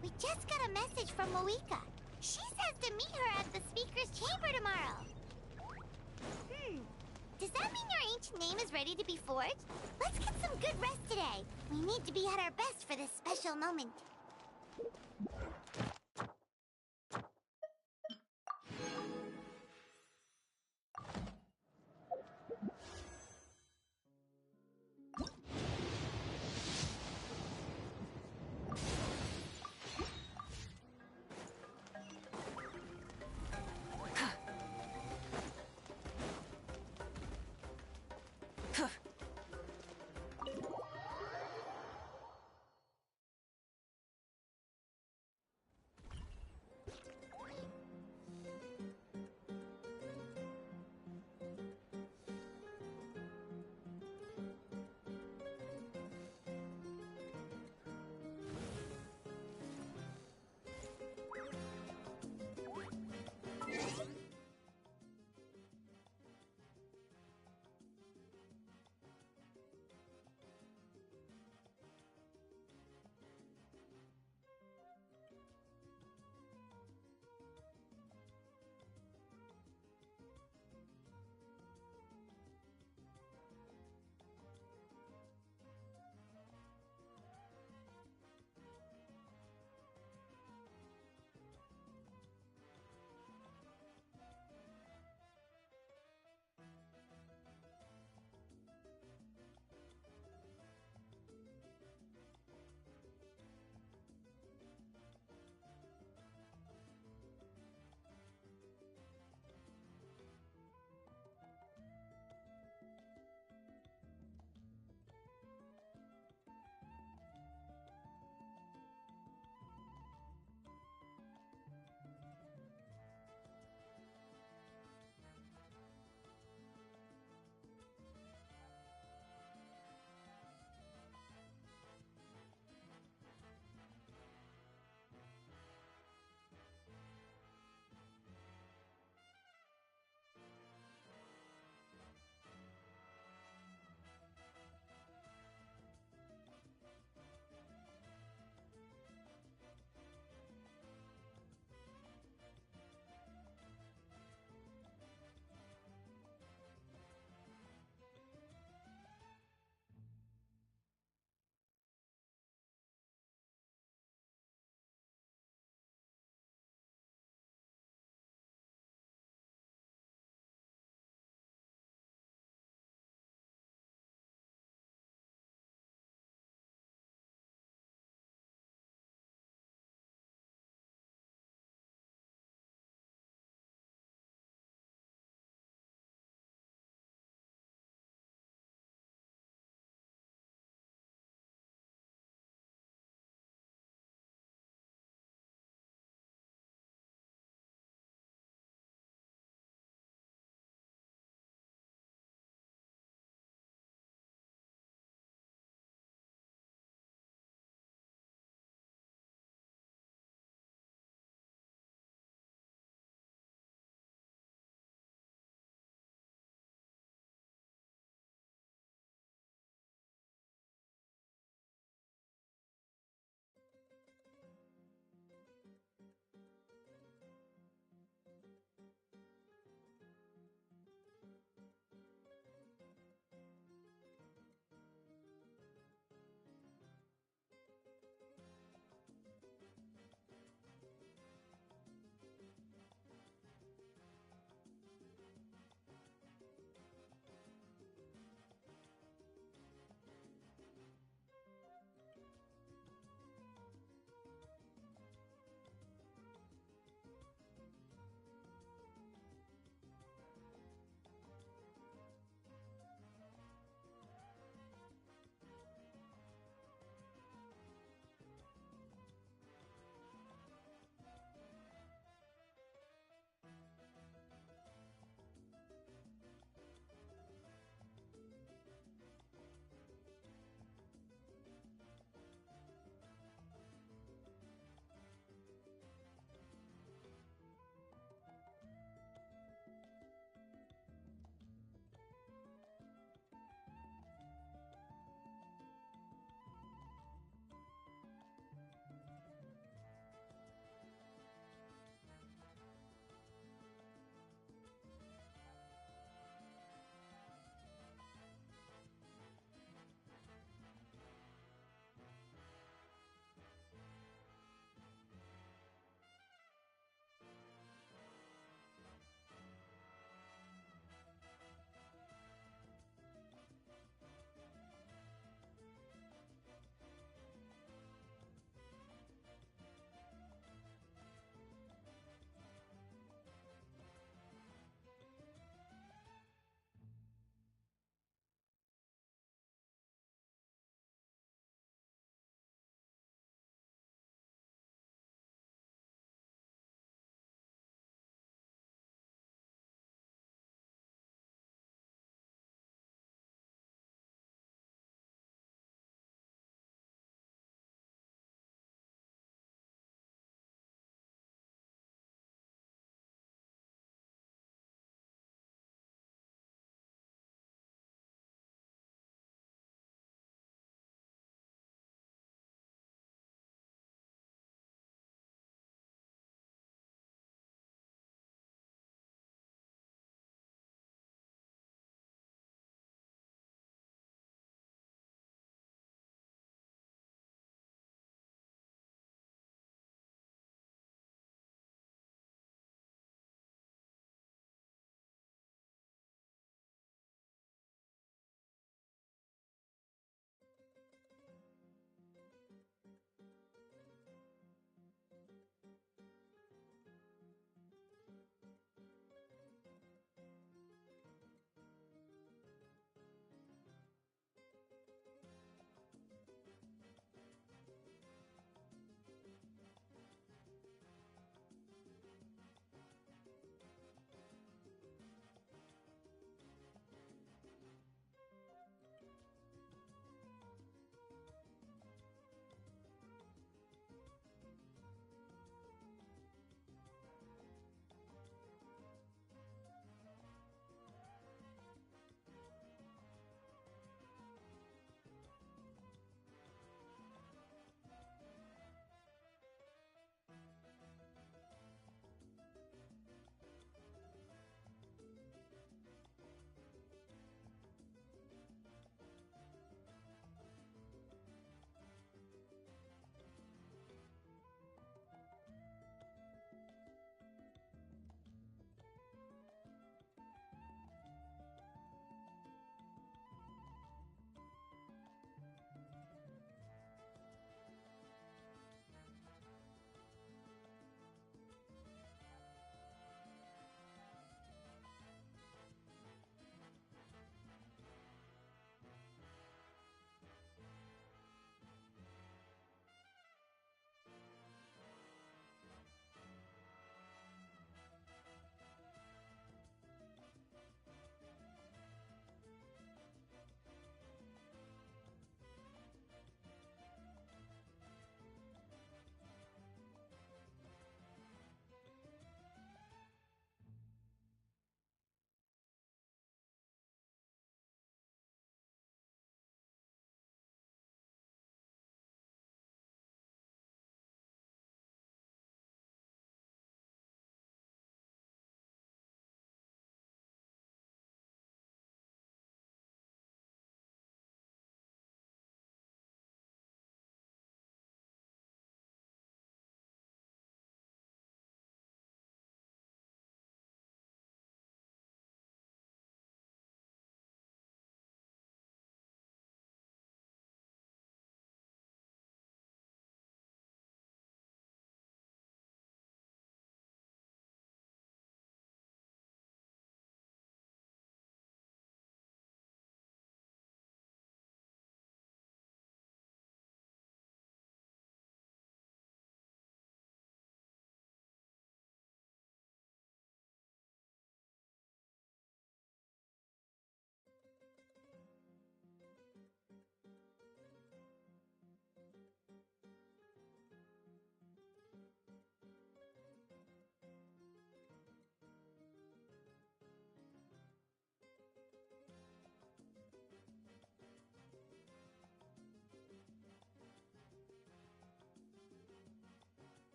We just got a message from Moika. She says to meet her at the Speaker's Chamber tomorrow. Does that mean your ancient name is ready to be forged? Let's get some good rest today. We need to be at our best for this special moment.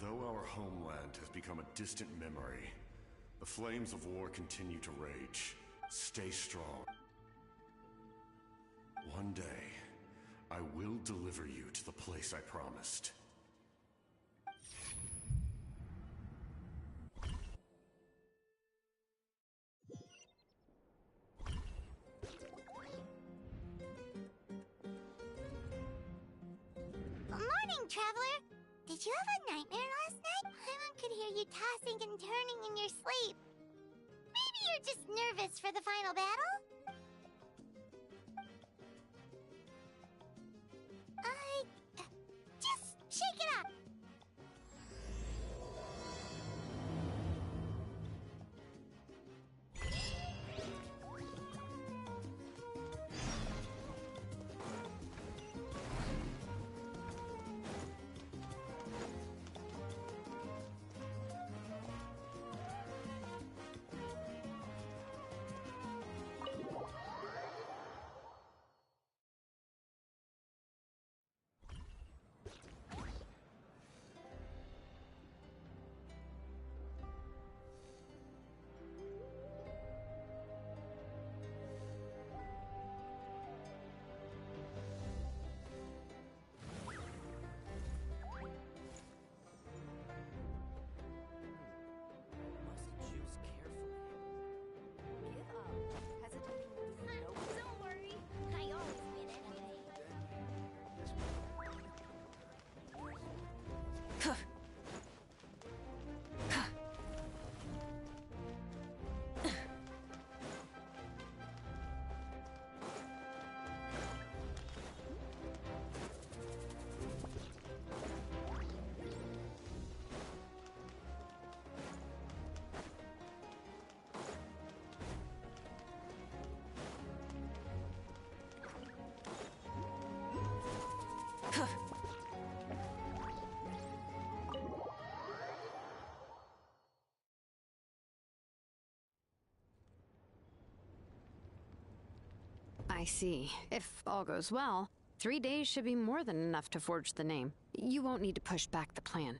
Though our homeland has become a distant memory, the flames of war continue to rage. Stay strong. One day, I will deliver you to the place I promised. Morning, Traveler! Did you have a nightmare last night? Paimon could hear you tossing and turning in your sleep. Maybe you're just nervous for the final battle? Just shake it up! Don't worry, I always win anyway. I see. If all goes well, 3 days should be more than enough to forge the name. You won't need to push back the plan.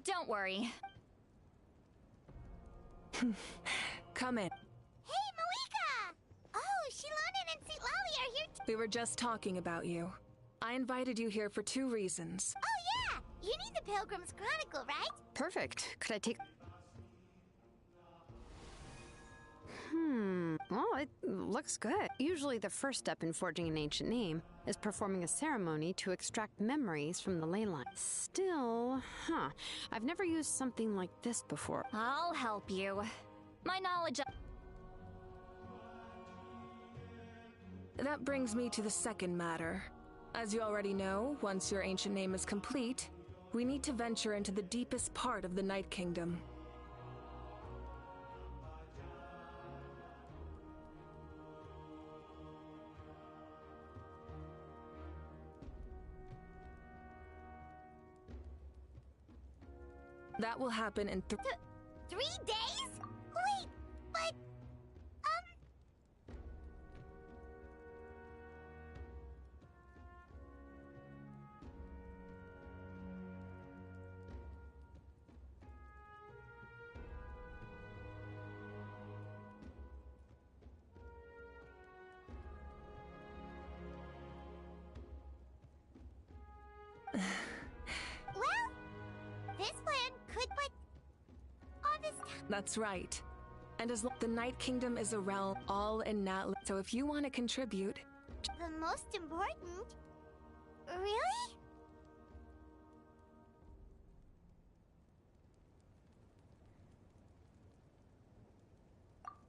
Don't worry. Come in. Hey, Malika! Oh, Shilonen and St. Lally are here We were just talking about you. I invited you here for 2 reasons. Oh, yeah! You need the Pilgrim's Chronicle, right? Perfect. Could I take... Well, it looks good. Usually the first step in forging an ancient name is performing a ceremony to extract memories from the ley line. Still, I've never used something like this before. I'll help you. My knowledge of... That brings me to the second matter. As you already know, once your ancient name is complete, we need to venture into the deepest part of the Night Kingdom. That will happen in 3 days? Wait, but... Well, this plan could, but... all this time... That's right. And as the Night Kingdom is a realm all in Natlan, so if you want to contribute... The most important? Really?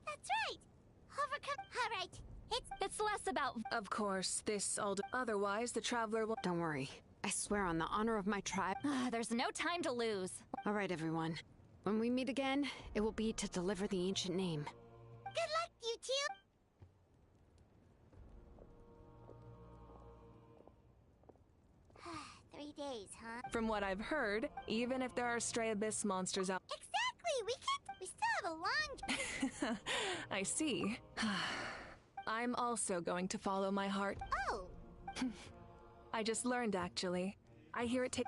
That's right! Overcome... Alright, It's less about... Of course, this all... Otherwise, the Traveler will... Don't worry. I swear on the honor of my tribe. There's no time to lose. All right, everyone. When we meet again, it will be to deliver the ancient name. Good luck, you two! Three days, huh? From what I've heard, even if there are stray abyss monsters out... Exactly! We still have a long I see. I'm also going to follow my heart. Oh! I just learned, actually. I hear it take...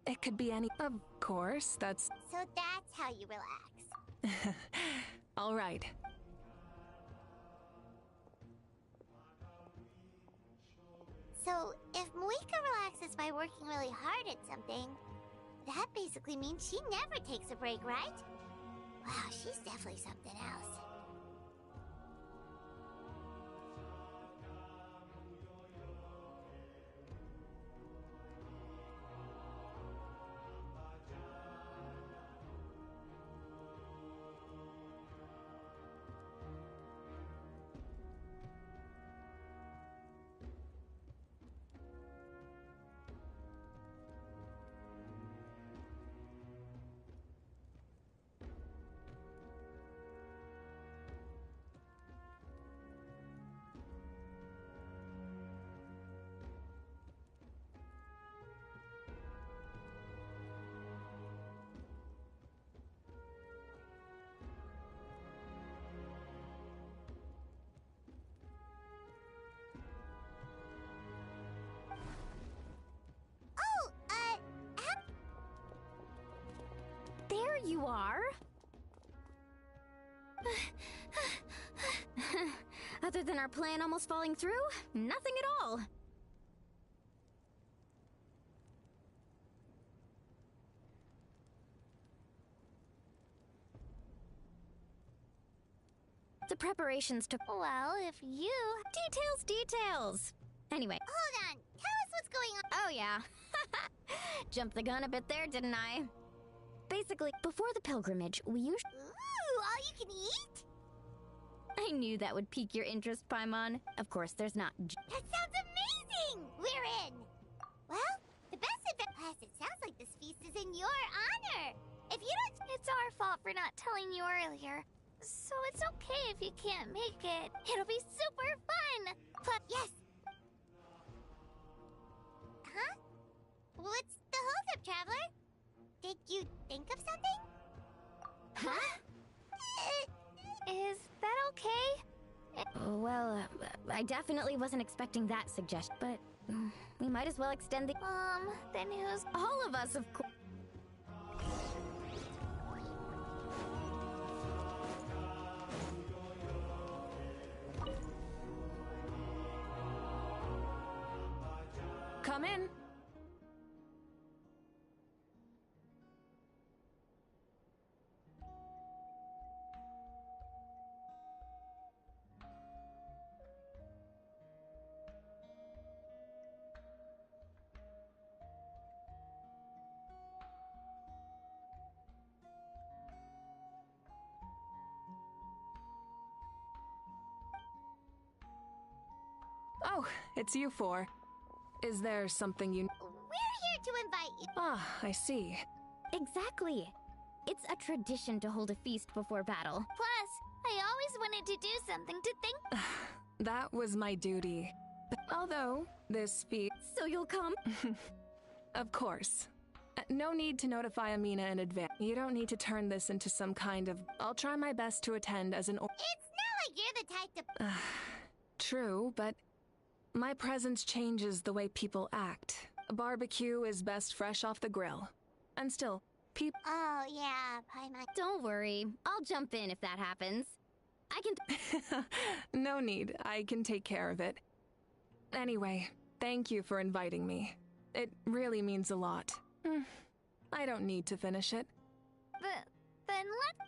It could be any... Of course, that's... So that's how you relax. All right. So, if Moika relaxes by working really hard at something, that basically means she never takes a break, right? Wow, she's definitely something else. There you are. Other than our plan almost falling through, nothing at all. The preparations took... Well, if you... Details! Anyway. Hold on, tell us what's going on. Oh, yeah. Jumped the gun a bit there, didn't I? Basically, before the pilgrimage, we usually... Ooh, all you can eat? I knew that would pique your interest, Paimon. Of course, there's not... That sounds amazing! We're in! Well, the best event... Plus, it sounds like this feast is in your honor. If you don't... It's our fault for not telling you earlier. So it's okay if you can't make it. It'll be super fun! Plus, yes! Huh? What's the holdup, Traveler? Did you think of something? Huh? Is that okay? Well, I definitely wasn't expecting that suggestion, but we might as well extend the... then who's... All of us, of course. Come in. Oh, it's you four. Is there something you... We're here to invite you. Ah, I see. Exactly. It's a tradition to hold a feast before battle. Plus, I always wanted to do something to think... That was my duty. Although, this feast... So you'll come? Of course. No need to notify Amina in advance. You don't need to turn this into some kind of... I'll try my best to attend as an... It's not like you're the type to... True, but... My presence changes the way people act. A barbecue is best fresh off the grill. And still, people... Oh, yeah, Paimon. Don't worry. I'll jump in if that happens. I can... No need. I can take care of it. Anyway, thank you for inviting me. It really means a lot. I don't need to finish it. Then let...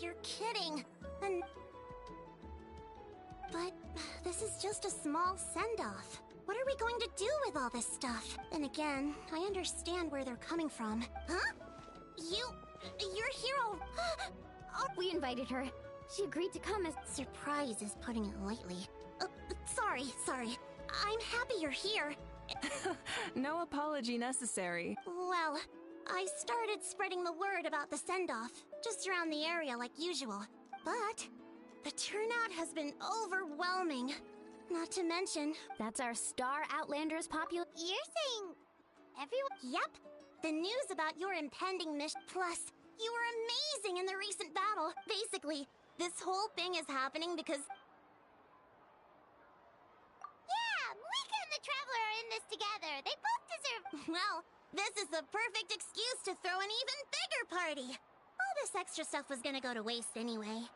you're kidding. But this is just a small send-off. What are we going to do with all this stuff? And again, I understand where they're coming from. Huh? Your hero... We invited her. She agreed to come as... Surprise is putting it lightly. Sorry. I'm happy you're here. No apology necessary. Well, I started spreading the word about the send-off, just around the area like usual. But the turnout has been overwhelming. Not to mention... That's our star Outlander's popular... You're saying... everyone... Yep. The news about your impending mission... Plus, you were amazing in the recent battle. Basically, this whole thing is happening because... Yeah, Malika and the Traveler are in this together. They both deserve... Well, this is the perfect excuse to throw an even bigger party. All this extra stuff was gonna go to waste anyway.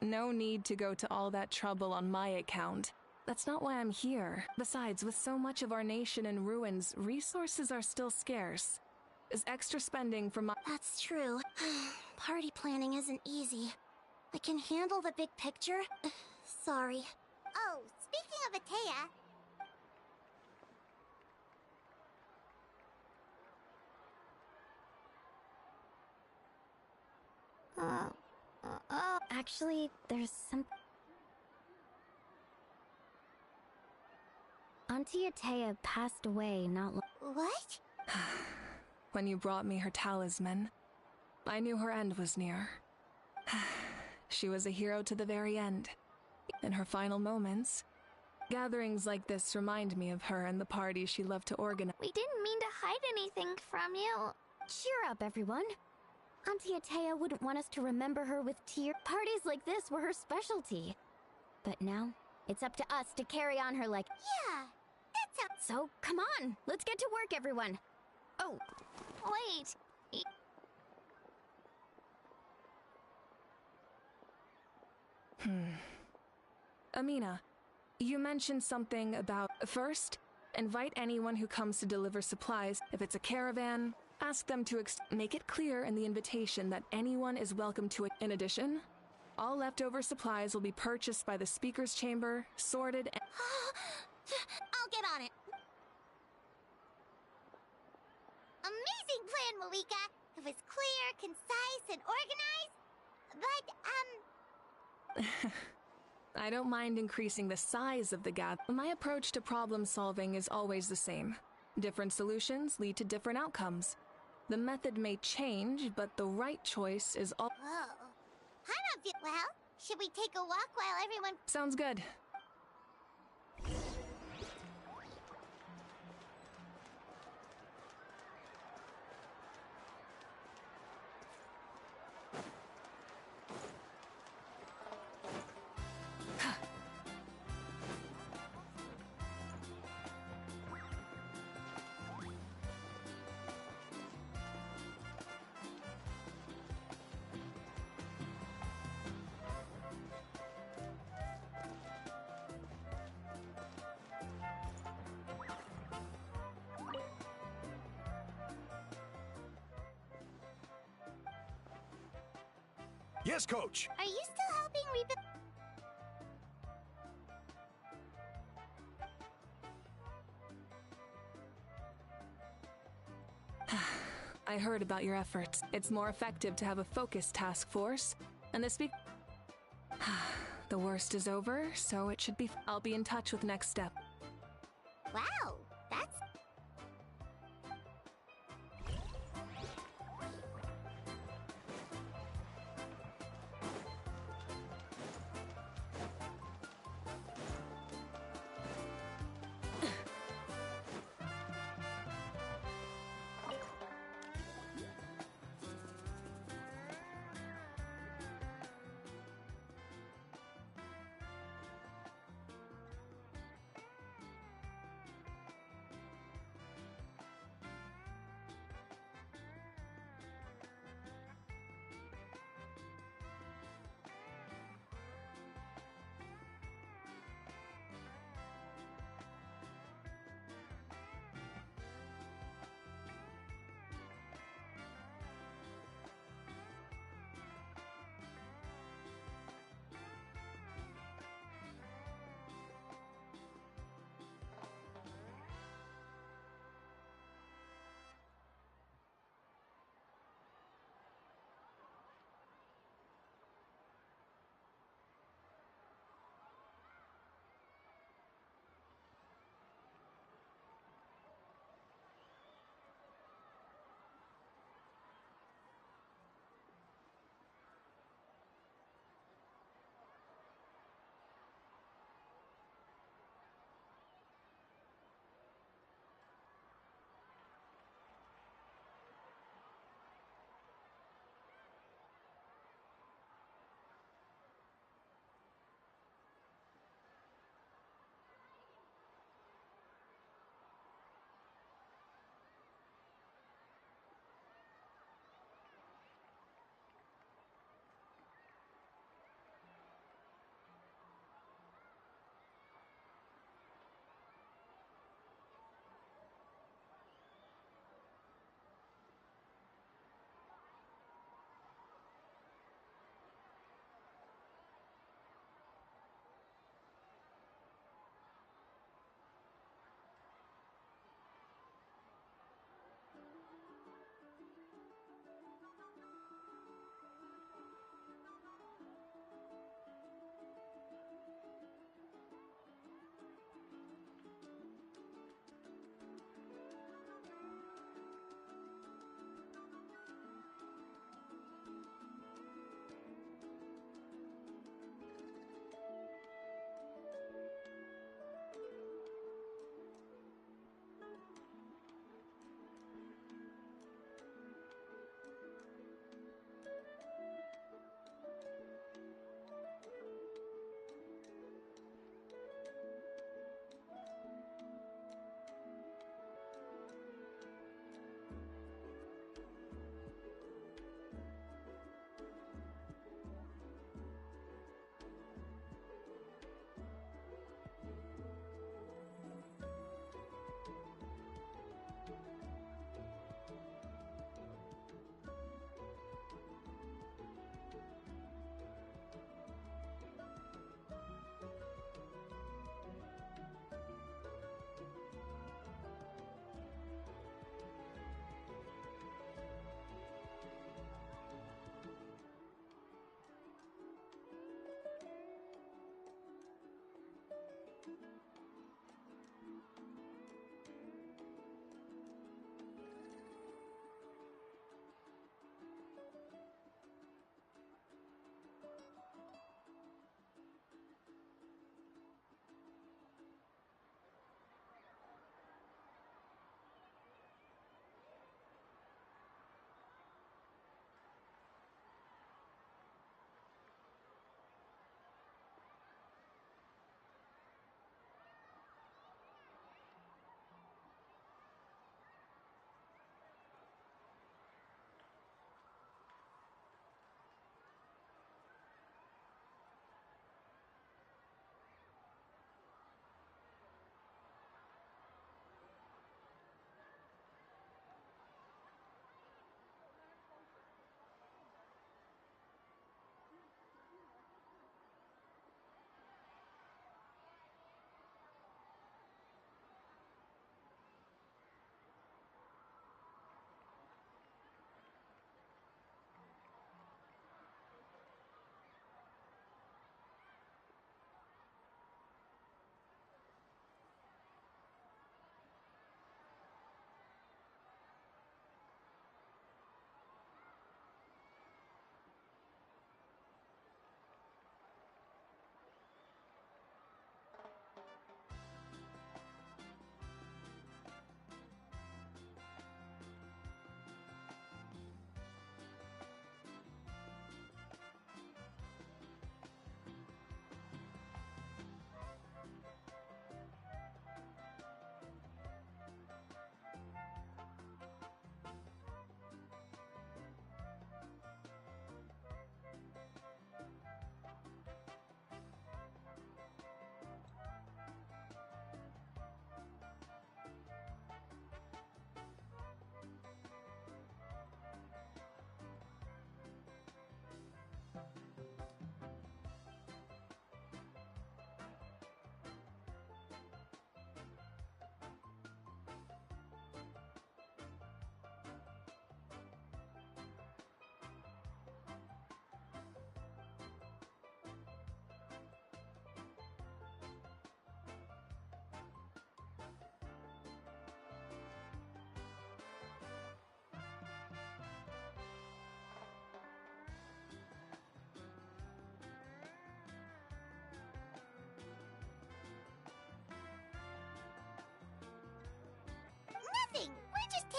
No need to go to all that trouble on my account. That's not why I'm here. Besides, with so much of our nation in ruins, resources are still scarce. Is extra spending from my... That's true. Party planning isn't easy. I can handle the big picture. Sorry. Oh, speaking of Atea... Actually, there's some... Auntie Atea passed away not long... What? When you brought me her talisman, I knew her end was near. She was a hero to the very end. In her final moments, gatherings like this remind me of her and the parties she loved to organize. We didn't mean to hide anything from you. Cheer up, everyone. Auntie Atea wouldn't want us to remember her with tears. Parties like this were her specialty. But now, it's up to us to carry on her like... Yeah, that's So, come on, let's get to work, everyone. Oh, wait. Amina, you mentioned something about... First, invite anyone who comes to deliver supplies. If it's a caravan, ask them to make it clear in the invitation that anyone is welcome to it. In addition, all leftover supplies will be purchased by the speaker's chamber, sorted and... I'll get on it. Amazing plan, Malika. It was clear, concise, and organized. But, I don't mind increasing the size of the gap. My approach to problem solving is always the same. Different solutions lead to different outcomes. The method may change, but the right choice is all... Whoa. I don't feel... Well, should we take a walk while everyone... Sounds good. Yes, Coach! Are you still helping rebuild... I heard about your efforts. It's more effective to have a focused task force, and the the worst is over, so it should be... I'll be in touch with next step. Wow, that's...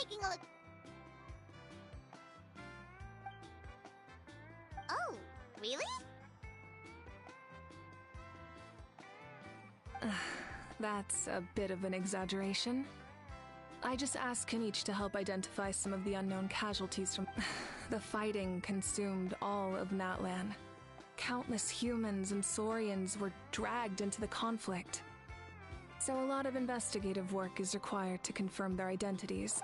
taking a look. Oh, really? That's a bit of an exaggeration. I just asked Kenichi to help identify some of the unknown casualties from... The fighting consumed all of Natlan. Countless humans and Saurians were dragged into the conflict. So a lot of investigative work is required to confirm their identities.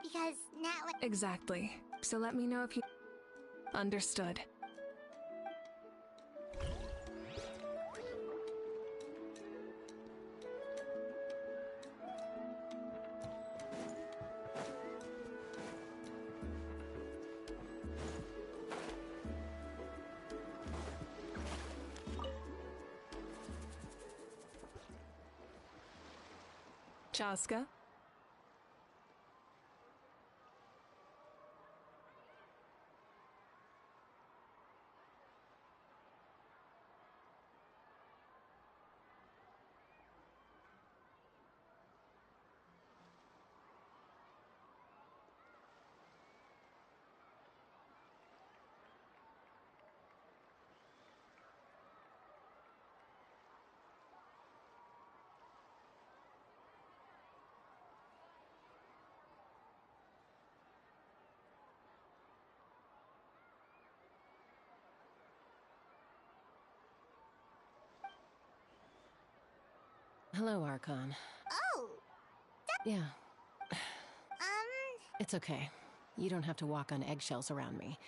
Because Natlan... Exactly. So let me know if you... Understood. Chaska? Hello, Archon. Oh! Yeah. It's okay. You don't have to walk on eggshells around me.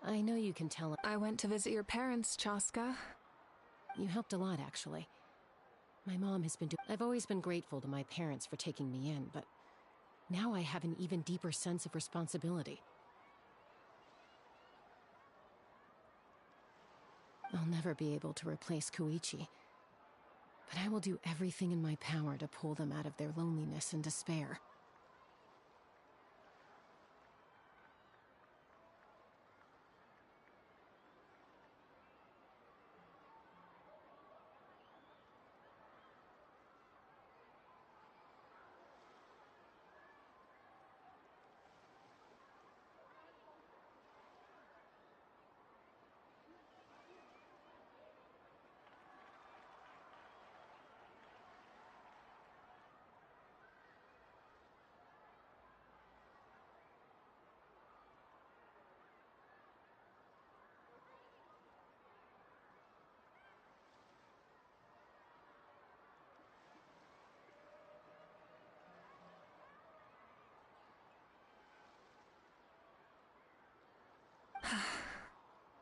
I know you can tell... I went to visit your parents, Chaska. You helped a lot, actually. My mom has been I've always been grateful to my parents for taking me in, but now I have an even deeper sense of responsibility. I'll never be able to replace Koichi, but I will do everything in my power to pull them out of their loneliness and despair.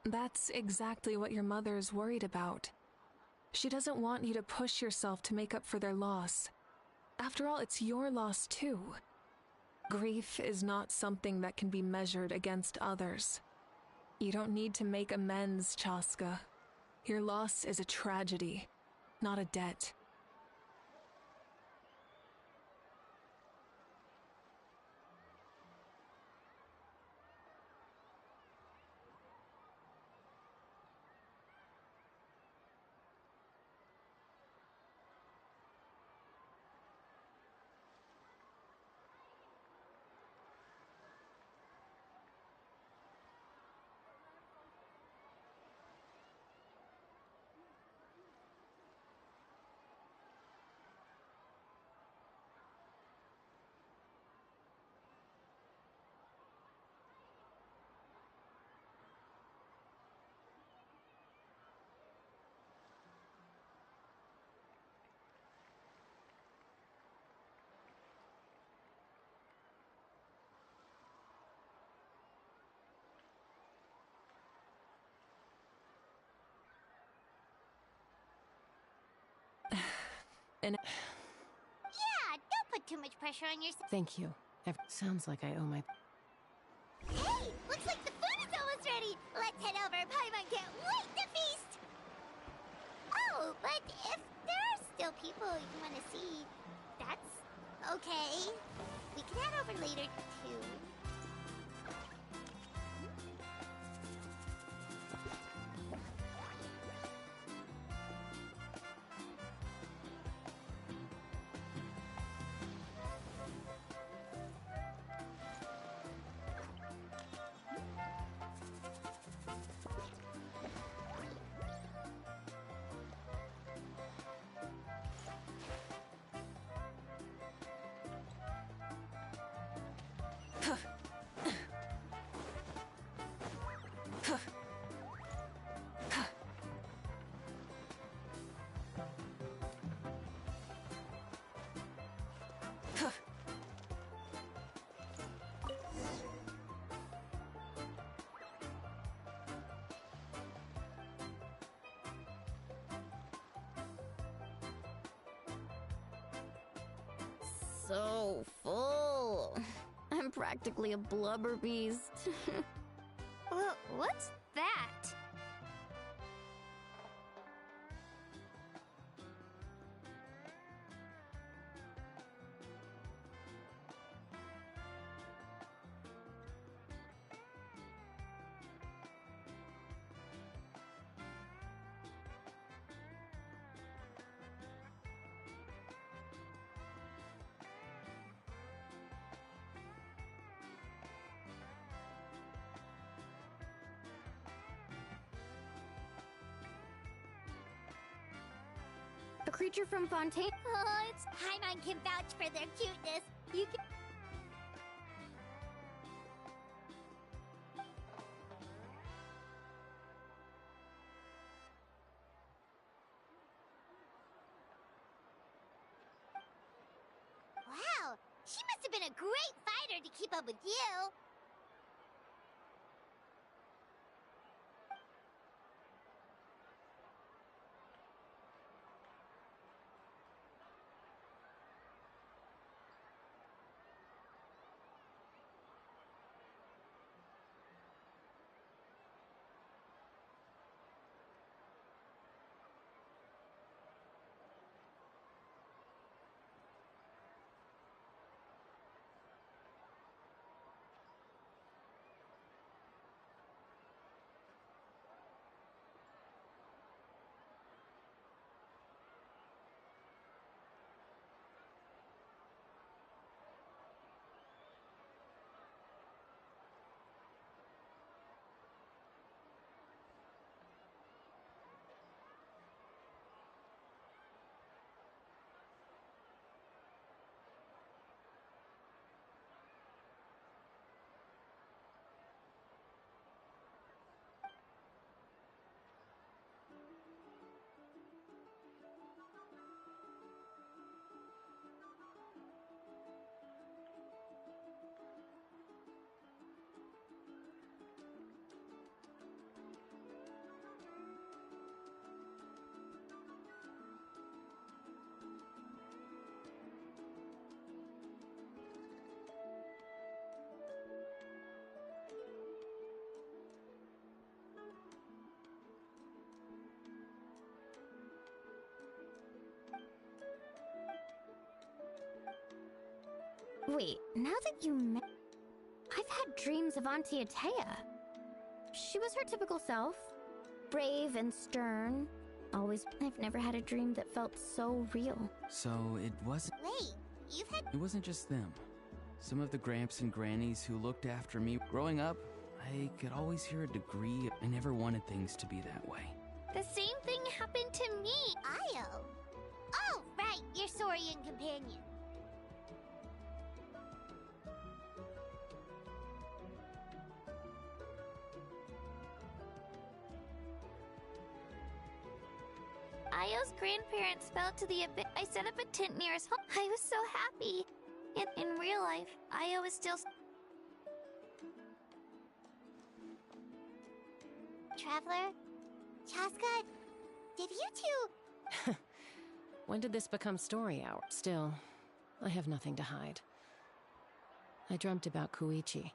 That's exactly what your mother's worried about. She doesn't want you to push yourself to make up for their loss. After all, it's your loss too. Grief is not something that can be measured against others. You don't need to make amends, Chaska. Your loss is a tragedy, not a debt. Yeah, don't put too much pressure on yourself. Thank you. Sounds like I owe my... Hey, looks like the food is almost ready. Let's head over. Paimon can't wait to feast. Oh, but if there are still people you want to see, that's okay. We can head over later, too. So full. I'm practically a blubber beast. What's that? A creature from Fontaine? Oh, it's Paimon can vouch for their cuteness. You can... Wow, she must have been a great fighter to keep up with you. Wait, now that you I've had dreams of Auntie Atea. She was her typical self. Brave and stern. Always. I've never had a dream that felt so real. So it wasn't. Wait, you've had. It wasn't just them. Some of the gramps and grannies who looked after me growing up, I could always hear a degree. I never wanted things to be that way. The same thing happened to me. Io. Oh, right, your Saurian companion. Io's grandparents fell to the abyss. I set up a tent near his home. I was so happy. In real life, Io is still... Traveler? Chaska? Did you two... When did this become story hour? Still, I have nothing to hide. I dreamt about Koichi.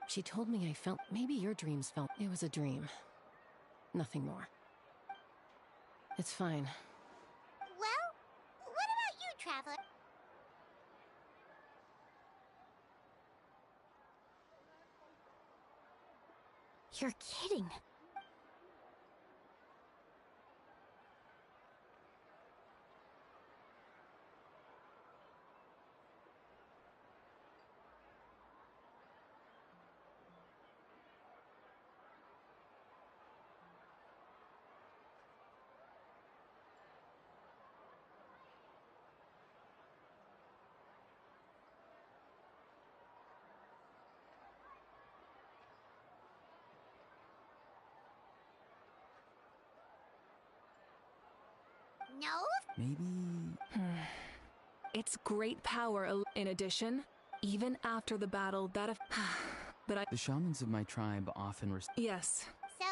She told me I felt... Maybe your dreams felt... It was a dream. Nothing more. It's fine. Well, what about you, Traveler? You're kidding. No? Maybe... It's great power. In addition, even after the battle, but I... The shamans of my tribe often... Yes. So,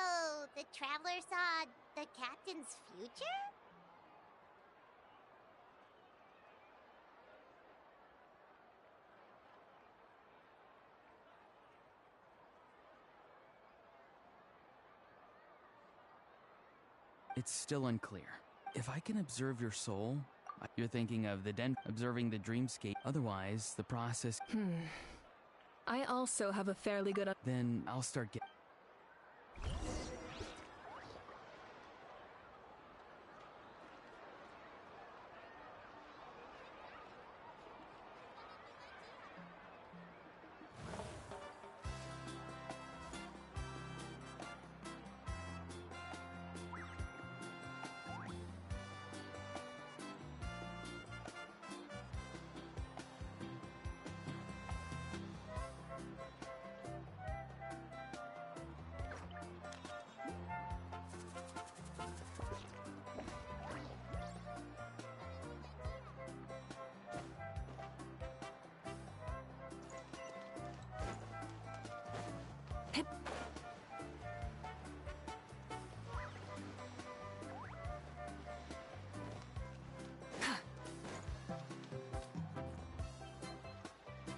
the Traveler saw the captain's future? It's still unclear. If I can observe your soul, you're thinking of the observing the dreamscape. Otherwise, the process... I also have a fairly good... Then I'll start getting...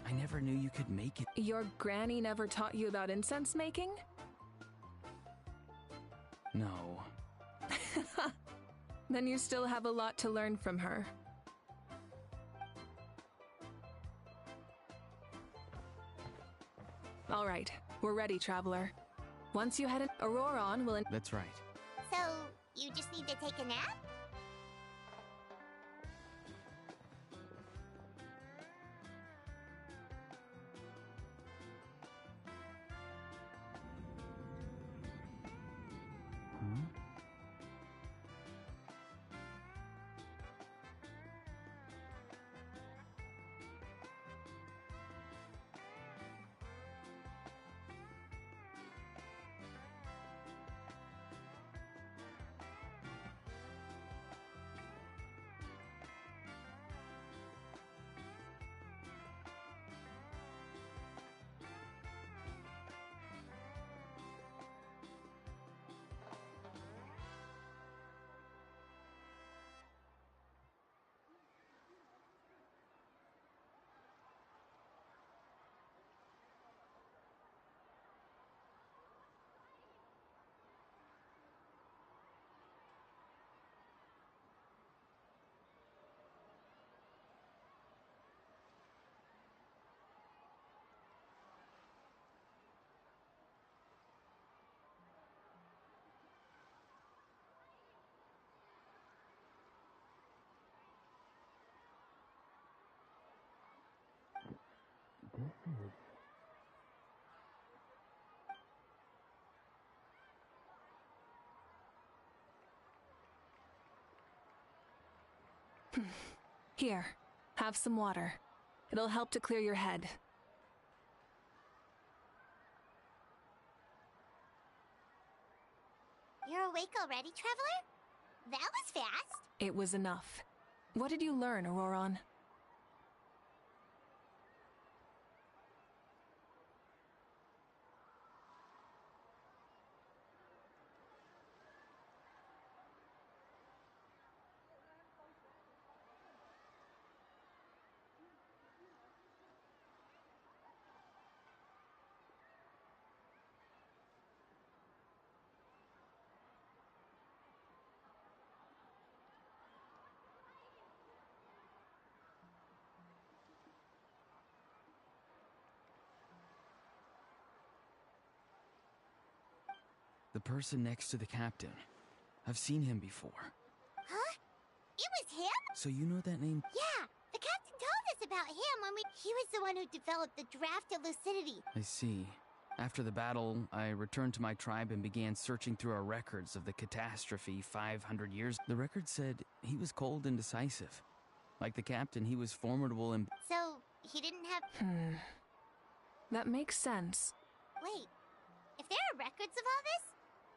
I never knew you could make it. Your granny never taught you about incense making? No. Then you still have a lot to learn from her. All right, we're ready, Traveler. Once you head in, Auroron will... That's right. So, you just need to take a nap? Here, have some water. It'll help to clear your head. You're awake already, Traveler? That was fast. It was enough. What did you learn, Auroron? The person next to the captain. I've seen him before. Huh? It was him? So you know that name? Yeah, the captain told us about him when he was the one who developed the Draft of Lucidity. I see. After the battle, I returned to my tribe and began searching through our records of the catastrophe 500 years. The record said he was cold and decisive. Like the captain, he was formidable and... So, he didn't have... That makes sense. Wait, if there are records of all this?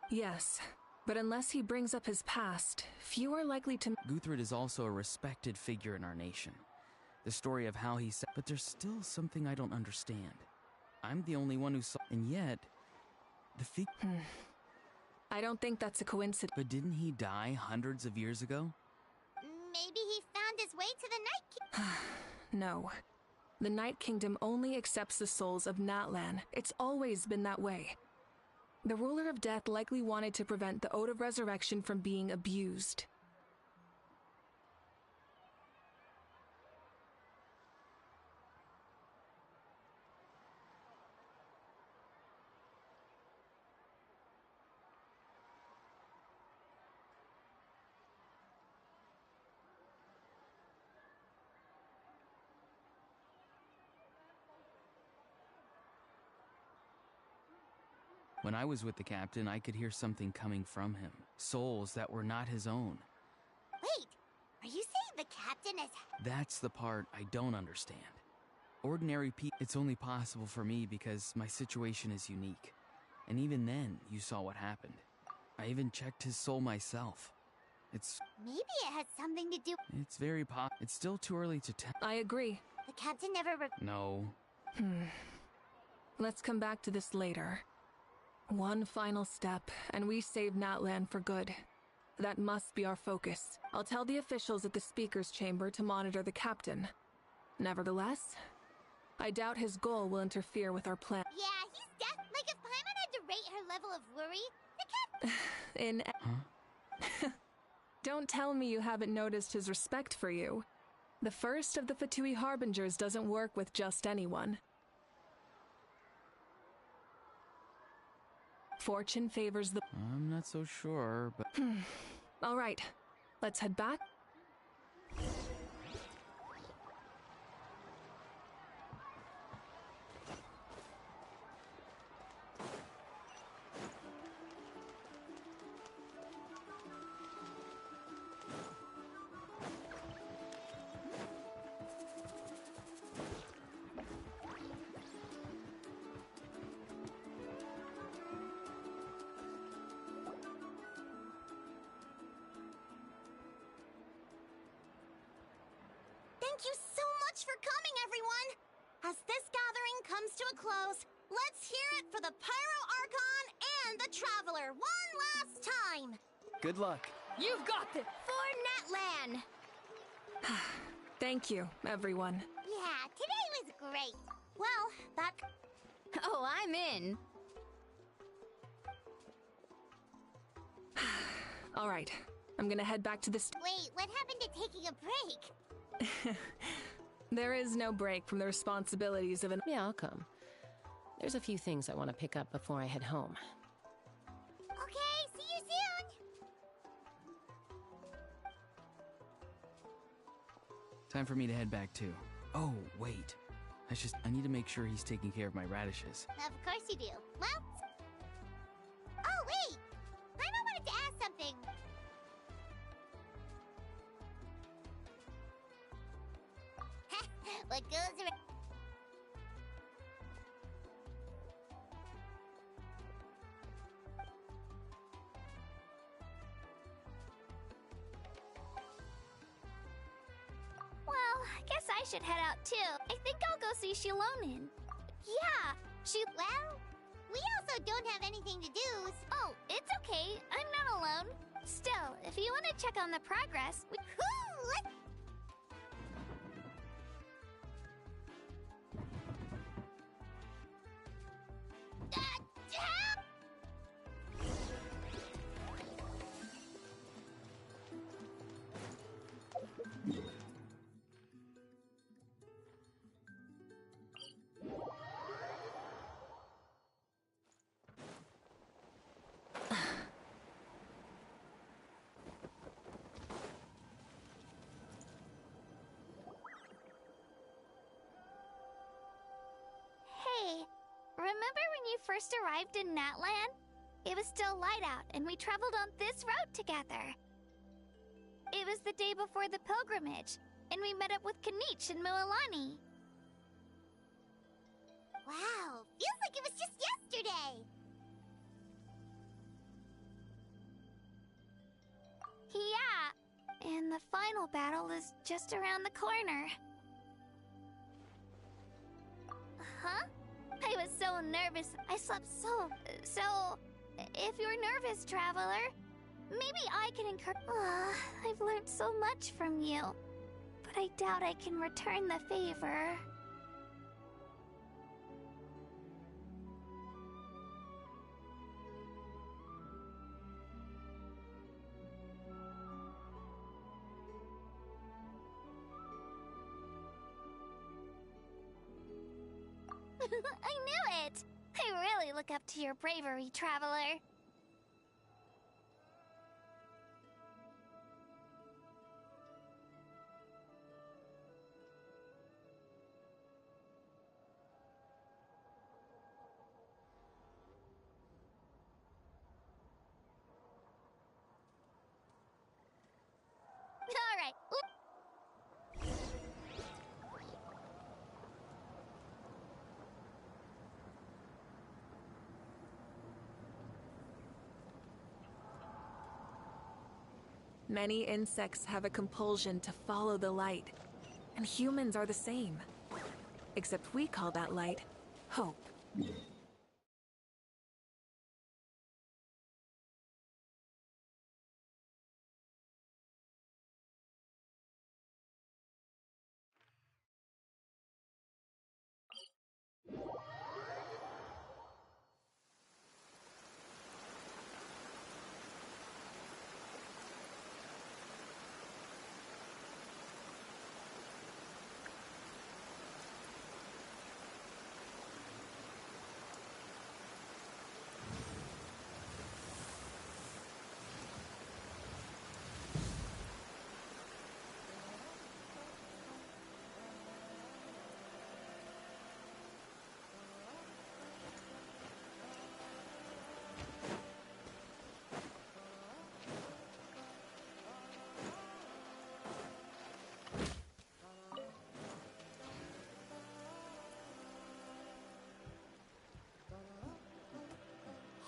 Yes, but unless he brings up his past, few are likely to... Guthred is also a respected figure in our nation. The story of how he said... But there's still something I don't understand. I'm the only one who saw... And yet, the I don't think that's a coincidence. But didn't he die hundreds of years ago? Maybe he found his way to the Night Kingdom. No. The Night Kingdom only accepts the souls of Natlan. It's always been that way. The Ruler of Death likely wanted to prevent the Ode of Resurrection from being abused. When I was with the captain, I could hear something coming from him. Souls that were not his own. Wait, are you saying the captain is... That's the part I don't understand. Ordinary people... It's only possible for me because my situation is unique. And even then, you saw what happened. I even checked his soul myself. It's... Maybe it has something to do... It's very It's still too early to tell. I agree. The captain never... No. Let's come back to this later. One final step, and we save Natlan for good. That must be our focus. I'll tell the officials at the Speaker's Chamber to monitor the captain. Nevertheless, I doubt his goal will interfere with our plan. Yeah, he's like if Paimon had to rate her level of worry, the captain... Huh? Don't tell me you haven't noticed his respect for you. The first of the Fatui Harbingers doesn't work with just anyone. Fortune favors the... I'm not so sure, but... All right, let's head back. Thank you so much for coming, everyone! As this gathering comes to a close, let's hear it for the Pyro Archon and the Traveler one last time! Good luck. You've got this! For Natlan! Thank you, everyone. Yeah, today was great. Well, back... Oh, I'm in. All right, I'm gonna head back to the... Wait, what happened to taking a break? There is no break from the responsibilities of an... Yeah, I'll come. There's a few things I want to pick up before I head home. Okay, see you soon! Time for me to head back too. Oh, wait. I need to make sure he's taking care of my radishes. Of course you do. Well... Oh, wait! I wanted to ask something. What goes around... Well, I guess I should head out too. I think I'll go see Shilonin. Yeah, well, we also don't have anything to do. Oh, it's okay. I'm not alone. Still, if you want to check on the progress, Let's... Hey, remember when you first arrived in Natlan? It was still light out, and we traveled on this road together. It was the day before the pilgrimage, and we met up with Kanich and Mualani. Wow, feels like it was just yesterday. Yeah, and the final battle is just around the corner. Huh? I was so nervous. I slept so... If you're nervous, traveler, maybe I can encourage... I've learned so much from you, but I doubt I can return the favor. I knew it! I really look up to your bravery, traveler. All right. Many insects have a compulsion to follow the light, and humans are the same. Except we call that light hope.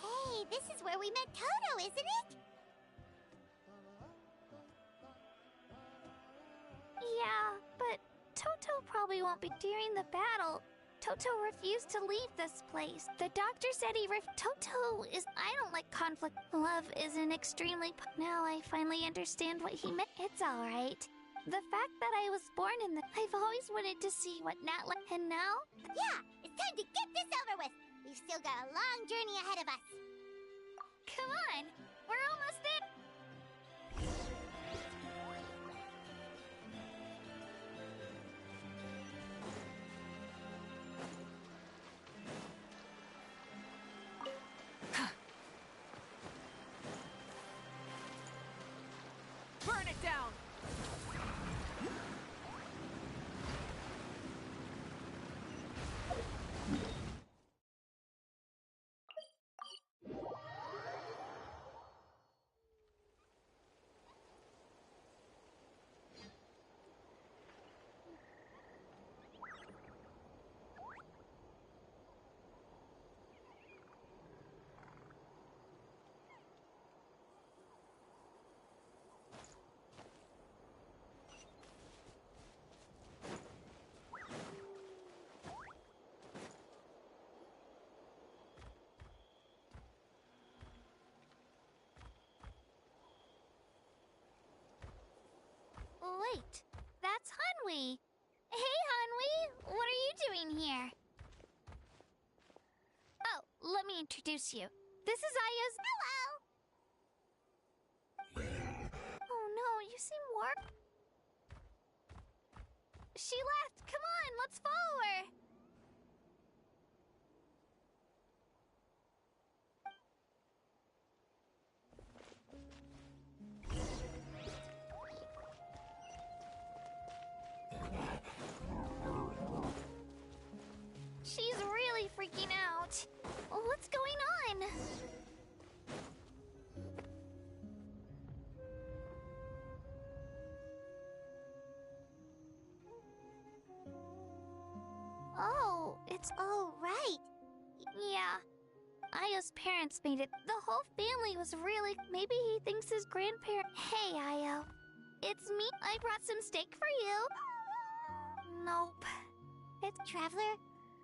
Hey, this is where we met Toto, isn't it? Yeah, but Toto probably won't be during the battle. Toto refused to leave this place. The doctor said Toto is... I don't like conflict. Love is an extremely... Now I finally understand what he meant. It's alright. The fact that I was born in the... I've always wanted to see what Natlan... And now? Yeah, it's time to get this over with. We've still got a long journey ahead of us. Come on, we're almost there. Burn it down! Wait, that's Hanwi. Hey, Hanwi, what are you doing here? Oh, let me introduce you. This is Aya's. Hello. Oh no, you seem warm. She left. Come on, let's follow her. She's really freaking out. What's going on? Oh, it's all right. Yeah. Aya's parents made it. The whole family was really... Maybe he thinks his grandparent... Hey, Ayo. It's me. I brought some steak for you. Nope. It's Traveler.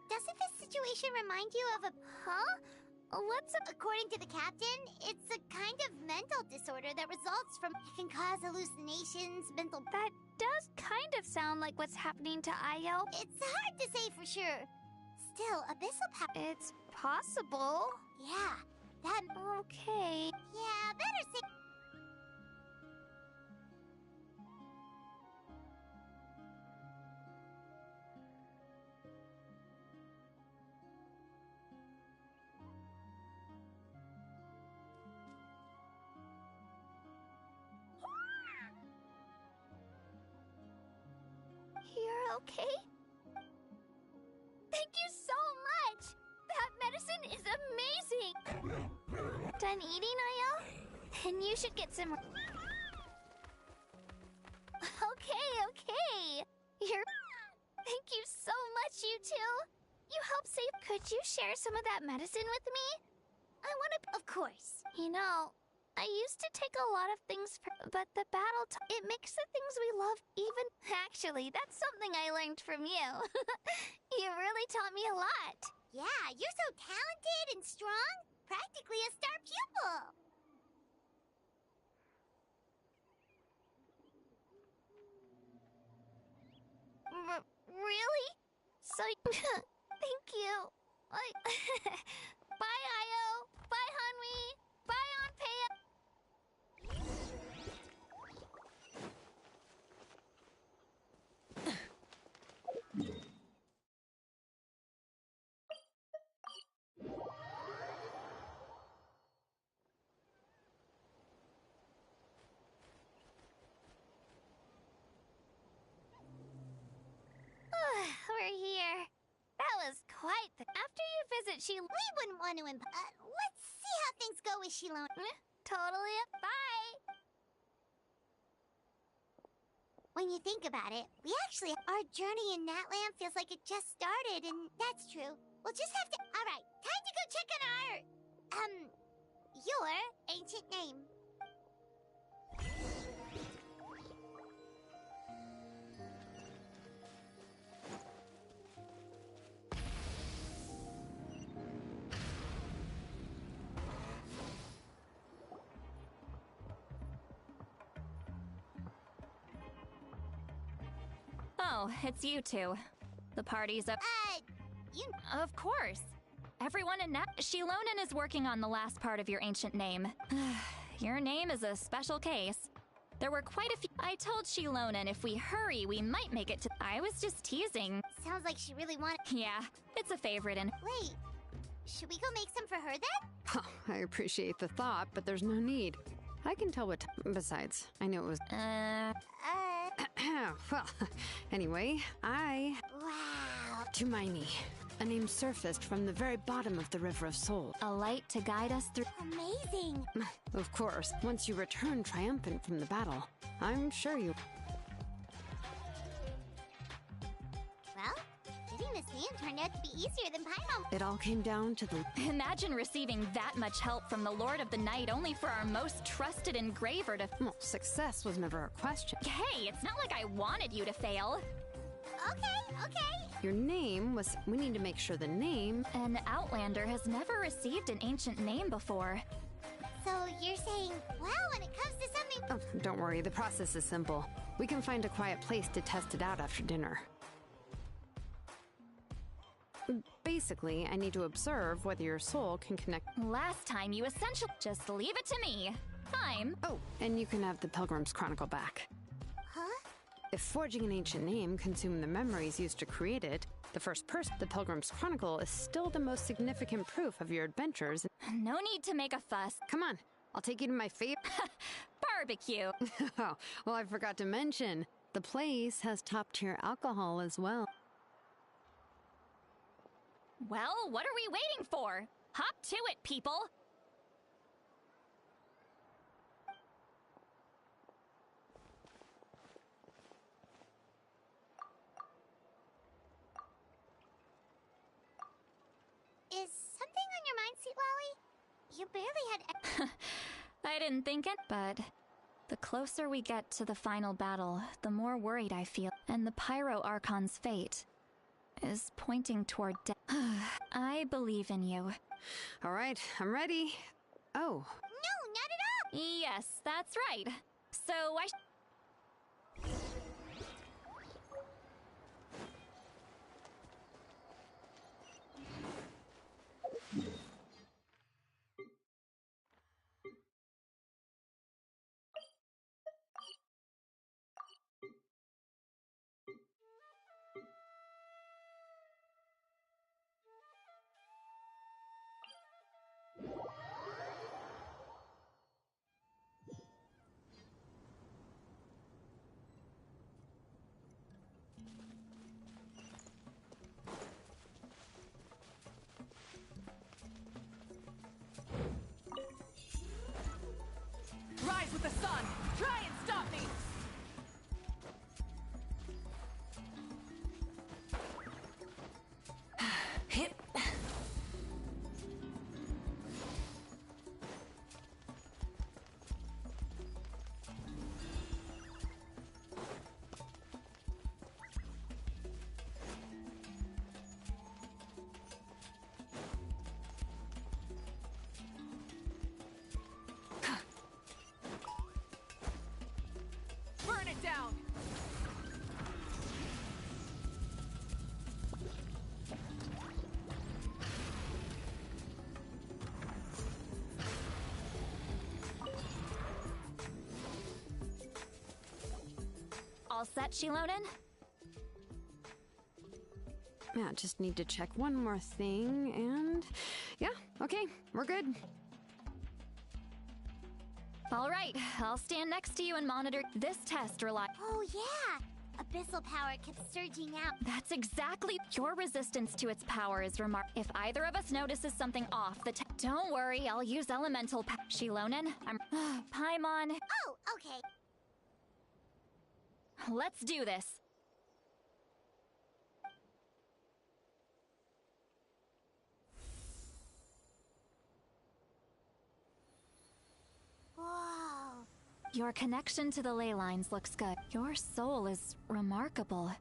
Doesn't this situation remind you of a... Huh? What's a... According to the captain, it's a kind of mental disorder that results from... It can cause hallucinations, mental... That does kind of sound like what's happening to Ayo. It's hard to say for sure. Still, abyssal power... It's possible. Yeah, that... Okay. Yeah, better say... You're okay? Thank you so much! That medicine is amazing! Done eating, Ayo? Then you should get some... Okay. You're... Thank you so much, you two! You helped save... Could you share some of that medicine with me? I want to... Of course. You know, I used to take a lot of things for... But the battle... It makes the things we love even... Actually, that's something I learned from you. You really taught me a lot. Yeah, you're so talented and strong. Practically a star pupil. Really? So... Thank you. Bye, Ayo. Bye, Hanwi. Bye, Anpea. We're here. That was quite the... After you visit Shilone... We wouldn't want to... let's see how things go with Shilone. Totally. Bye. When you think about it, we actually... Our journey in Natlan feels like it just started, and that's true. We'll just have to... Alright, time to go check on our... your ancient name. Oh, it's you two. The party's up. You... Of course. Everyone in Shilonen is working on the last part of your ancient name. Your name is a special case. There were quite a few... I told Shilonen if we hurry, we might make it to... I was just teasing. Sounds like she really wanted... Yeah, it's a favorite and... Wait, should we go make some for her then? Oh, I appreciate the thought, but there's no need. I can tell what... Besides, I knew it was... Well, anyway, Wow. Tumaini. A name surfaced from the very bottom of the River of Souls. A light to guide us through. Amazing! Of course, once you return triumphant from the battle, I'm sure you... Well, getting this name turned out to be easier than Paimon. It all came down to the... Imagine receiving that much help from the Lord of the Night only for our most trusted engraver to... Well, success was never a question. Hey, it's not like I wanted you to fail. Okay. Your name was... We need to make sure the name... An Outlander has never received an ancient name before. So you're saying, well, when it comes to something... Oh, don't worry, the process is simple. We can find a quiet place to test it out after dinner. Basically, I need to observe whether your soul can connect... Last time you essentially... Just leave it to me. I'm... Oh, and you can have the Pilgrim's Chronicle back. Huh? If forging an ancient name consumed the memories used to create it, the first person, the Pilgrim's Chronicle, is still the most significant proof of your adventures. No need to make a fuss. Come on, I'll take you to my favorite... Barbecue! Oh, well, I forgot to mention, the place has top-tier alcohol as well. Well, what are we waiting for? Hop to it, people! Is something on your mind, Sweet Lolly? You barely had... I didn't think it, but... The closer we get to the final battle, the more worried I feel. And the Pyro Archon's fate is pointing toward death. I believe in you. All right, I'm ready. Oh. No, not at all! Yes, that's right. So Rise with the sun! Try and stop me! Hit. Burn it down! all set, Shilonen? Yeah, just need to check one more thing, and... Yeah, okay, we're good. All right, I'll stand next to you and monitor. This test relies... Oh, yeah! Abyssal power kept surging out. That's exactly... Your resistance to its power is remarkable. If either of us notices something off, don't worry, I'll use elemental Shilonen, I'm... Paimon... Oh, okay. Let's do this. Whoa. Your connection to the ley lines looks good. Your soul is remarkable.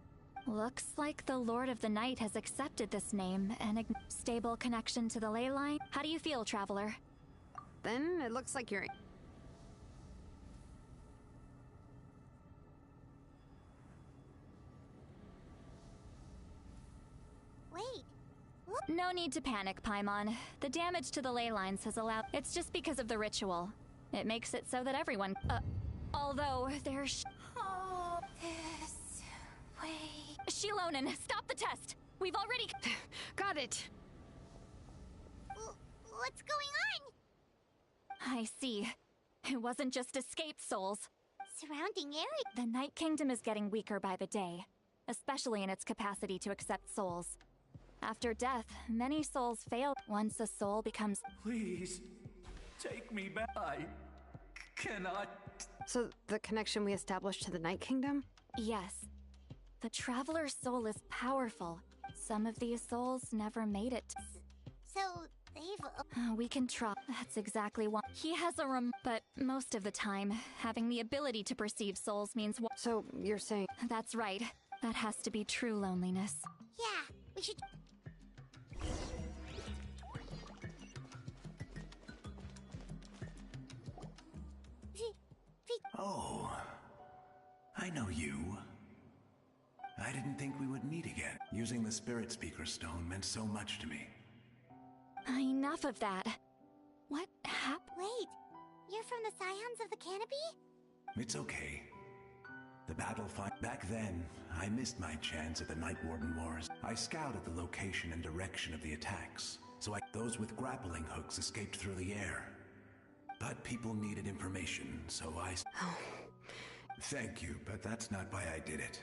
Looks like the Lord of the Night has accepted this name and a stable connection to the ley line. How do you feel, Traveler? Then it looks like you're... Wait. No need to panic, Paimon. The damage to the ley lines has allowed... It's just because of the ritual. It makes it so that everyone... although there's... Oh, this way... Shilonen, stop the test! We've already... Got it! What's going on? I see. It wasn't just escaped souls. Surrounding area... The Night Kingdom is getting weaker by the day, especially in its capacity to accept souls. After death, many souls fail. Once a soul becomes... Please, take me back. I cannot... So, the connection we established to the Night Kingdom? Yes. The Traveler's soul is powerful. Some of these souls never made it. So, they've... We can try. That's exactly what... He has a But most of the time, having the ability to perceive souls means... So, you're saying... That's right. That has to be true loneliness. Yeah, we should... Oh, I know you. I didn't think we would meet again. Using the Spirit Speaker Stone meant so much to me. Enough of that. What happened? Wait, you're from the Scions of the Canopy? It's okay. The battle fight. Back then, I missed my chance at the Night Warden Wars. I scouted the location and direction of the attacks, so those with grappling hooks escaped through the air. But people needed information, so I... Thank you, but that's not why I did it.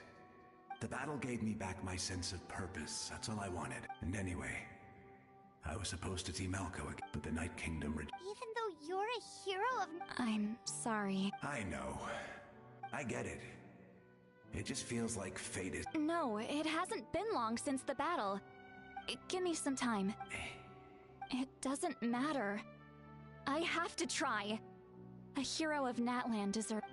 The battle gave me back my sense of purpose, that's all I wanted. And anyway, I was supposed to team Malco again, but the Night Kingdom... Even though you're a hero of... I'm sorry. I know. I get it. It just feels like fate is... No, it hasn't been long since the battle. Give me some time. It doesn't matter. I have to try. A hero of Natlan deserves...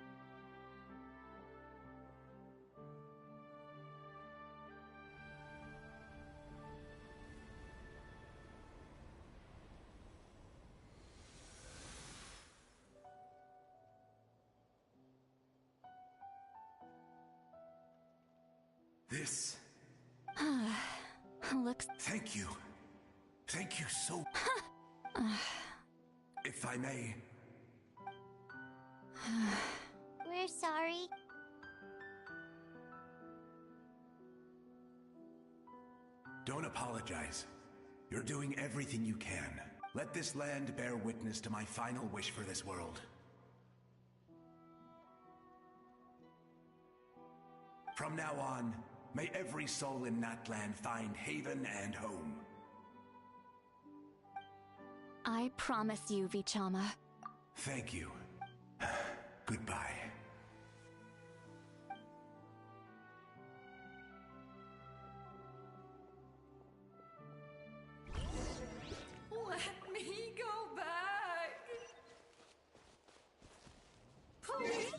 This... Looks... Thank you. Thank you so... If I may... We're sorry. Don't apologize. You're doing everything you can. Let this land bear witness to my final wish for this world. From now on, may every soul in Natlan find haven and home. I promise you, Vichama. Thank you. Goodbye. Let me go back. Please.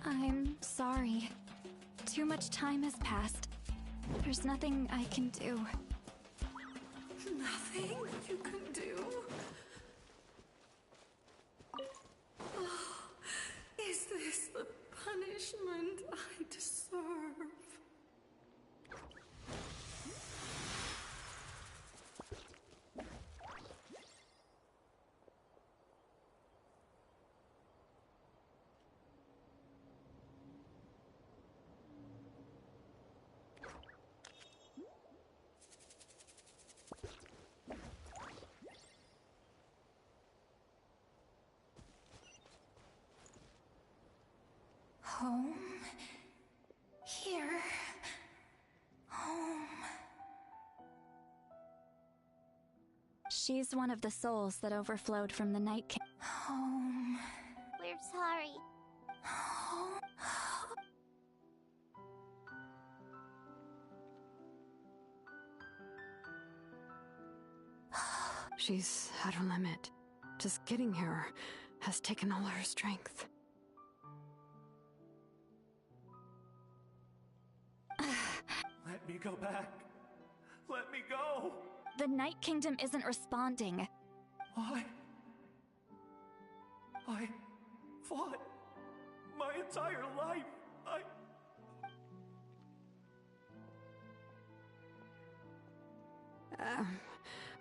I'm sorry. Too much time has passed. There's nothing I can do. Nothing you can do? Oh, is this the punishment I deserve? Home. Here. Home. She's one of the souls that overflowed from the Night King. Home. We're sorry. Home. She's at her limit. Just getting here has taken all her strength. Let me go back. Let me go. The Night Kingdom isn't responding. Why? I fought my entire life.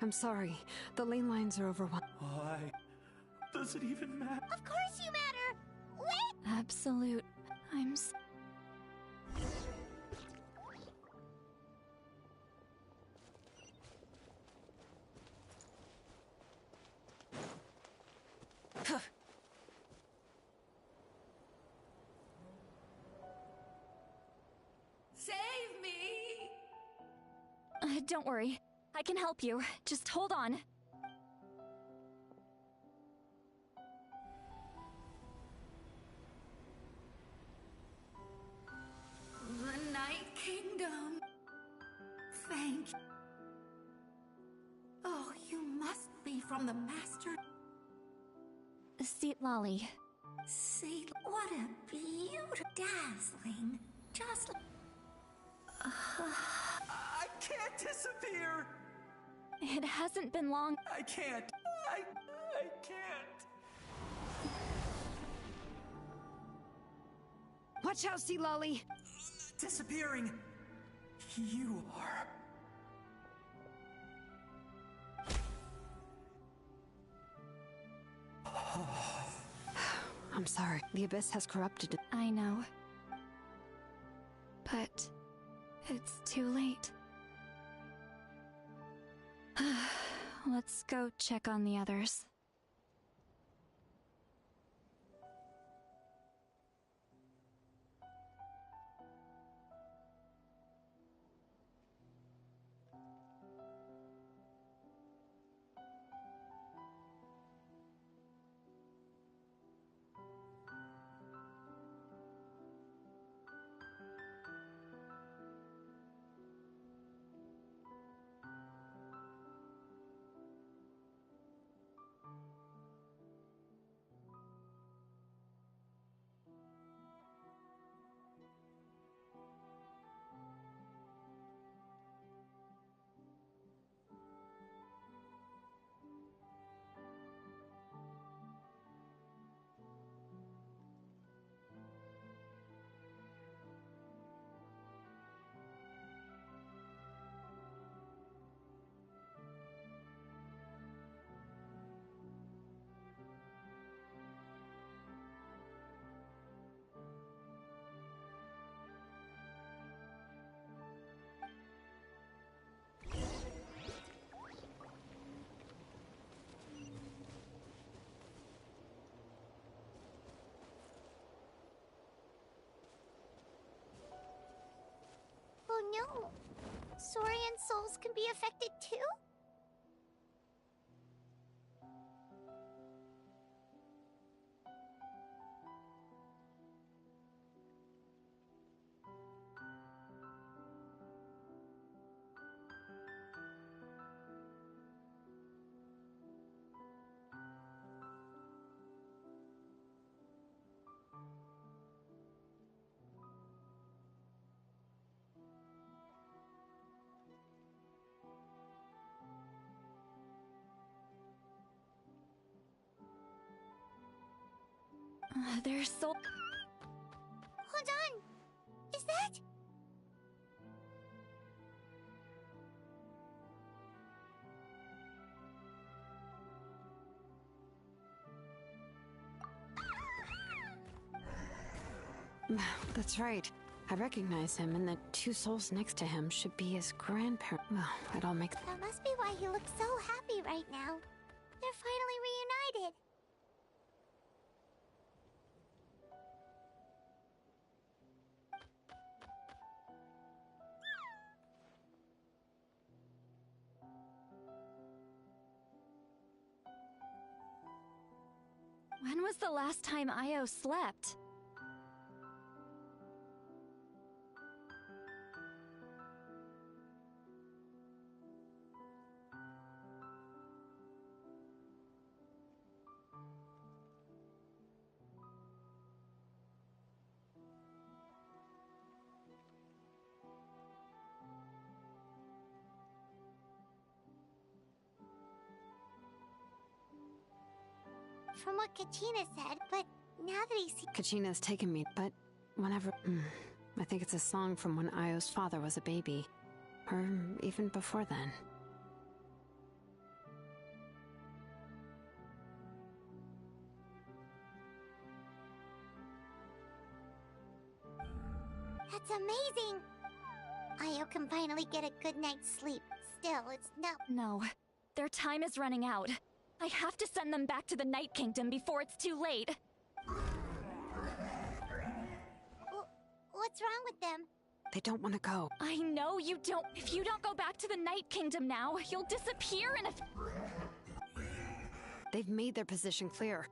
I'm sorry. The lane lines are overwhelmed. Why does it even matter? Of course you matter! Wait! Absolute. Save me! Don't worry. I can help you. Just hold on. The Night Kingdom. Thank you. Oh, you must be from the Master. Seat Lolly. See, what a beautiful, dazzling, just like... I can't disappear! It hasn't been long. I can't. I can't. Watch out, Sea Lolly! Disappearing. You are. I'm sorry. The Abyss has corrupted it. I know. But it's too late. Let's go check on the others. Oh no! Saurian souls can be affected too? Their soul. Hold on! Is that? That's right. I recognize him, and the two souls next to him should be his grandparents. Well, it all makes... That must be why he looks so happy right now. They're finally reunited. When was the last time Io slept? From what Kachina said, but now that he sees... Kachina's taken me, but whenever... I think it's a song from when Io's father was a baby. Or even before then. That's amazing! Io can finally get a good night's sleep. Still, it's not... No. Their time is running out. I have to send them back to the Night Kingdom before it's too late. What's wrong with them? They don't want to go. I know you don't. If you don't go back to the Night Kingdom now, you'll disappear in a... They've made their position clear.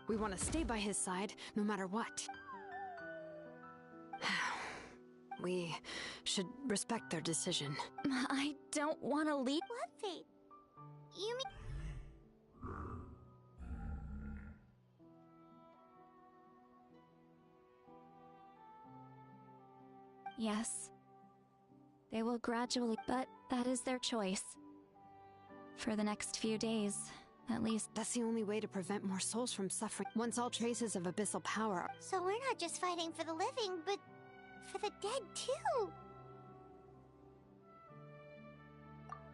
We want to stay by his side, no matter what. We should respect their decision. I don't want to leave. What fate? You mean... Yes. They will gradually, but that is their choice. For the next few days, at least. That's the only way to prevent more souls from suffering. Once all traces of abyssal power... So we're not just fighting for the living, but for the dead too!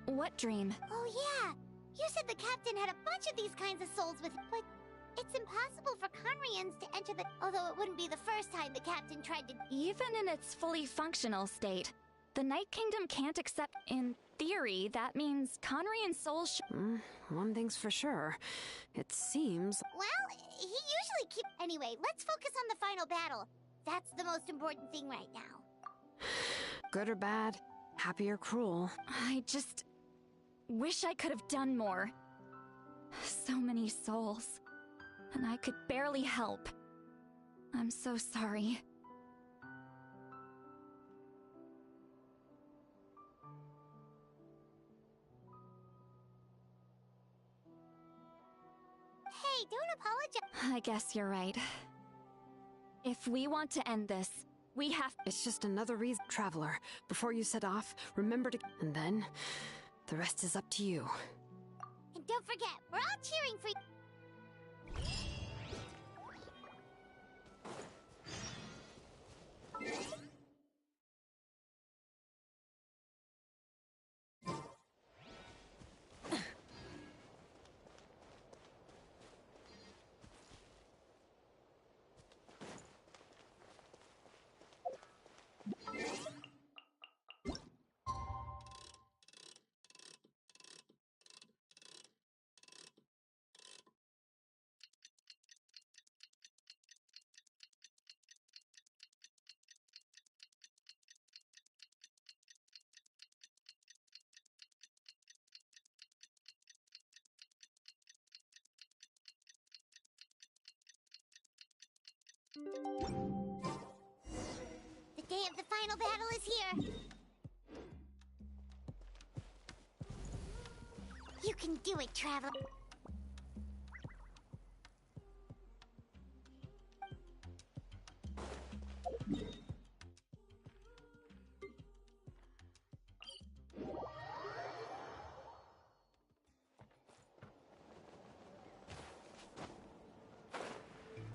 What dream? Oh yeah! You said the captain had a bunch of these kinds of souls with him, but it's impossible for Conrians to enter the... Although it wouldn't be the first time the captain tried to... Even in its fully functional state, the Night Kingdom can't accept... In theory, that means Conrian souls one thing's for sure. It seems... Well, he usually keeps... Anyway, let's focus on the final battle. That's the most important thing right now. Good or bad, happy or cruel. I just... wish I could have done more. So many souls. And I could barely help. I'm so sorry. Hey, don't apologize. I guess you're right. If we want to end this, we have... It's just another reason. Traveler, before you set off, remember to... And then, the rest is up to you. And don't forget, we're all cheering for you. The day of the final battle is here. You can do it, Traveler.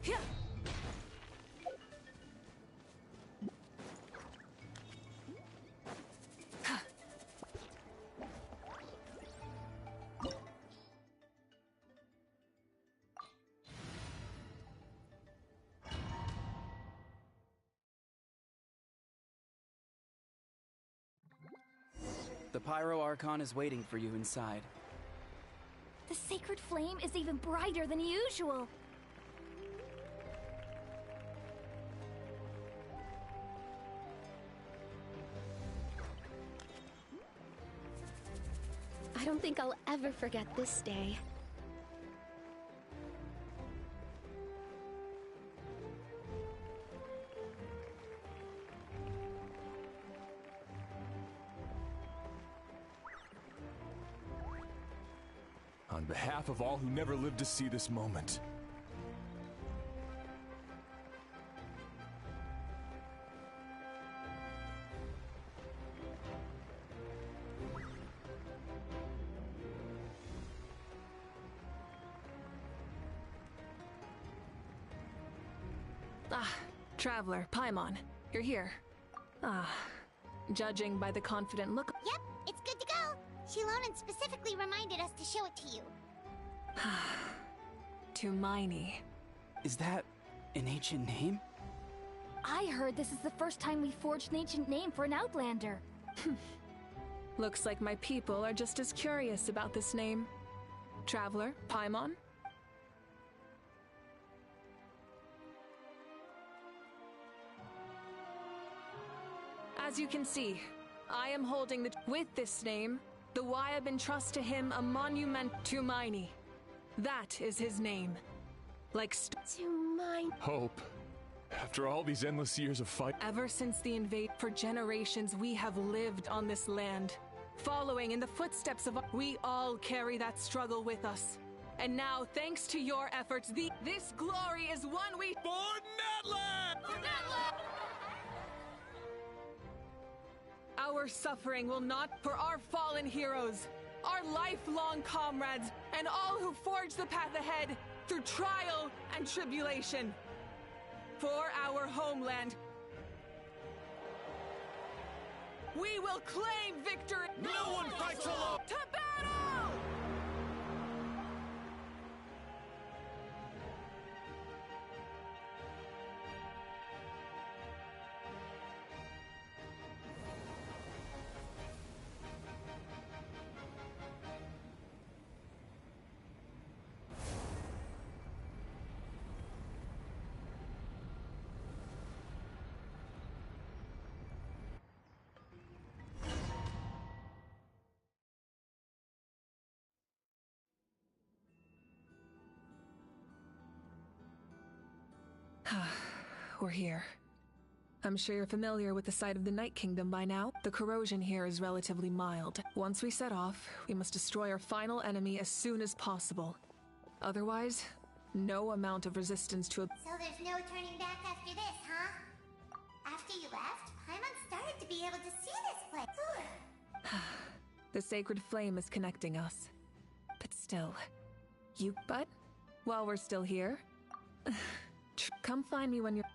Yeah. The Pyro Archon is waiting for you inside. The sacred flame is even brighter than usual. I don't think I'll ever forget this day. On behalf of all who never lived to see this moment. Traveler, Paimon, you're here. Judging by the confident look— Yep, it's good to go. Shilonan specifically reminded us to show it to you. To Miney. Is that an ancient name? I heard this is the first time we forged an ancient name for an Outlander. Looks like my people are just as curious about this name. Traveler, Paimon? As you can see, I am holding with this name, the Wyab entrust to him a monument to Miney. That is his name. Like to mine. Hope. After all these endless years of fight. Ever since the invade, for generations we have lived on this land. Following in the footsteps of we all carry that struggle with us. And now, thanks to your efforts, this glory is one we— For Natlan! For Natlan! Our suffering will not— for our fallen heroes, our lifelong comrades, and all who forge the path ahead through trial and tribulation. For our homeland, we will claim victory! No one fights alone! To battle! We're here. I'm sure you're familiar with the site of the Night Kingdom by now. The corrosion here is relatively mild. Once we set off, we must destroy our final enemy as soon as possible. Otherwise, no amount of resistance to— So there's no turning back after this, huh? After you left, Paimon started to be able to see this place. The sacred flame is connecting us. But still, but while we're still here, come find me when you're—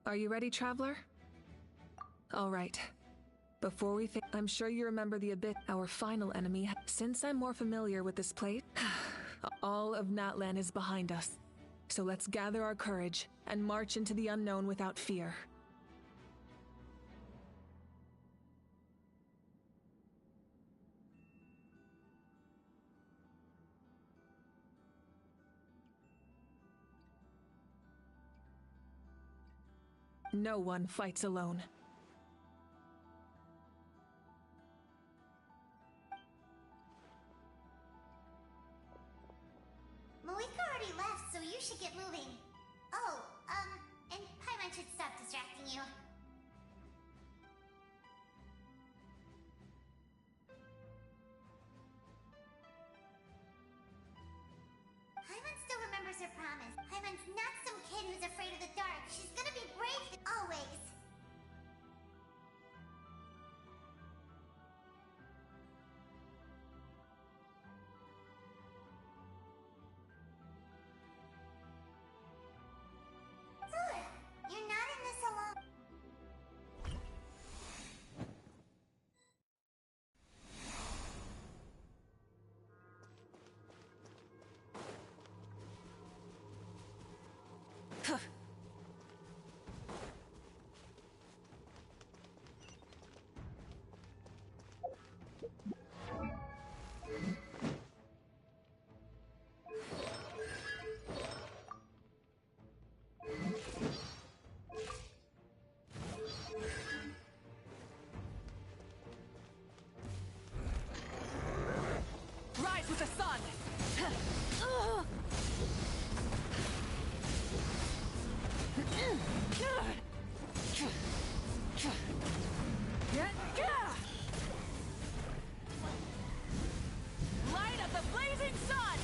Are you ready, Traveler? All right. Before we I'm sure you remember the Abyss, our final enemy. Since I'm more familiar with this place, all of Natlan is behind us. So let's gather our courage and march into the unknown without fear. No one fights alone. Malika already left, so you should get moving. Oh, and Paimon should stop distracting you. Paimon still remembers her promise. Paimon's not some kid who's afraid of the dark. She's gonna be brave always. sun! Light of the blazing sun!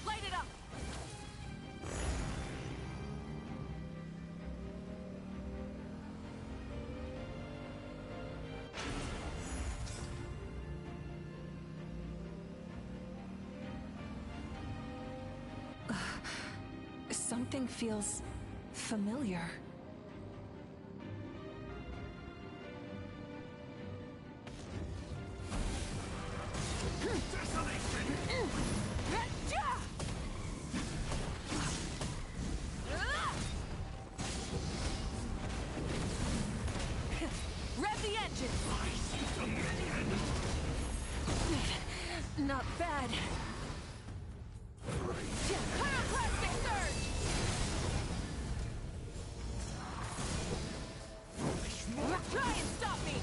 Light it up! Something feels familiar. Rev the engine! Not bad. Pyroclastic surge! Try and stop me!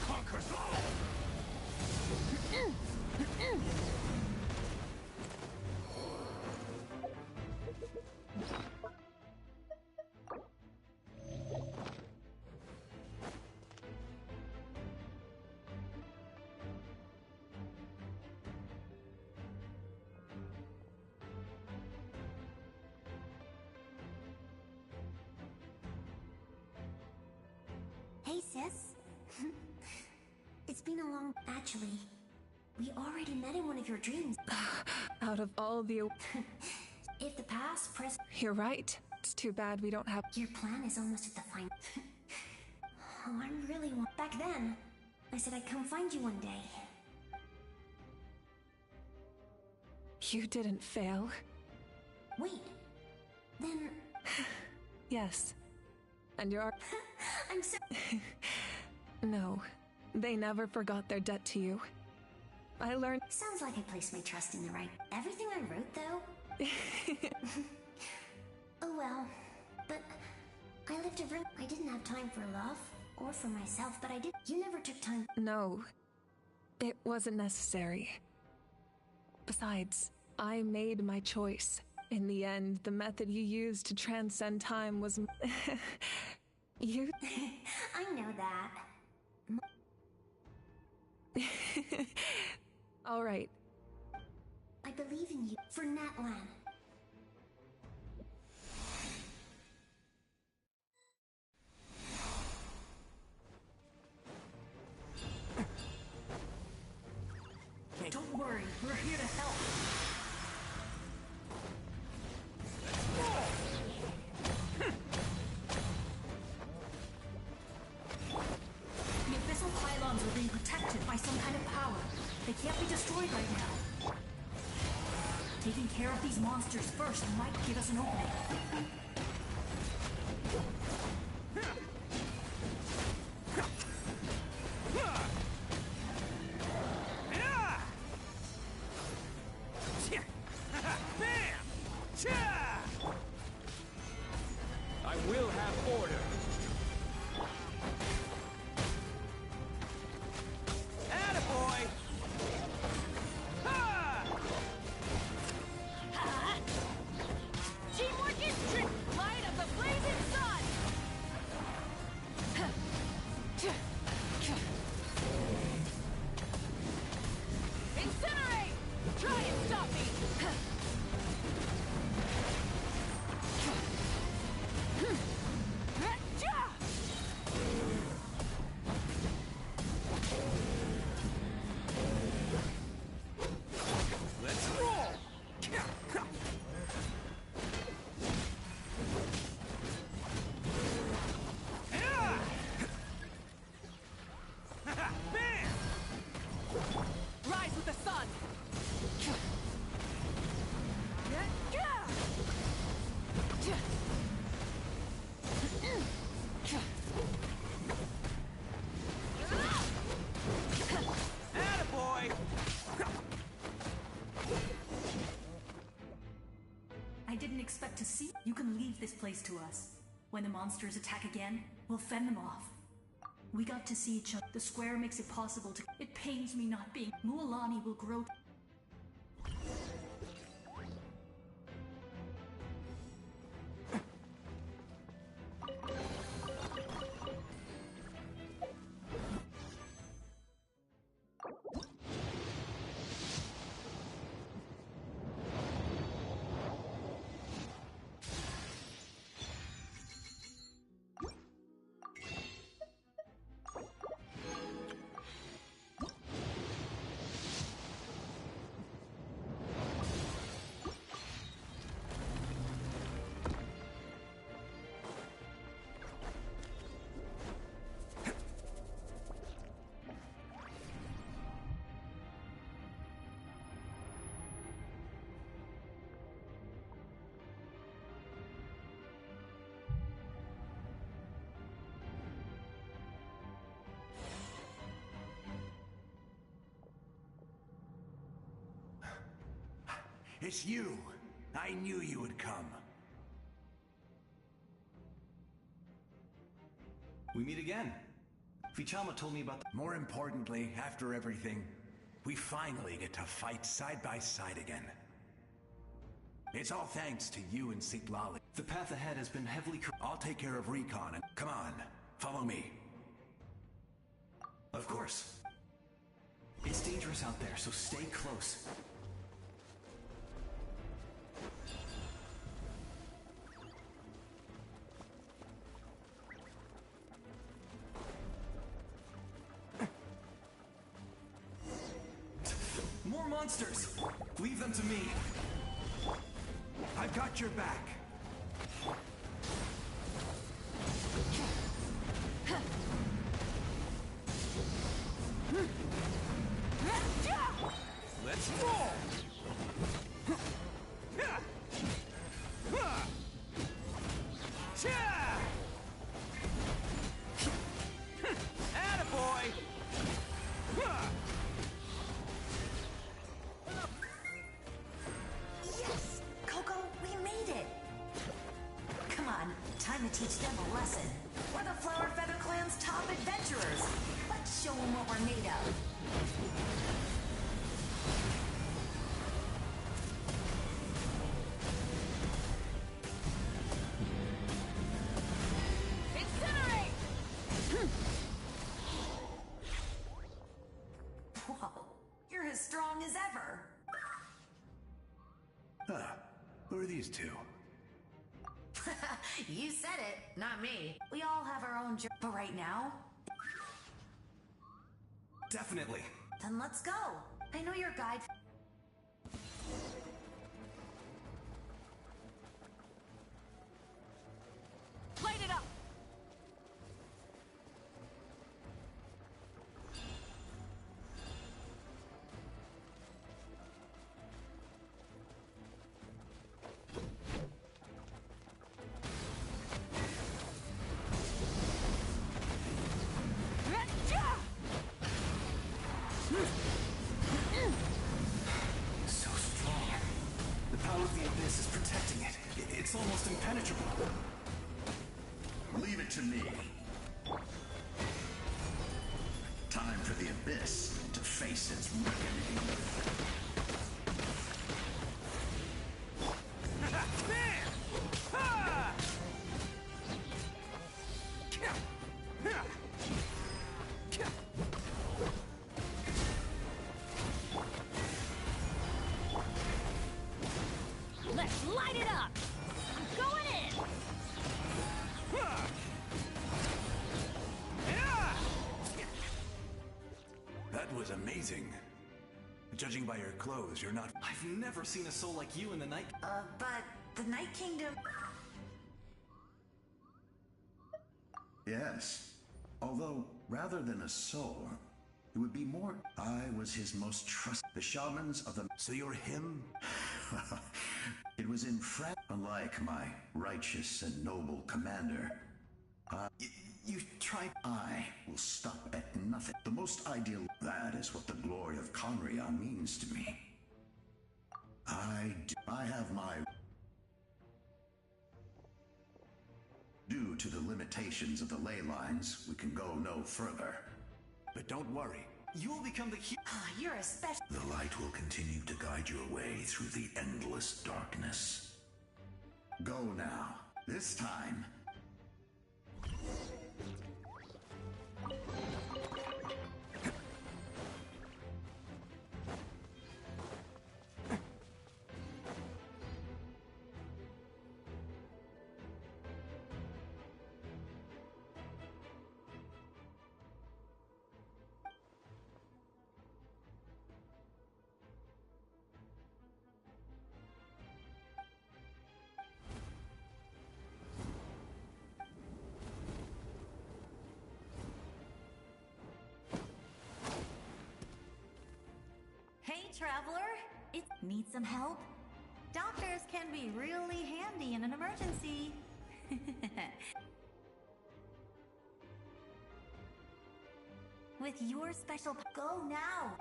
Conquers all! Hey, sis. It's been a long... Actually, we already met in one of your dreams. Out of all the... If the past, present... You're right. It's too bad we don't have... Your plan is almost at the final... Oh, I really want... Back then, I said I'd come find you one day. You didn't fail. Wait. Then... Yes. And you're... I'm so... No. They never forgot their debt to you. I learned... Sounds like I placed my trust in the right... Everything I wrote, though? Oh well. But... I lived a real... I didn't have time for love. Or for myself, but I did... You never took time... No. It wasn't necessary. Besides, I made my choice. In the end, the method you used to transcend time was... You... I know that. All right. I believe in you. For Natlan. Don't worry, we're here to help. The abyssal pylons are being protected by some kind of power. They can't be destroyed right now. Taking care of these monsters first might give us an opening. I will have order. Attaboy! Teamwork is tricky! to see. You can leave this place to us. When the monsters attack again, we'll fend them off. We got to see each other. The square makes it possible to. It pains me not being. Mualani will grow. It's you! I knew you would come. We meet again. Vichama told me about the... More importantly, after everything, we finally get to fight side by side again. It's all thanks to you and Citlali. The path ahead has been heavily... I'll take care of recon and... Come on, follow me. Of course. It's dangerous out there, so stay close. More monsters! Leave them to me. I've got your back. Let's roll! Attaboy! Yes! Coco, we made it! Come on, time to teach them a lesson. We're the Flower Feather Clan's top adventurers. Let's show them what we're made of. Whoa, you're as strong as ever. Who are these two? You said it, not me. We all have our own but right now... Definitely. Then let's go. I know your guide... Light it up! So strong. The power of the Abyss is protecting it. It's almost impenetrable. Leave it to me. Time for the Abyss to face its reckoning. Let's light it up! I'm going in! That was amazing. Judging by your clothes, you're not... I've never seen a soul like you in the night... but the Night Kingdom... Yes. Although, rather than a soul, it would be more... I was his most trusted... The shamans of the... So you're him? It was in France. Unlike my righteous and noble commander, you tried. I will stop at nothing. The most ideal. That is what the glory of Conria means to me. I have my... limitations of the ley lines, we can go no further. But don't worry, you will become the hero. You're a special. The light will continue to guide your way through the endless darkness. Go now. This time. Hey, traveler! Need some help? Doctors can be really handy in an emergency. With your special go now!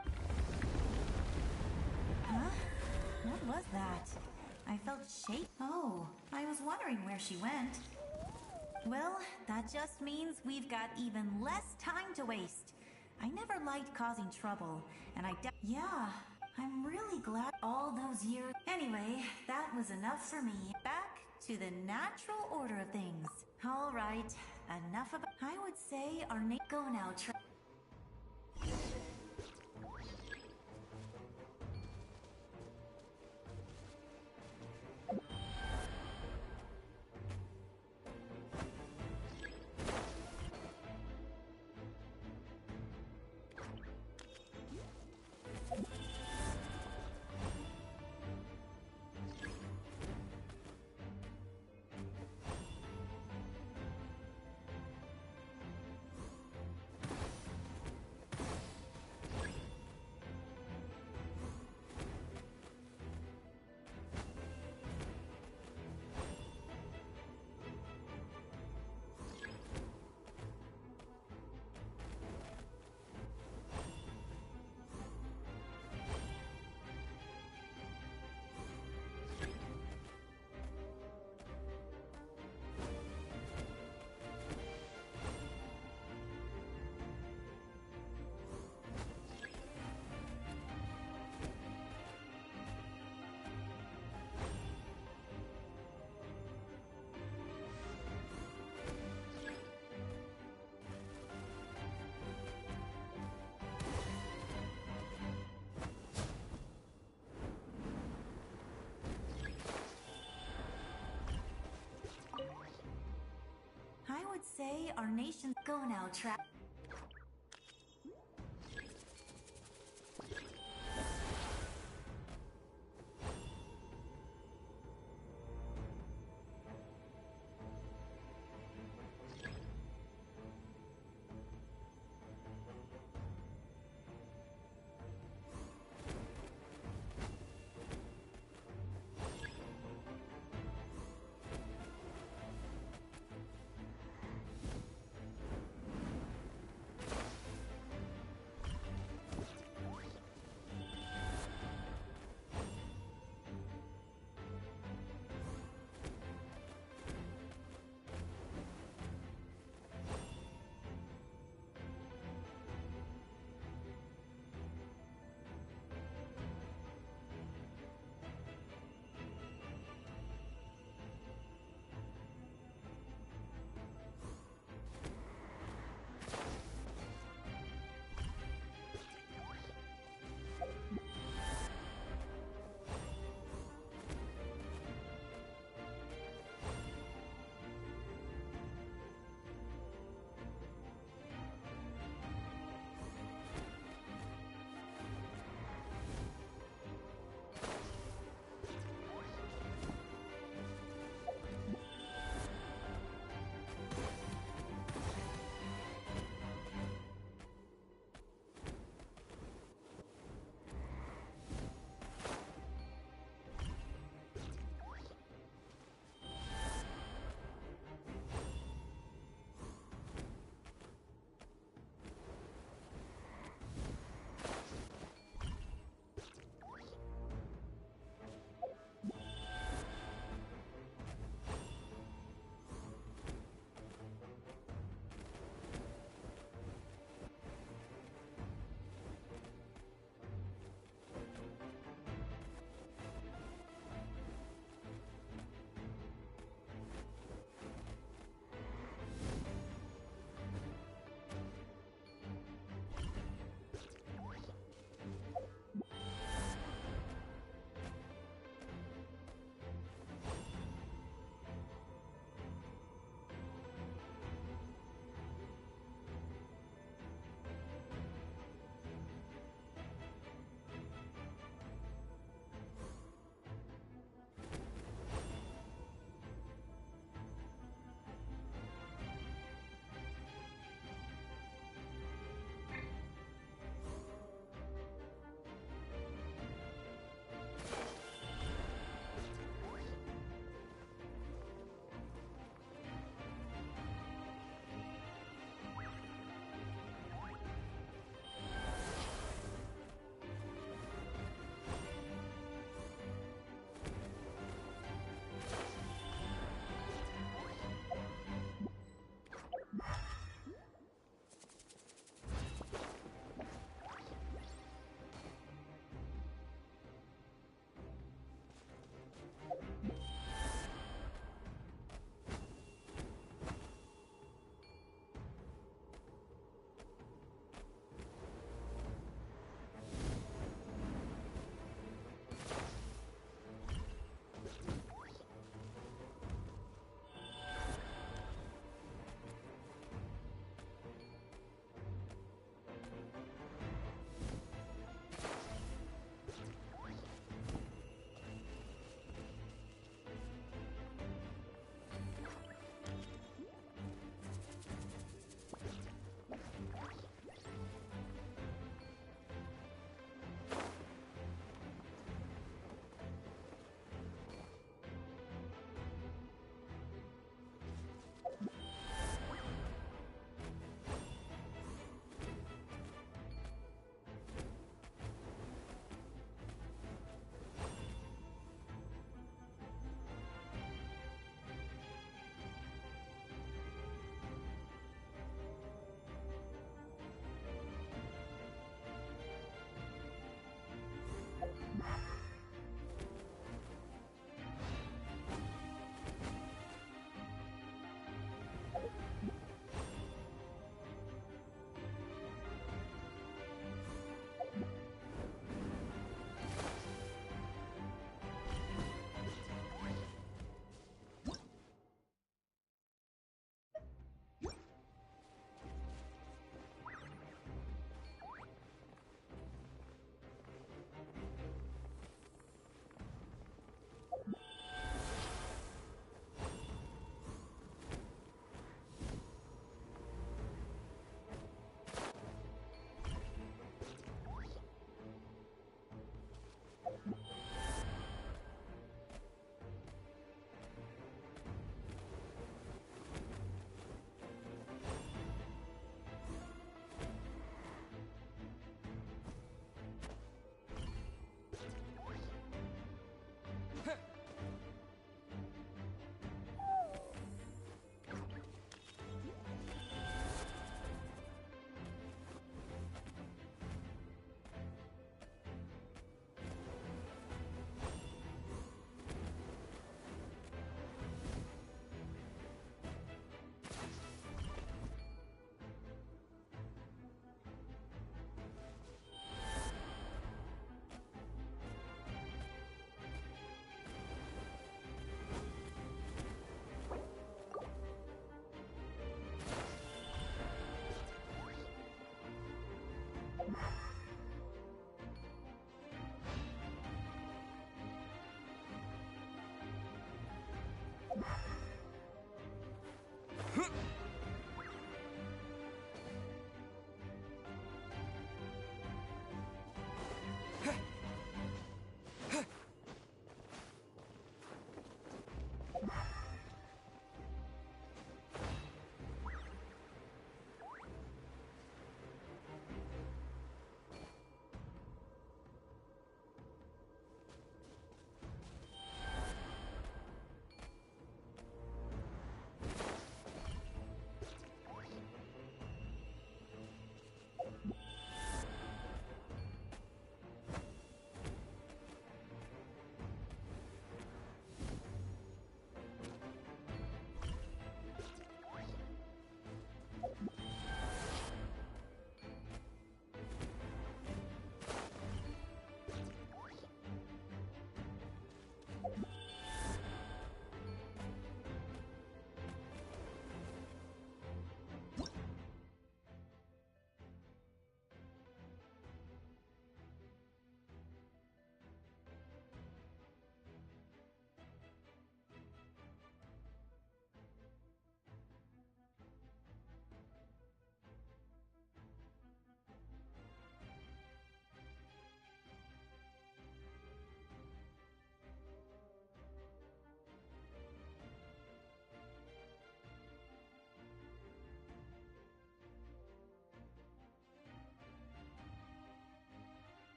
Huh? What was that? I felt shake. Oh, I was wondering where she went. Well, that just means we've got even less time to waste. I never liked causing trouble, and yeah, I'm really glad all those years. Anyway, that was enough for me. Back to the natural order of things. All right, enough about. I would say our name. Go now, I would say our nation's go now,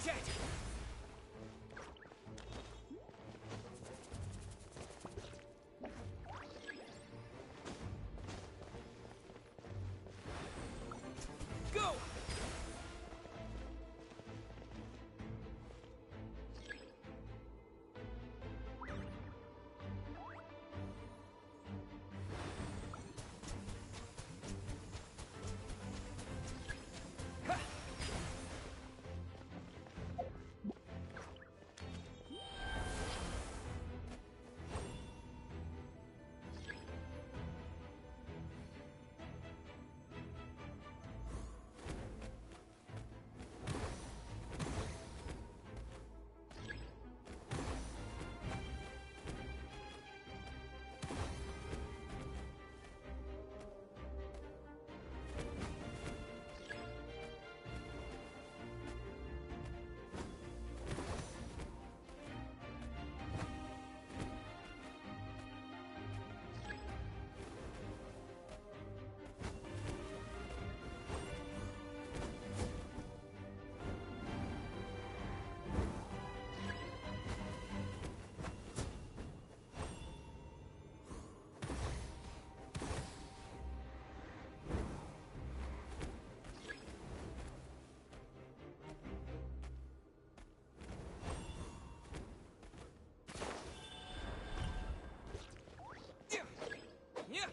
Watch it! Go! Yeah.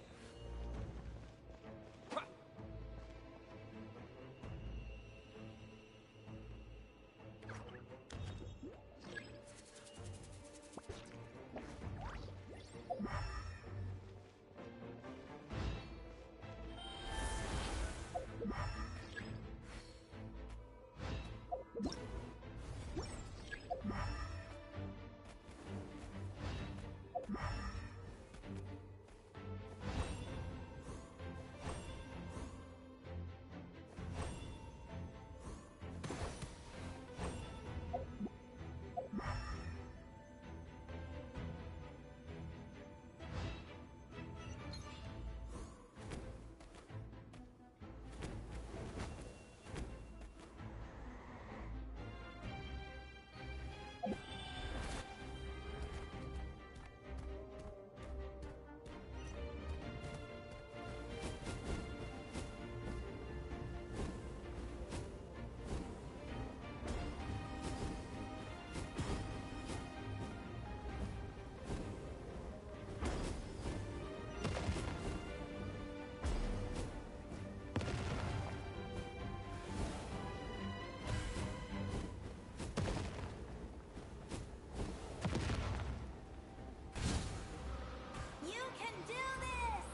You can do this!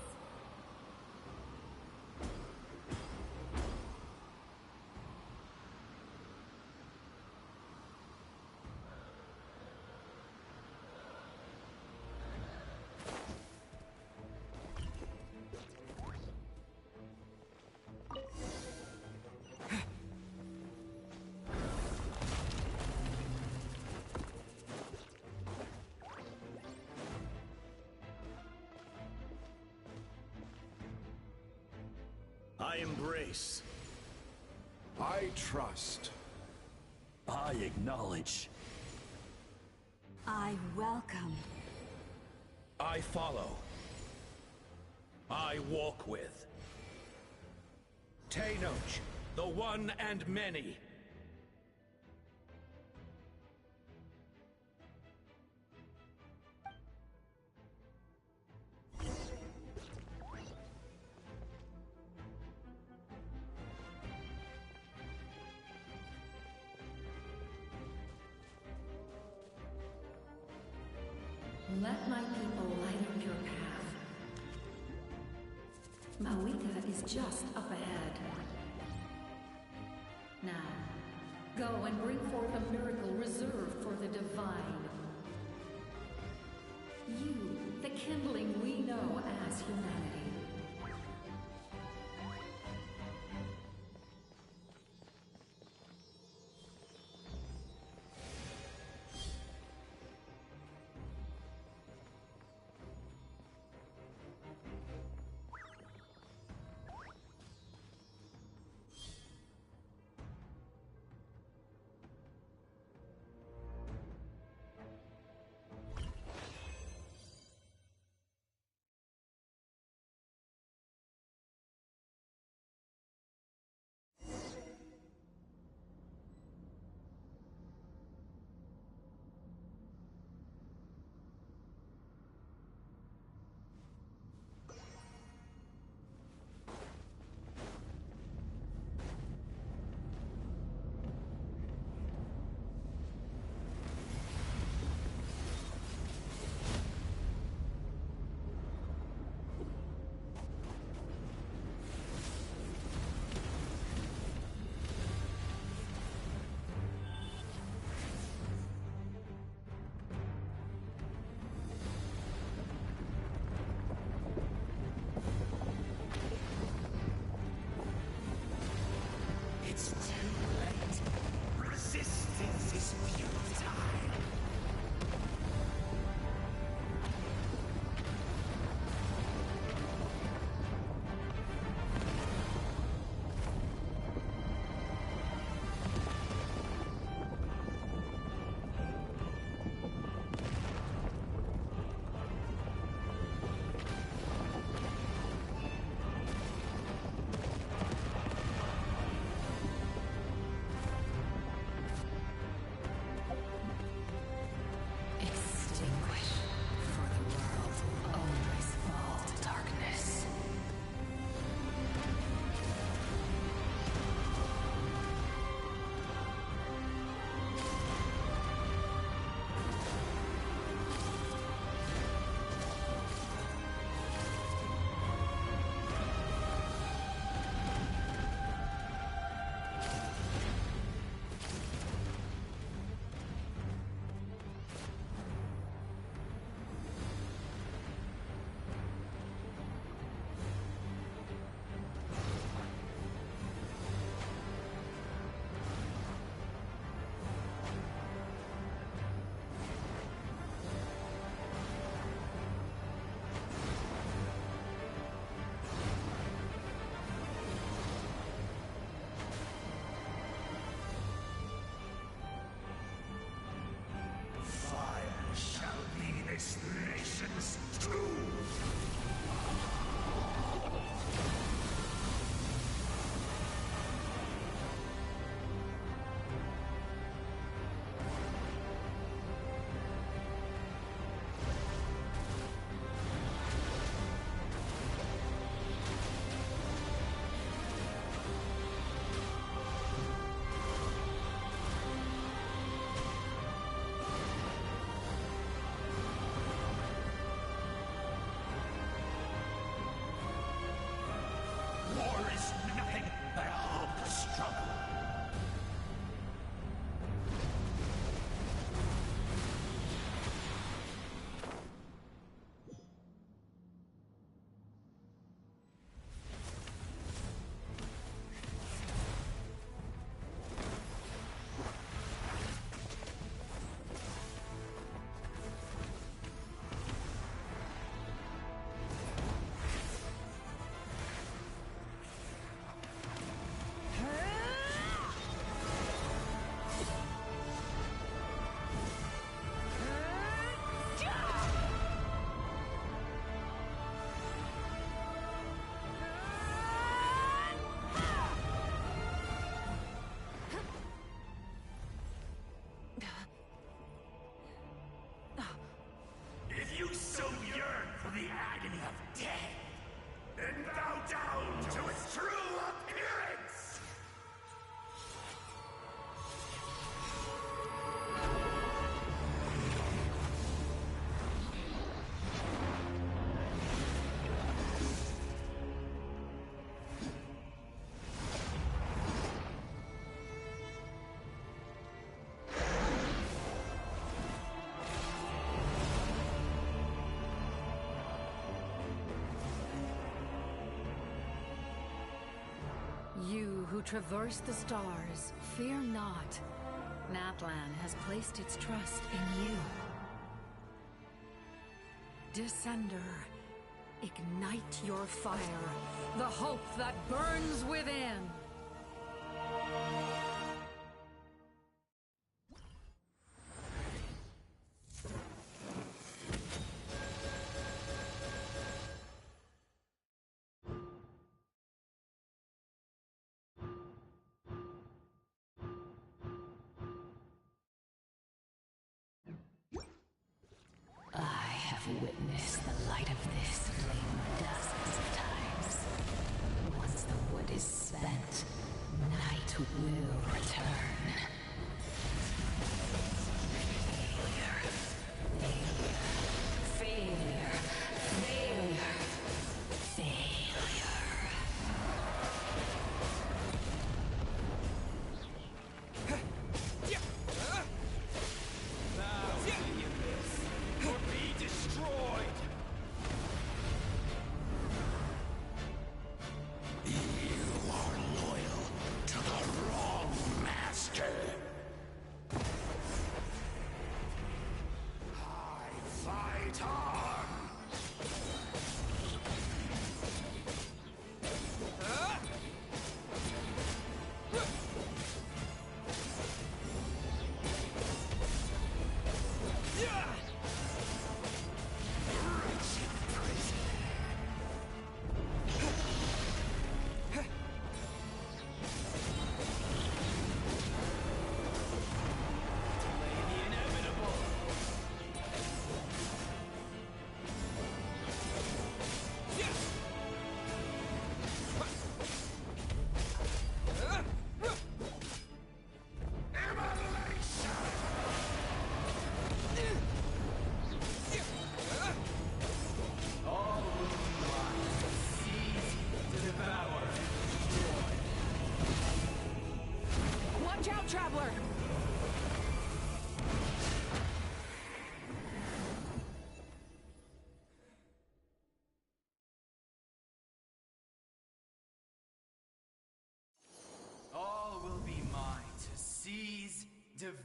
I embrace. I trust. I acknowledge. I welcome. I follow. I walk with. Tenoch, the one and many. Let my people light up your path. Mawika is just up ahead. Now, go and bring forth a miracle reserved for the divine. You, the kindling we know as humanity. is futile. This nation's tomb! War is nothing but a hopeless struggle. If you so yearn for the agony of death, then bow down to its true appearance! You who traverse the stars, fear not. Natlan has placed its trust in you. Descender, ignite your fire, the hope that burns within! Witness the light of this flame dozens of times. Once the wood is spent, night will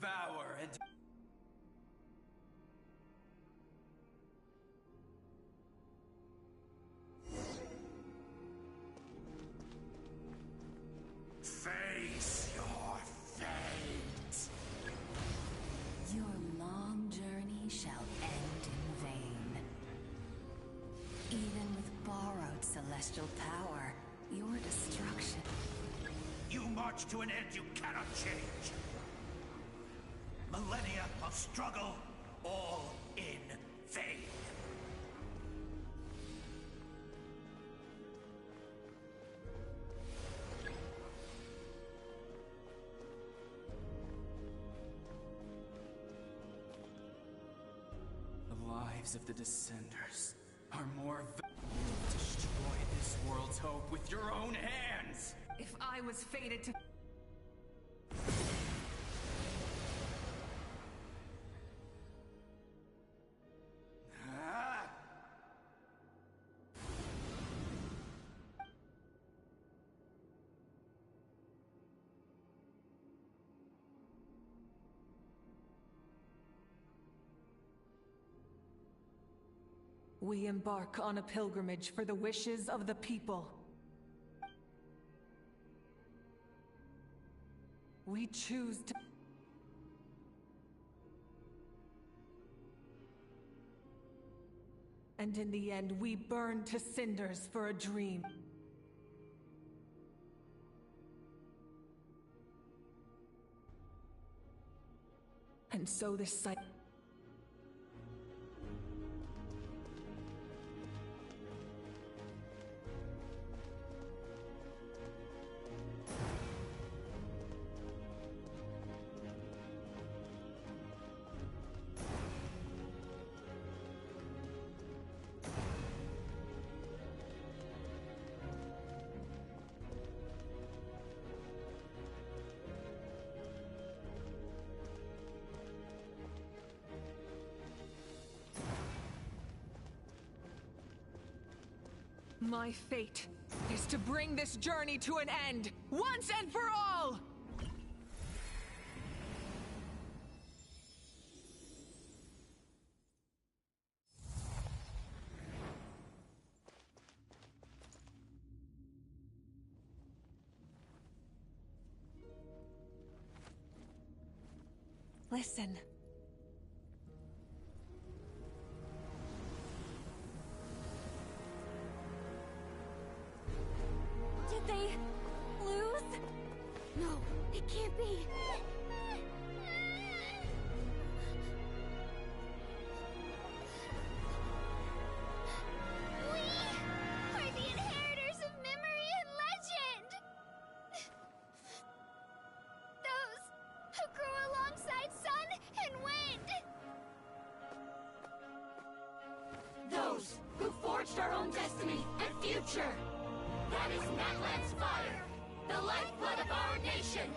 devour and... Face your fate. Your long journey shall end in vain. Even with borrowed celestial power, your destruction... You march to an end you cannot change. Millennia of struggle, all in vain. The lives of the Descenders are more valuable. Destroy this world's hope with your own hands! If I was fated to... We embark on a pilgrimage for the wishes of the people. We choose to... And in the end, we burn to cinders for a dream. And so this sight... My fate is to bring this journey to an end, once and for all! Listen. Did they lose? No, it can't be. We are the inheritors of memory and legend. Those who grew alongside sun and wind. Those who forged our own destiny and future. That is Natlan's fire, the lifeblood of our nation.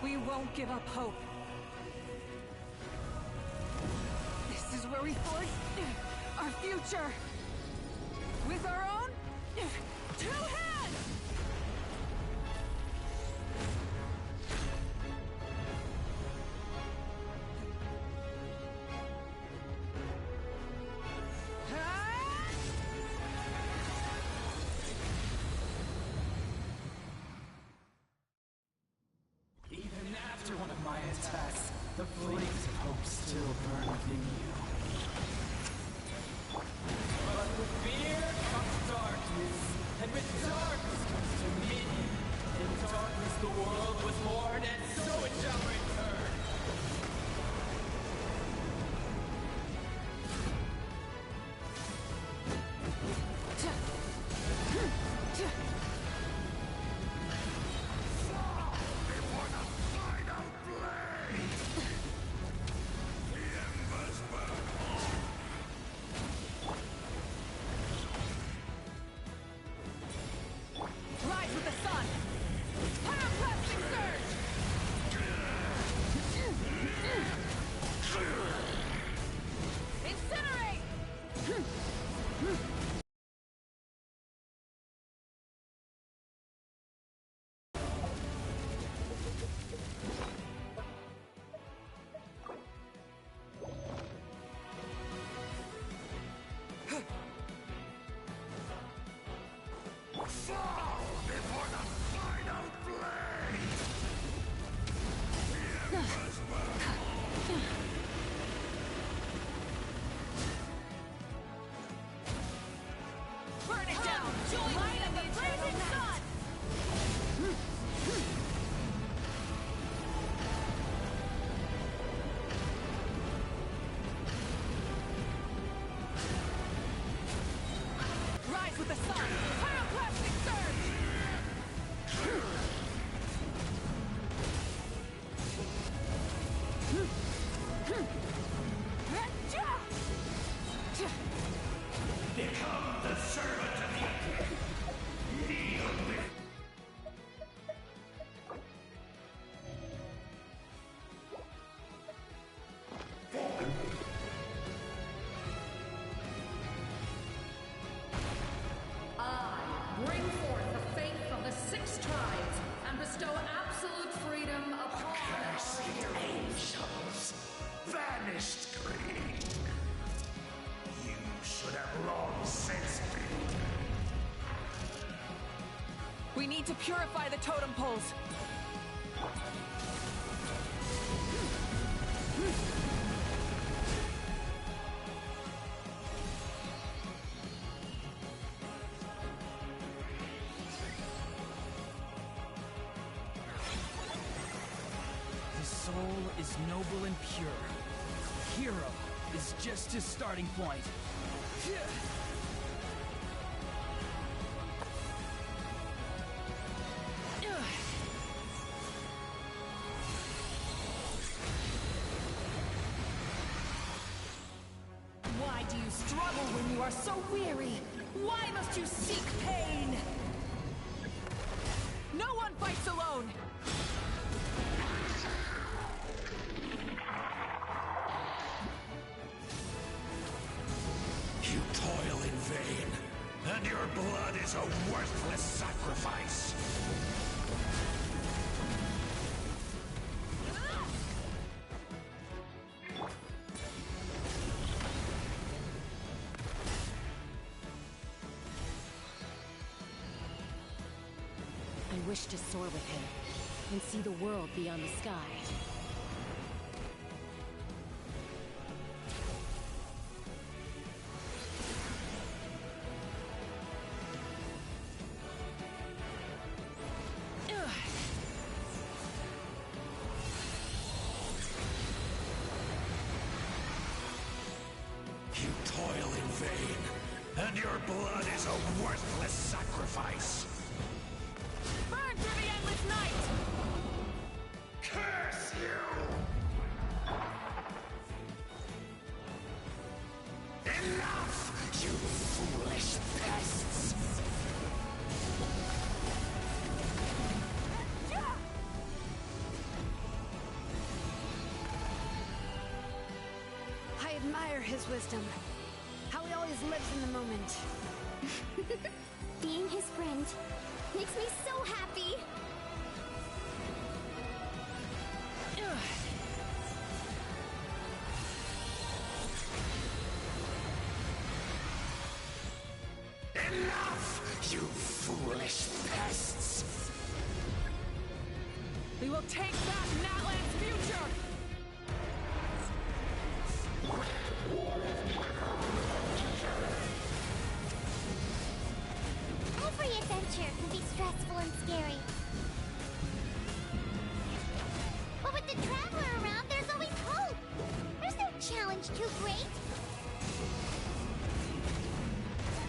We won't give up hope. This is where we forge our future. With our own 2 hands! Even after one of my attacks, the flames of hope still burn within you. But with fear comes darkness, and with darkness comes dominion. purify the totem poles. The soul is noble and pure. Hero is just his starting point. Why do you struggle when you are so weary? Why must you seek pain? No one fights alone! You toil in vain, and your blood is a worthless sacrifice. I wish to soar with him and see the world beyond the sky. You toil in vain, and your blood is a worthless sacrifice. Burn through the endless night! Curse you! Enough, you foolish pests! I admire his wisdom. How he always lives in the moment. Being his friend makes me so happy. Enough, you foolish pests! We will take back Natlan's future! Every adventure can be stressful and scary. But with the Traveler around, there's always hope. There's no challenge too great.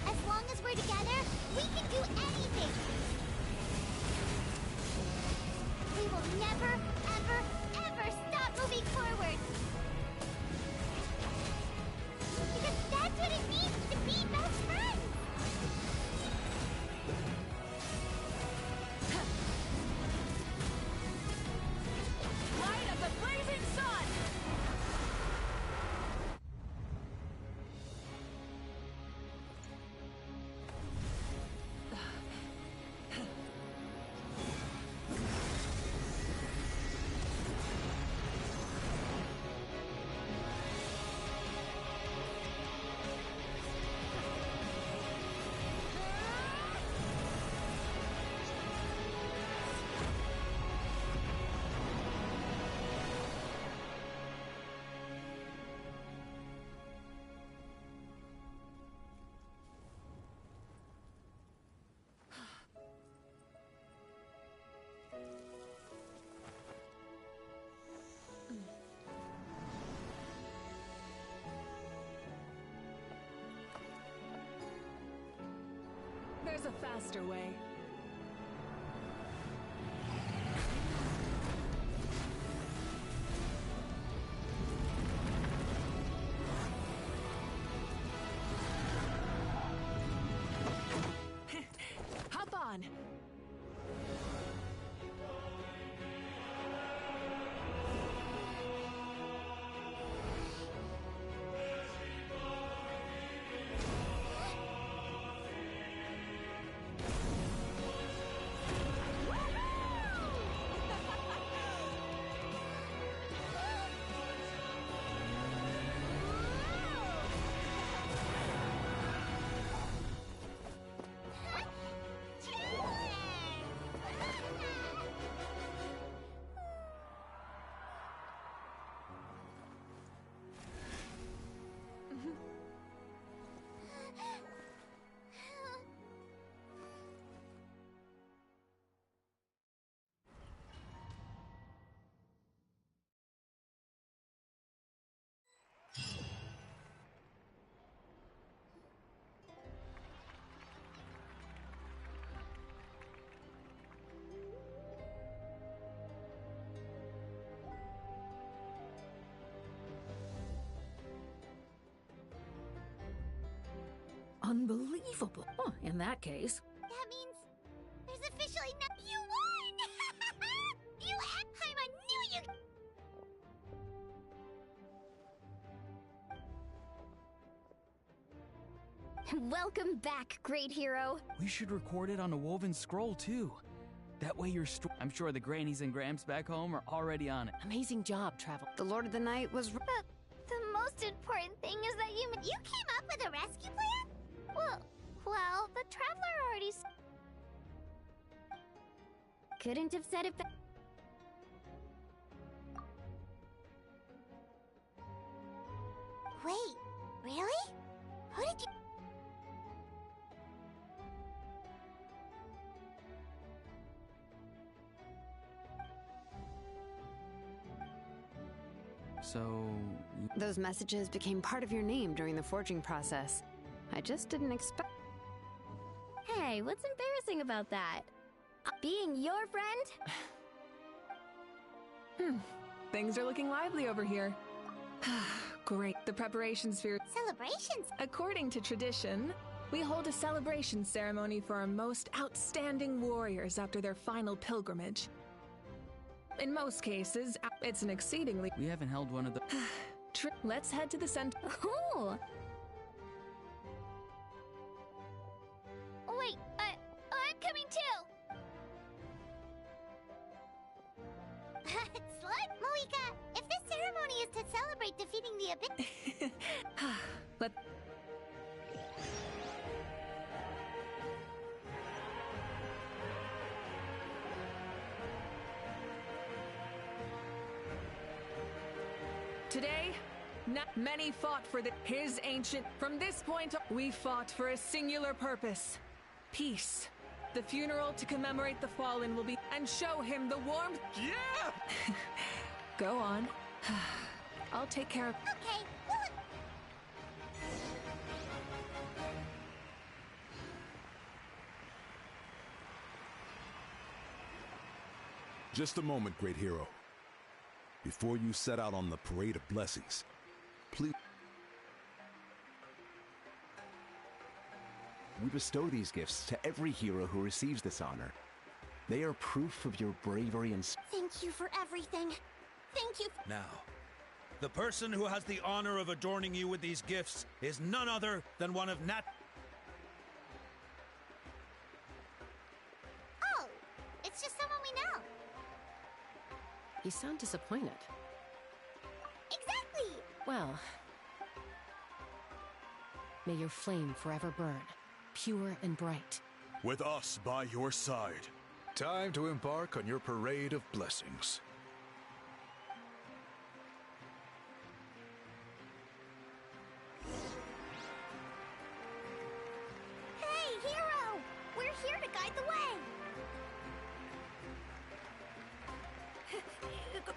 As long as we're together, we can do anything. We will never, ever, ever stop moving forward. Because that's what it means to be best friends. Light of the blazing sun! There's a faster way. Hop on! Unbelievable. Oh, in that case. That means there's officially no. You won! You I knew you. Welcome back, great hero. We should record it on a woven scroll, too. That way I'm sure the grannies and gramps back home are already on it. Amazing job, Travel. The Lord of the Night was... The most important thing is that you came up with a rescue plan? Well, the Traveler already... Couldn't have said it better. Wait, really? Who did you... So... Those messages became part of your name during the forging process. I just didn't expect... Hey, what's embarrassing about that? Being your friend? Things are looking lively over here. Great. The preparations for... Celebrations? According to tradition, we hold a celebration ceremony for our most outstanding warriors after their final pilgrimage. In most cases, it's an exceedingly... We haven't held one of the... Let's head to the center. Ooh. Wait, I'm coming too! Slut? Moika, if this ceremony is to celebrate defeating the Abyss... Let... Today, many fought for his ancient... From this point on, we fought for a singular purpose. Peace. The funeral to commemorate the fallen will be... And show him the warmth... Yeah! Go on. I'll take care of... Okay, Just a moment, great hero. Before you set out on the Parade of Blessings, please... We bestow these gifts to every hero who receives this honor. They are proof of your bravery and... Thank you for everything. Thank you. Now, the person who has the honor of adorning you with these gifts is none other than one of Nat... Oh, it's just someone we know. You sound disappointed. Exactly! Well, may your flame forever burn, pure and bright. With us by your side. Time to embark on your Parade of Blessings. Hey, hero! We're here to guide the way!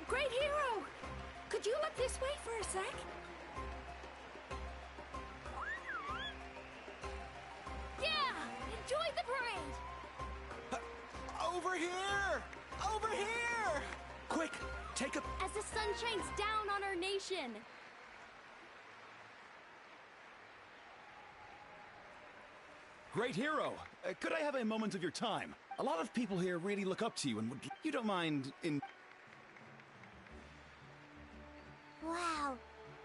Great hero! Could you look this way for a sec? Yeah! Enjoy the parade! Over here! Over here! Quick, take a... As the sun shines down on our nation! Great hero! Could I have a moment of your time? A lot of people here really look up to you and would... You don't mind in... Wow,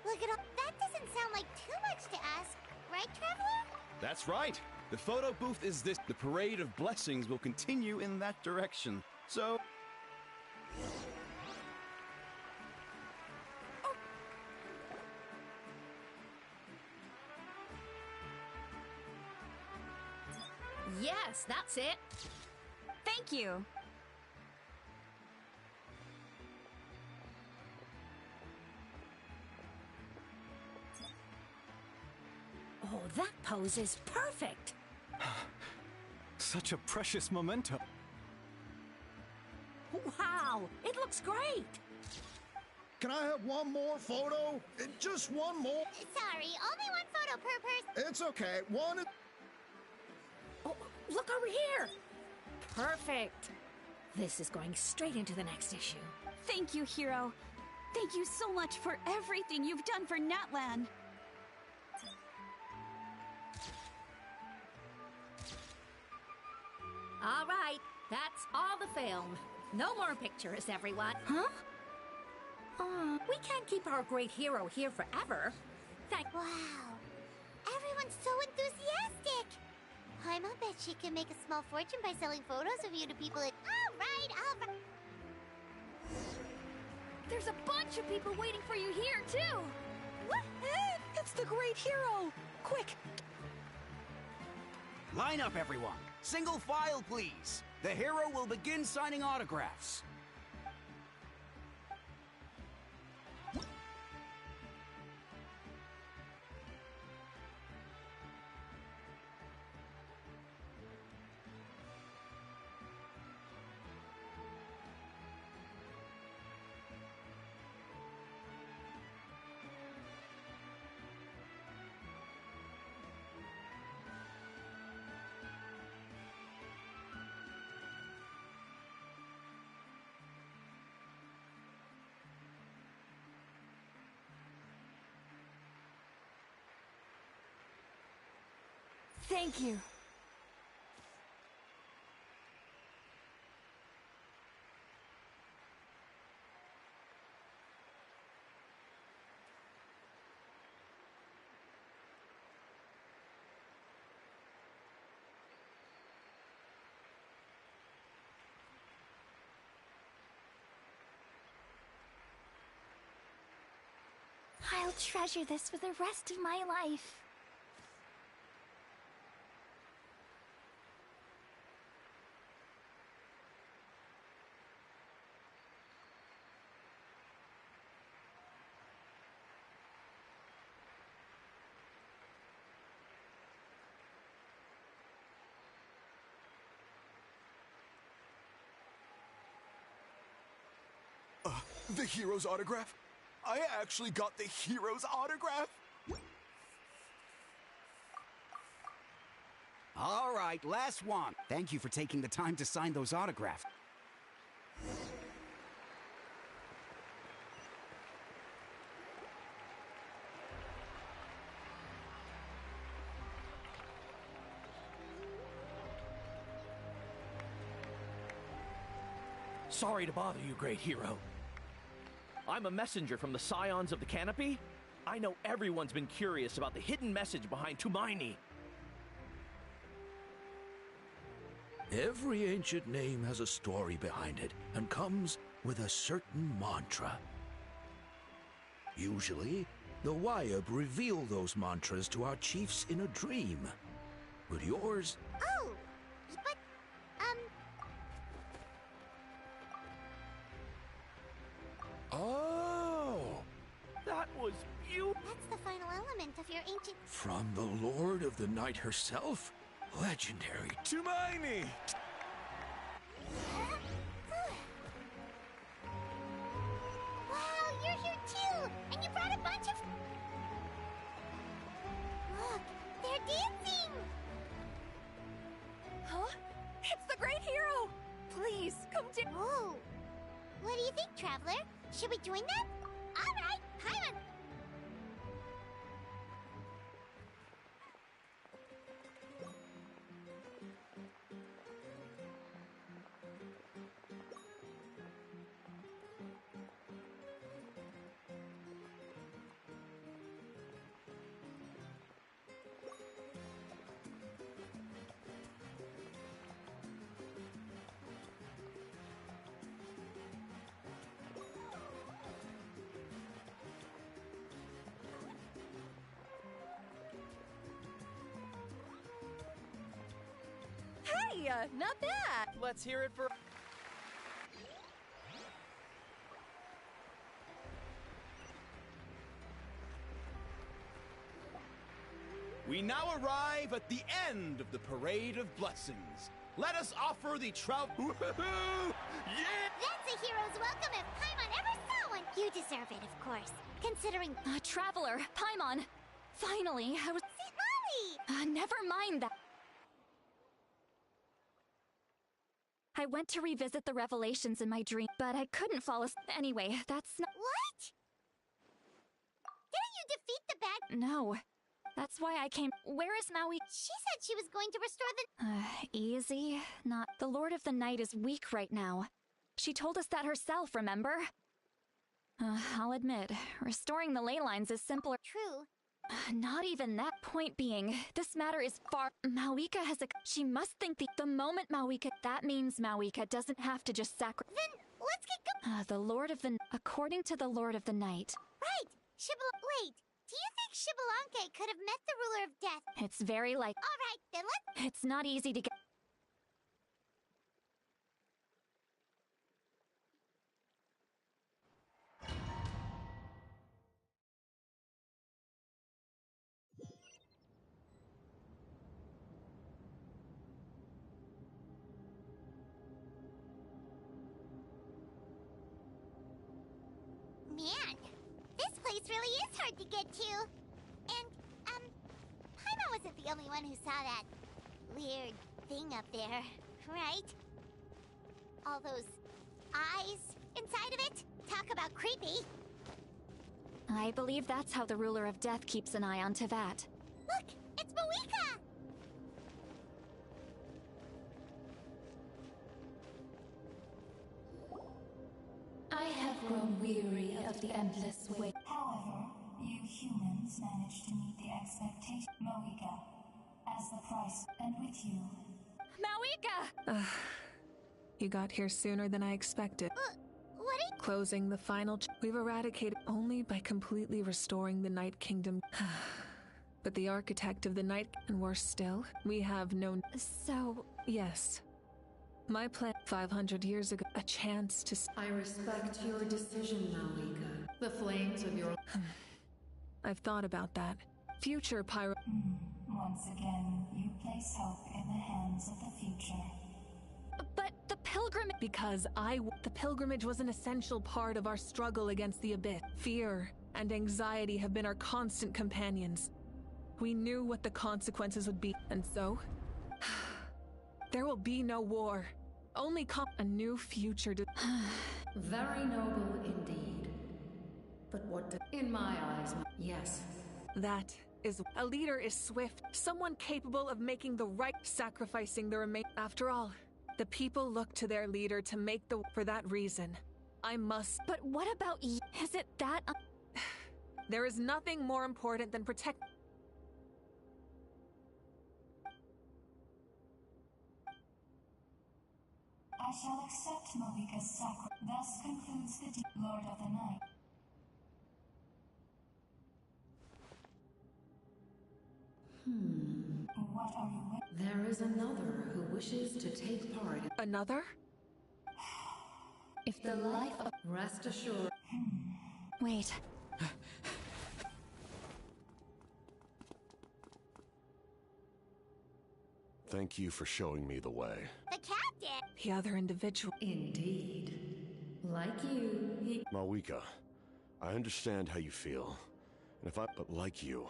look at all... That doesn't sound like too much to ask, right, Traveler? That's right! The photo booth is this. The Parade of Blessings will continue in that direction. So... Yes, that's it. Thank you! Oh, that pose is perfect. Such a precious memento. Wow, it looks great. Can I have one more photo? Just one more? Sorry, only one photo per person. It's okay. One... Oh, look over here. Perfect. This is going straight into the next issue. Thank you, hero. Thank you so much for everything you've done for Natlan. All right, that's all the film. No more pictures, everyone. Huh? We can't keep our great hero here forever. Wow. Everyone's so enthusiastic. Paimon bet she can make a small fortune by selling photos of you to people at... All right. There's a bunch of people waiting for you here, too! It's the great hero! Quick! Line up, everyone. Single file, please. The hero will begin signing autographs. Thank you. I'll treasure this for the rest of my life. The hero's autograph? I actually got the hero's autograph? All right, last one. Thank you for taking the time to sign those autographs. Sorry to bother you, great hero. I'm a messenger from the Scions of the Canopy. I know everyone's been curious about the hidden message behind Tumaini. Every ancient name has a story behind it and comes with a certain mantra. Usually, the Wayab reveal those mantras to our chiefs in a dream. But yours... Oh, but, Oh! That was you! That's the final element of your ancient... From the Lord of the Night herself? Legendary Tumaini! Wow, you're here too! And you brought a bunch of... Look, they're dancing! Huh? It's the great hero! Please, come to... Whoa! What do you think, Traveler? Should we join them? All right, Paimon! Hey, not bad! Let's hear it for... We now arrive at the end of the Parade of Blessings. Let us offer the trout... Woohoo! Yeah! That's a hero's welcome if Paimon ever saw one! You deserve it, of course. Considering... Traveler, Paimon. Finally, I was... Molly! Never mind that. I went to revisit the revelations in my dream, but I couldn't fall asleep. Anyway, that's not... What? Didn't you defeat the bad... No. That's why I came. Where is Maui? She said she was going to restore the... Easy. Not. The Lord of the Night is weak right now. She told us that herself, remember? I'll admit, restoring the ley lines is simpler. True. Not even that. Point being, this matter is far. Mawika has a. She must think the moment Mawika. That means Mawika doesn't have to just sacrifice. Then let's get going. The Lord of the. According to the Lord of the Night. Right. Wait. Do you think Xbalanque could have met the ruler of death? It's very like. All right, then let's. It's not easy to get. Man, this place really is hard to get to. And, Paimon wasn't the only one who saw that weird thing up there, right? All those eyes inside of it? Talk about creepy. I believe that's how the ruler of death keeps an eye on Teyvat. Look, it's Mawika! I have grown weary of the endless wait. However, you humans managed to meet the expectation. Mawika, as the price, and with you. Mawika! You got here sooner than I expected. What are you... Closing the final we've eradicated only by completely restoring the Night Kingdom. But the architect of the Night, and worse still, we have no... So... Yes. My plan 500 years ago, a chance to... I respect your decision, Mawika. The flames of your... I've thought about that. Future pyro... Once again, you place hope in the hands of the future. But the pilgrimage... Because the pilgrimage was an essential part of our struggle against the Abyss. Fear and anxiety have been our constant companions. We knew what the consequences would be, and so... There will be no war. Only a new future to... Very noble indeed. But what in my eyes, yes. That is... A leader is swift. Someone capable of making the right... Sacrificing the remain... After all, the people look to their leader to make the... For that reason, I must... But what about you? Is it that... There is nothing more important than protect... I shall accept Mawika's sacrifice. Thus concludes the Lord of the Night. What are you with? There is another who wishes to take part. Another? If the life of... Rest assured. Wait. Thank you for showing me the way. The captain! The other individual. Indeed. Like you, he... Mawika, I understand how you feel. And but like you,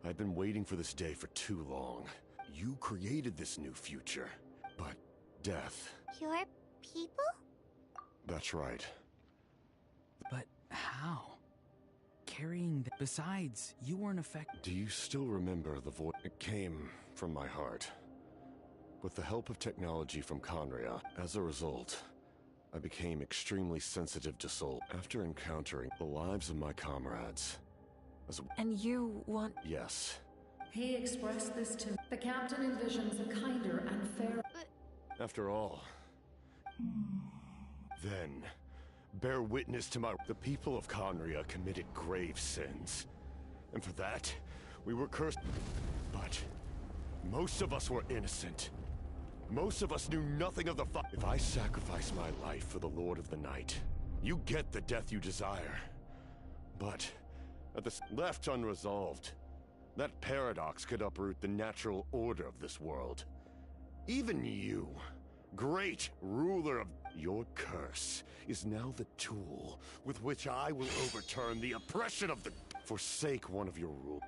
I've been waiting for this day for too long. You created this new future. But death... Your people? That's right. But how? Carrying the... Besides, you weren't affected. Do you still remember the voice? It came from my heart. With the help of technology from Khaenri'ah, as a result, I became extremely sensitive to soul. After encountering the lives of my comrades, And you want... Yes. He expressed this to... The captain envisions a kinder and fairer... After all, then, bear witness to the people of Khaenri'ah committed grave sins. And for that, we were cursed. But most of us were innocent. Most of us knew nothing of the If I sacrifice my life for the Lord of the Night, you get the death you desire. But, at the left unresolved, that paradox could uproot the natural order of this world. Even you, great ruler of... Your curse is now the tool with which I will overturn the oppression of the... Forsake one of your rules.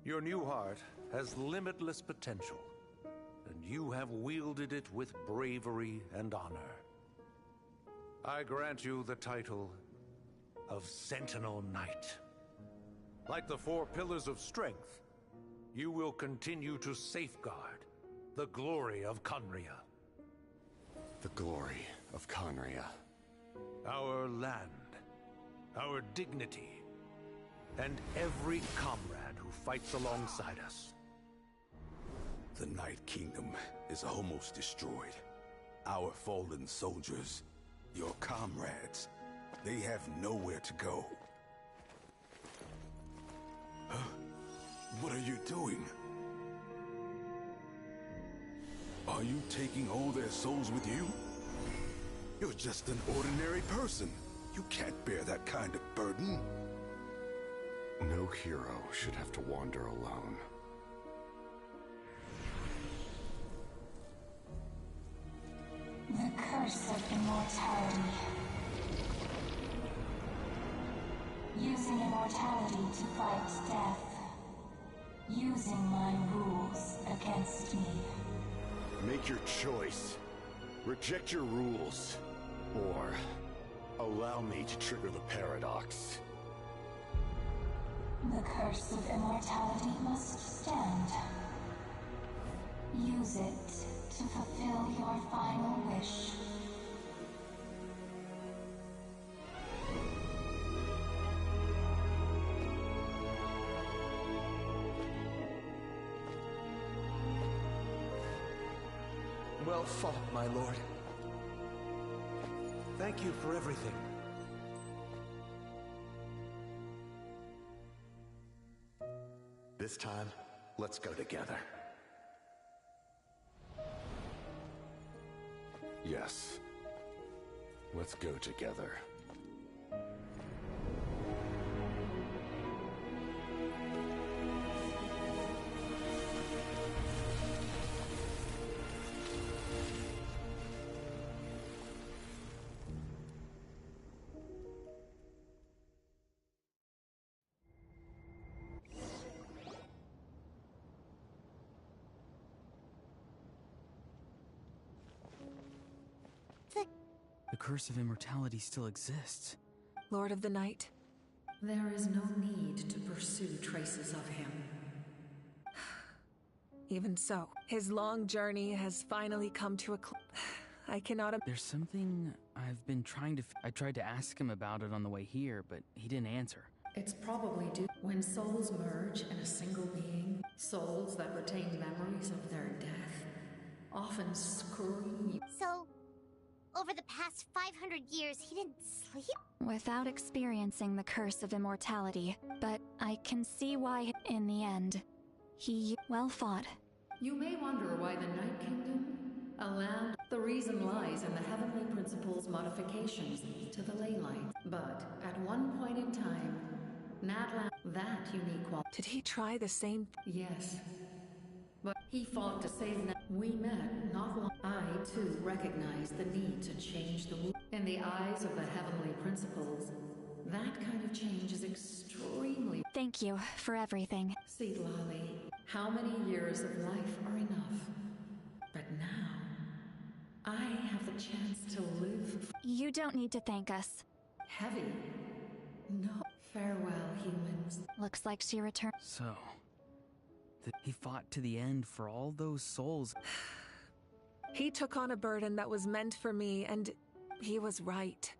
Your new heart has limitless potential, and you have wielded it with bravery and honor. I grant you the title of Sentinel Knight. Like the four pillars of strength, you will continue to safeguard the glory of Khaenri'ah. The glory of Khaenri'ah. Our land, our dignity, and every comrade who fights alongside us. The Night Kingdom is almost destroyed. Our fallen soldiers, your comrades, they have nowhere to go. Huh? What are you doing? Are you taking all their souls with you? You're just an ordinary person. You can't bear that kind of burden. No hero should have to wander alone. The curse of immortality. Using immortality to fight death. Using my rules against me. Make your choice. Reject your rules. Or allow me to trigger the paradox. The curse of immortality must stand. Use it to fulfill your final wish. Well fought, my lord. Thank you for everything. This time, let's go together. Yes. Let's go together. The Curse of Immortality still exists. Lord of the Night. There is no need to pursue traces of him. Even so, his long journey has finally come to a close. I cannot. There's something I've been trying to. I tried to ask him about it on the way here, but he didn't answer. It's probably due when souls merge in a single being, souls that retain memories of their death often scream. So, over the past 500 years, he didn't sleep? Without experiencing the curse of immortality, but I can see why, in the end, he well fought. You may wonder why the Night Kingdom, a land. The reason lies in the heavenly principle's modifications to the ley lines. But at one point in time, Natlan, that unique one. Did he try the same? Yes. But he fought to save We met not long. I, too, recognized the need to change the world. In the eyes of the heavenly principles, that kind of change is extremely... Thank you for everything. See, Lolly, how many years of life are enough? But now, I have the chance to live... You don't need to thank us. Heavy? No. Farewell, humans. Looks like she returned. So... he fought to the end for all those souls. He took on a burden that was meant for me, and he was right.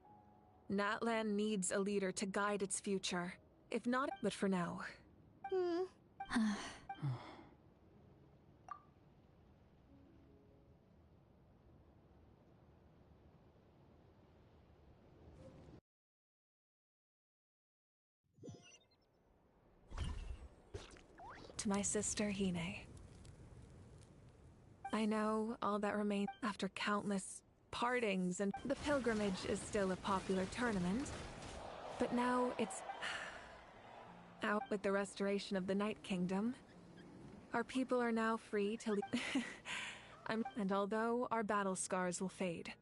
Natlan needs a leader to guide its future. If not, but for now. To my sister, Hine. I know all that remains after countless partings, and the pilgrimage is still a popular tournament. But now it's out with the restoration of the Night Kingdom. Our people are now free to leave. And although our battle scars will fade,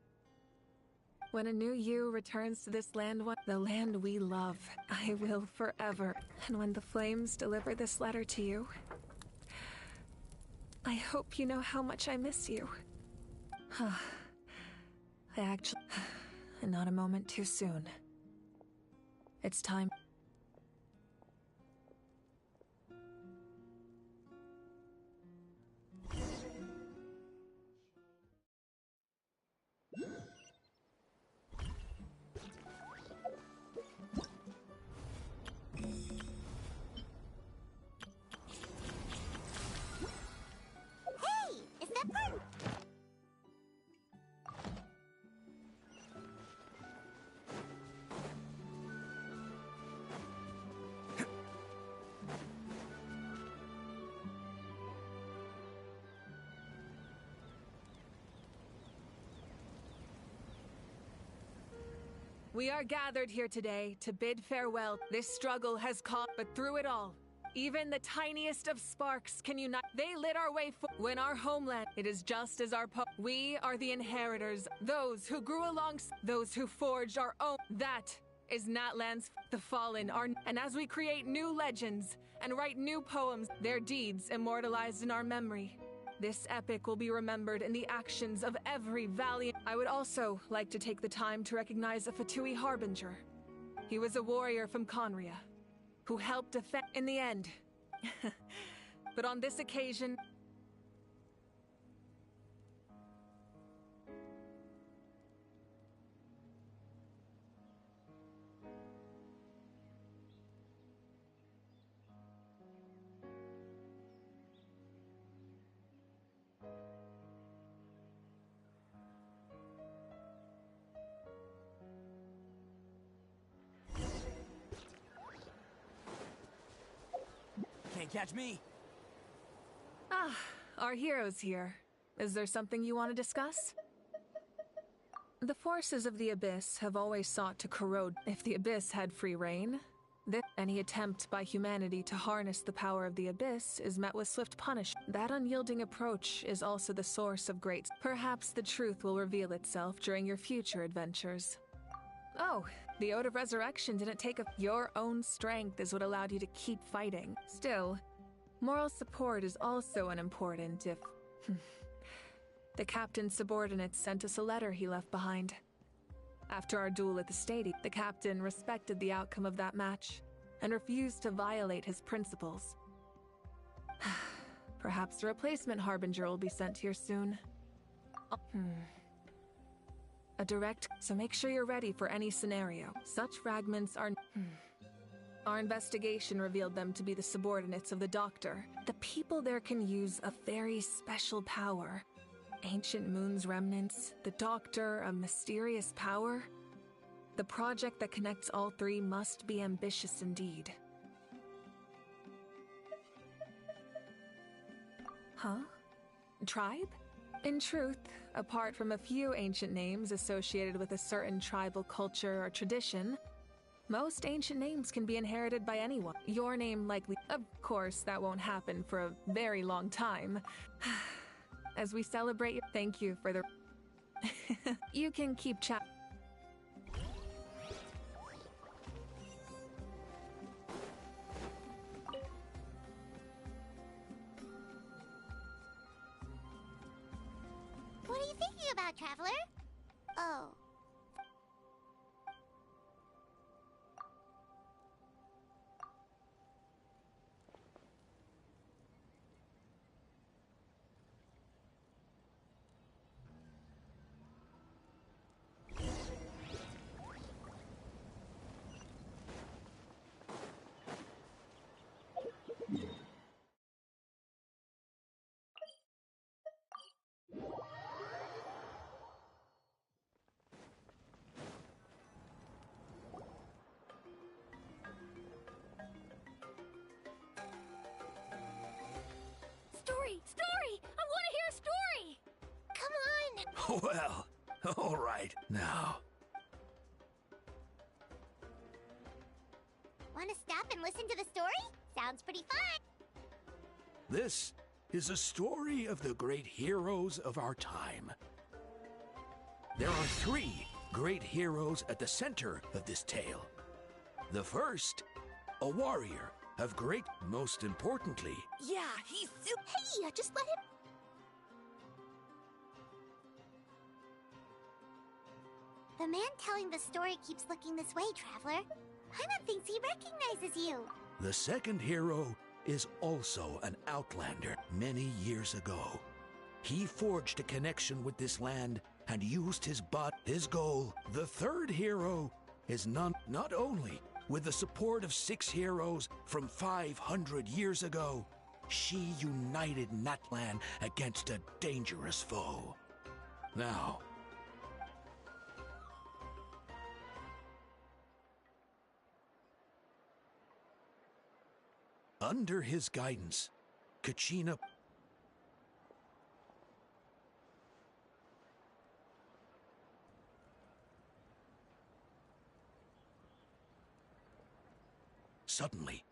when a new you returns to this land, the land we love, I will forever. And when the flames deliver this letter to you, I hope you know how much I miss you. I actually... Not a moment too soon. It's time. Hey, is that part? We are gathered here today to bid farewell. This struggle has caused, but through it all, even the tiniest of sparks can unite. They lit our way when our homeland. It is just as our we are the inheritors, those who grew along, those who forged our own. That is Natlan's the fallen are, and as we create new legends and write new poems, their deeds immortalized in our memory. This epic will be remembered in the actions of every valiant. I would also like to take the time to recognize a Fatui Harbinger. He was a warrior from Conria, who helped defend in the end. But on this occasion, Can't catch me. Our hero's here. Is there something you want to discuss? The forces of the Abyss have always sought to corrode. If the Abyss had free reign, any attempt by humanity to harness the power of the Abyss is met with swift punishment. That unyielding approach is also the source of great. Perhaps the truth will reveal itself during your future adventures. Oh, the Ode of Resurrection didn't take your own strength is what allowed you to keep fighting. Still, moral support is also unimportant if... The captain's subordinates sent us a letter he left behind. After our duel at the stadium, the captain respected the outcome of that match and refused to violate his principles. Perhaps a replacement Harbinger will be sent here soon. A direct, so make sure you're ready for any scenario. Such fragments are... Our investigation revealed them to be the subordinates of the Doctor. The people there can use a very special power. Ancient Moon's remnants, the Doctor, a mysterious power. The project that connects all three must be ambitious indeed. Huh? Tribe? In truth, apart from a few ancient names associated with a certain tribal culture or tradition, most ancient names can be inherited by anyone. Your name likely... Of course, that won't happen for a very long time. As we celebrate you, thank you for the... You can keep chat... What are you thinking about, Traveler? Oh. Story! I want to hear a story! Come on! Well, all right, now. Want to stop and listen to the story? Sounds pretty fun! This is a story of the great heroes of our time. There are 3 great heroes at the center of this tale. The first, a warrior of great, most importantly... Yeah, he's super... Hey, just let him... The man telling the story keeps looking this way, Traveler. Paimon thinks he recognizes you. The second hero is also an outlander many years ago. He forged a connection with this land and used his his goal. The third hero is not only with the support of 6 heroes from 500 years ago, she united Natlan against a dangerous foe. Now, under his guidance, Kachina Suddenly,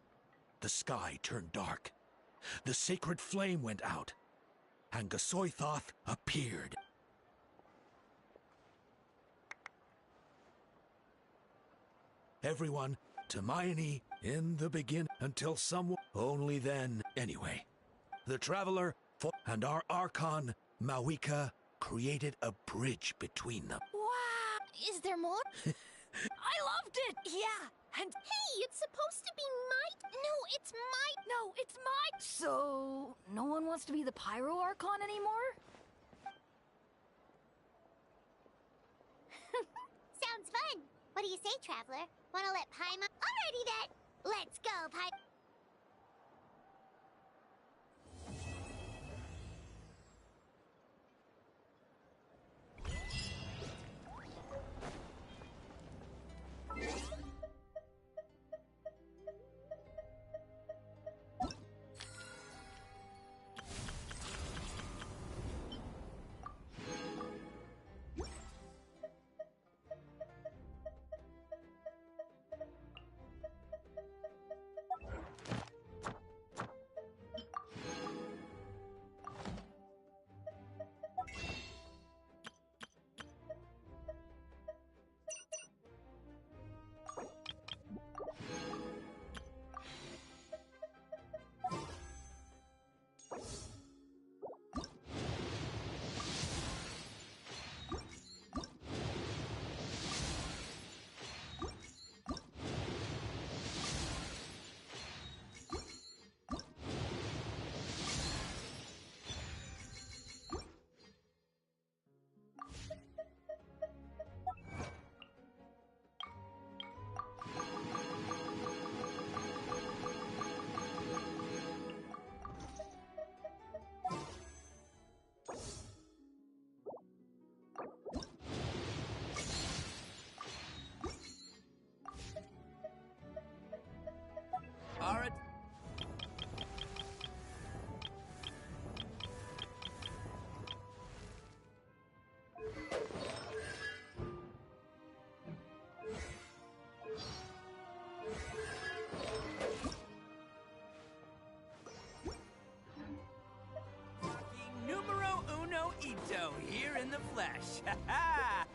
the sky turned dark. The sacred flame went out, and Gasoithoth appeared. Everyone, Hermione, in the begin until someone, only then, anyway. The Traveler and our Archon, Mawika, created a bridge between them. Wow! Is there more? I loved it! Yeah! And hey, it's supposed to be my... No, it's my... No, it's my... So, no one wants to be the Pyro Archon anymore? Sounds fun. What do you say, Traveler? Wanna let Paimon... Alrighty then! Let's go, Paimon. Alright. Numero uno Ito here in the flesh. Ha ha!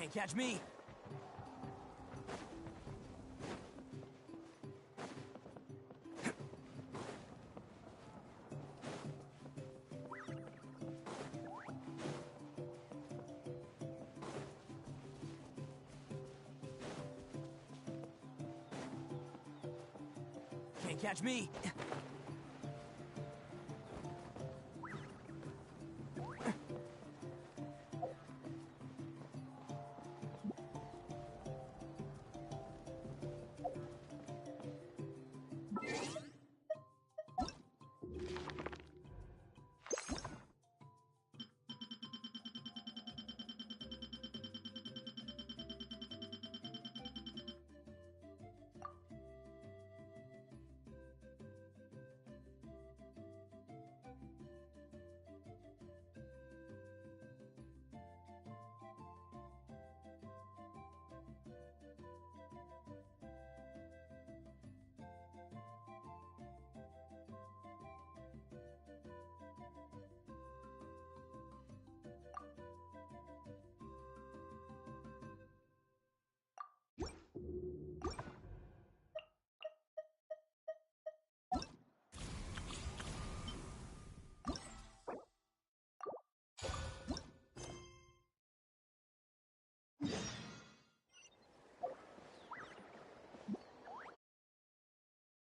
Can't catch me. Can't catch me.